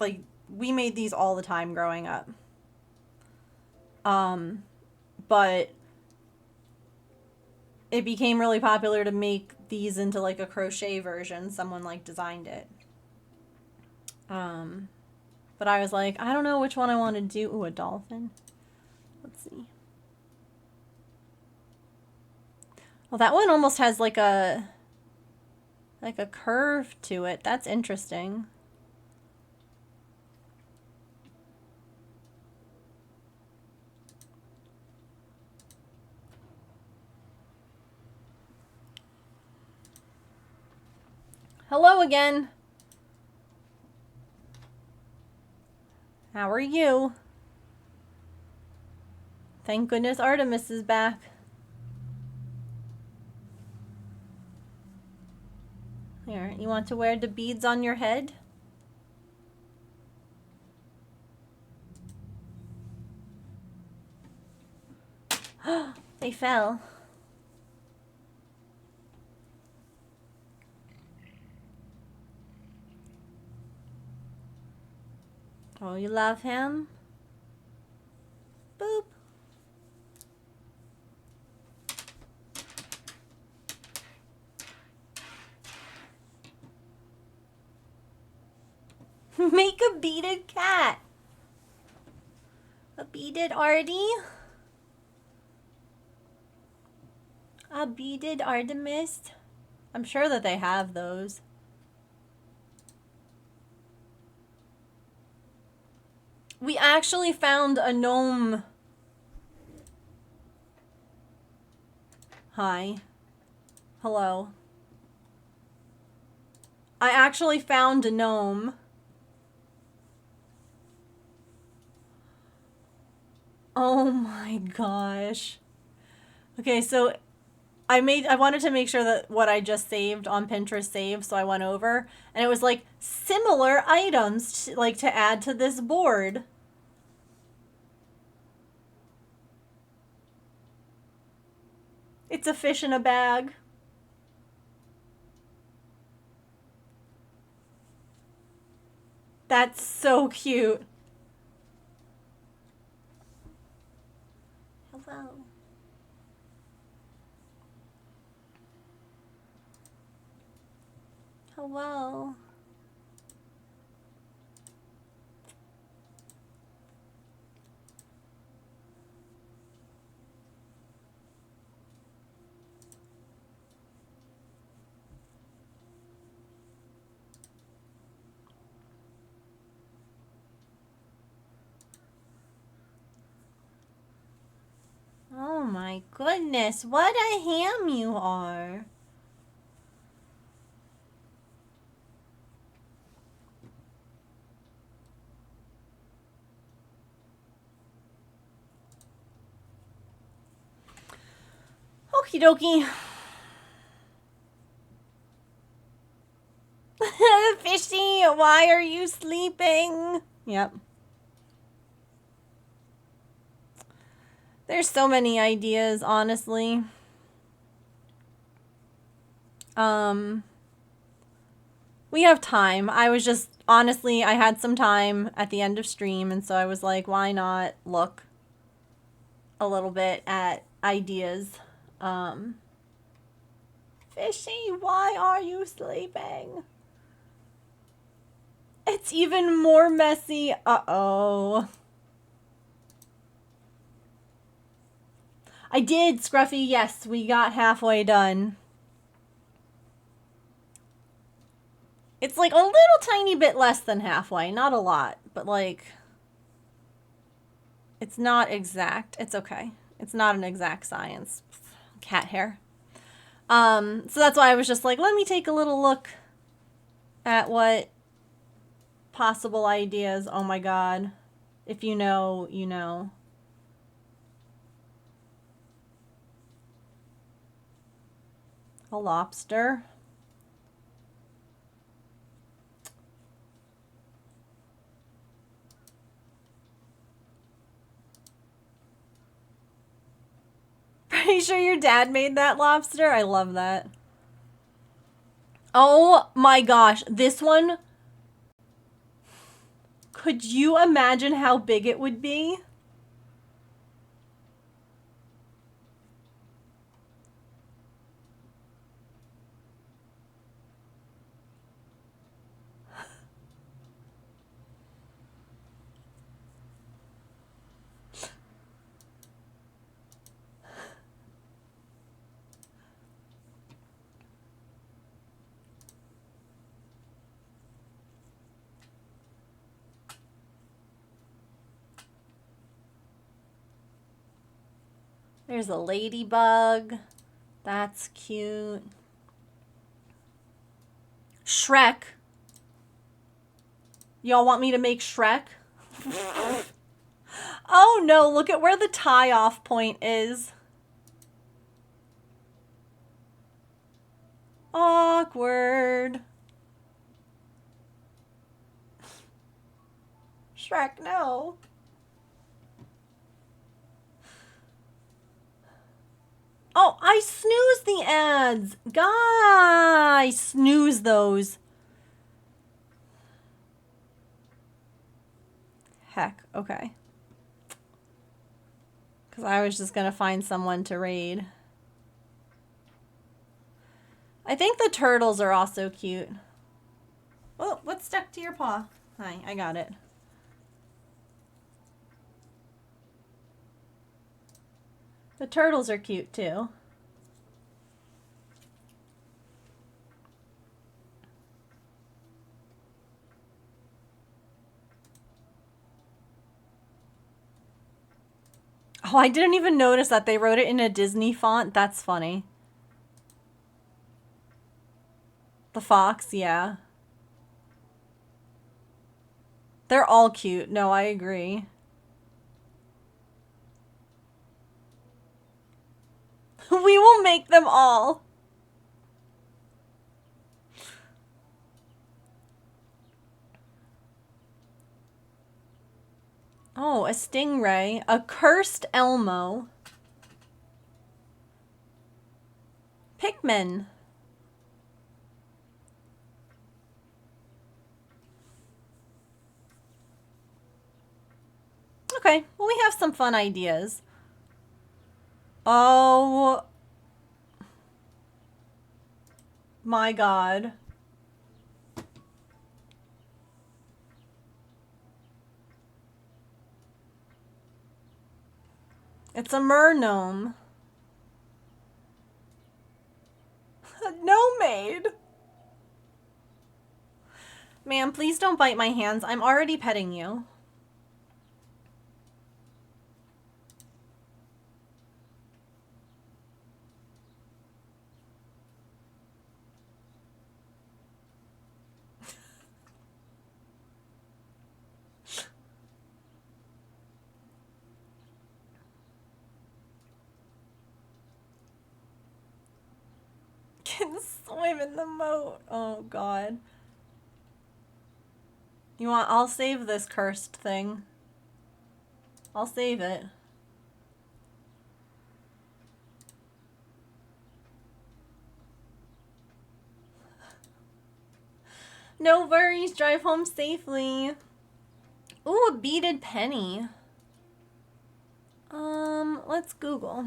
Like, we made these all the time growing up. But it became really popular to make these into like a crochet version. Someone like designed it. But I was like, I don't know which one I want to do. Ooh, a dolphin. Let's see. Well, that one almost has like a curve to it. That's interesting. Hello again. How are you? Thank goodness Artemis is back. Here, you want to wear the beads on your head? They fell. Oh, you love him? Boop. Make a beaded cat. A beaded Artie. A beaded Artemis. I'm sure that they have those. We actually found a gnome. Hi. Hello. I actually found a gnome. Oh my gosh. Okay, so I wanted to make sure that what I just saved on Pinterest saved, so I went over and it was like similar items to add to this board. It's a fish in a bag. That's so cute. Hello. Hello. my goodness, what a ham you are. Okie dokie. Fishy, why are you sleeping? Yep. There's so many ideas, honestly. We have time. I was just, honestly, I had some time at the end of stream, and so I was like, why not look a little bit at ideas. Fishy, why are you sleeping? It's even more messy. Uh-oh. I did, Scruffy. Yes, we got halfway done. It's like a little tiny bit less than halfway. Not a lot, but like... It's not exact. It's okay. It's not an exact science. Cat hair. So that's why I was just like, let me take a little look at what possible ideas. Oh my god. If you know, you know. A lobster. Pretty sure your dad made that lobster? I love that. Oh my gosh. This one. Could you imagine how big it would be? There's a ladybug. That's cute. Shrek. Y'all want me to make Shrek? Oh no, look at where the tie-off point is. Awkward. Shrek, no. Oh, I snooze the ads. Guy, snooze those. Heck, okay. Because I was just going to find someone to raid. I think the turtles are also cute. Oh, what's stuck to your paw? Hi, I got it. The turtles are cute too. Oh, I didn't even notice that they wrote it in a Disney font. That's funny. The fox, yeah. They're all cute. No, I agree. We will make them all. Oh, a stingray. A cursed Elmo. Pikmin. Okay, well, we have some fun ideas. Oh my god. It's a mer-gnome. A gnome-maid. Ma'am, please don't bite my hands. I'm already petting you. can swim in the moat. Oh, God. I'll save this cursed thing. I'll save it. No worries, drive home safely. Ooh, a beaded penny. Let's Google.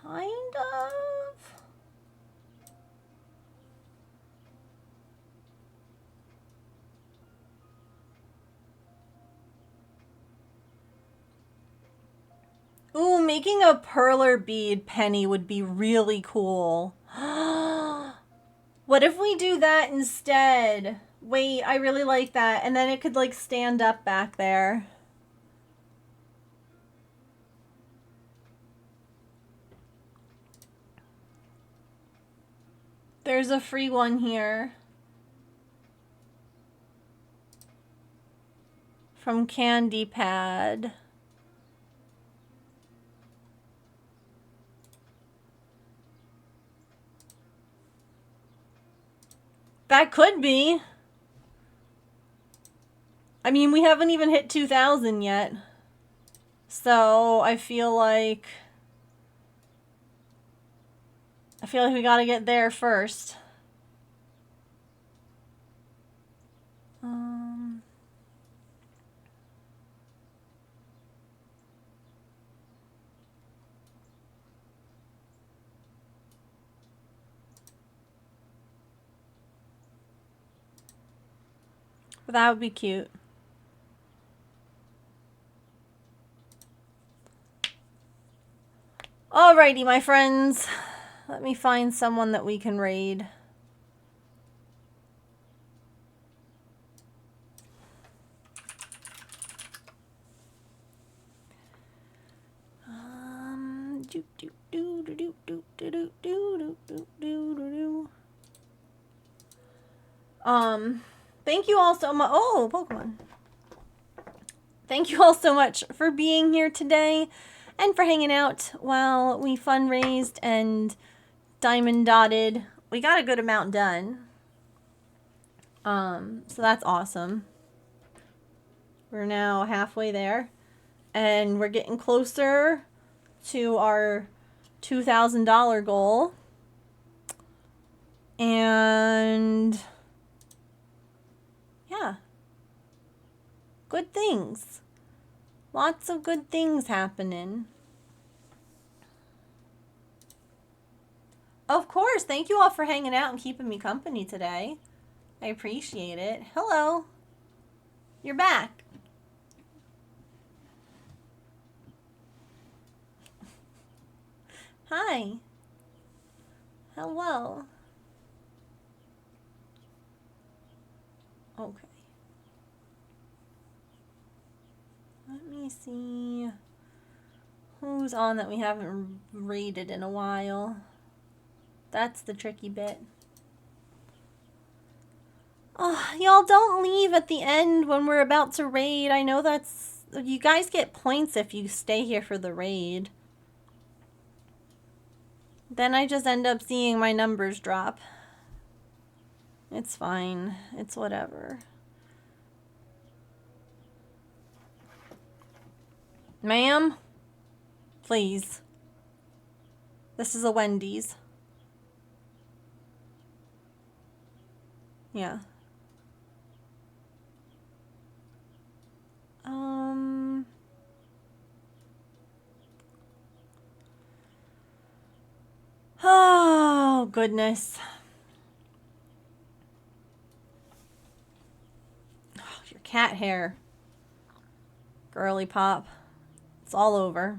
Kind of. Ooh, making a perler bead penny would be really cool. What if we do that instead? Wait, I really like that. And then it could like stand up back there. There's a free one here. From Candy Pad. That could be. I mean, we haven't even hit 2,000 yet. So, I feel like we gotta get there first. But that would be cute. Alrighty, my friends. Let me find someone that we can raid. Thank you all so much. Oh, Pokemon. Thank you all so much for being here today and for hanging out while we fundraised and diamond dotted. We got a good amount done. So that's awesome. We're now halfway there and we're getting closer to our $2,000 goal. And yeah, good things. Lots of good things happening. Of course, thank you all for hanging out and keeping me company today. I appreciate it. Hello. You're back. Hi. Hello. Okay. Let me see who's on that we haven't raided in a while. That's the tricky bit. Oh, y'all don't leave at the end when we're about to raid. I know that's... You guys get points if you stay here for the raid. Then I just end up seeing my numbers drop. It's fine. It's whatever. Ma'am? Please. This is a Wendy's. Yeah. Oh, goodness. Oh, your cat hair. Girly pop. It's all over.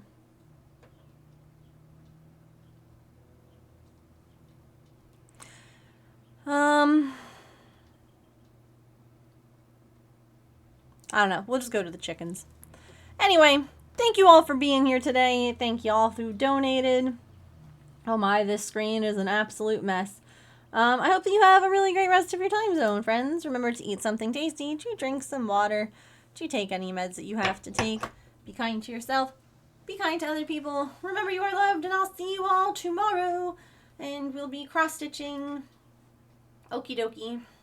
I don't know. We'll just go to the chickens. Anyway, thank you all for being here today. Thank you all who donated. Oh my, this screen is an absolute mess. I hope that you have a really great rest of your time zone, friends. Remember to eat something tasty, to drink some water, to take any meds that you have to take. Be kind to yourself. Be kind to other people. Remember you are loved, and I'll see you all tomorrow. And we'll be cross-stitching. Okie dokie.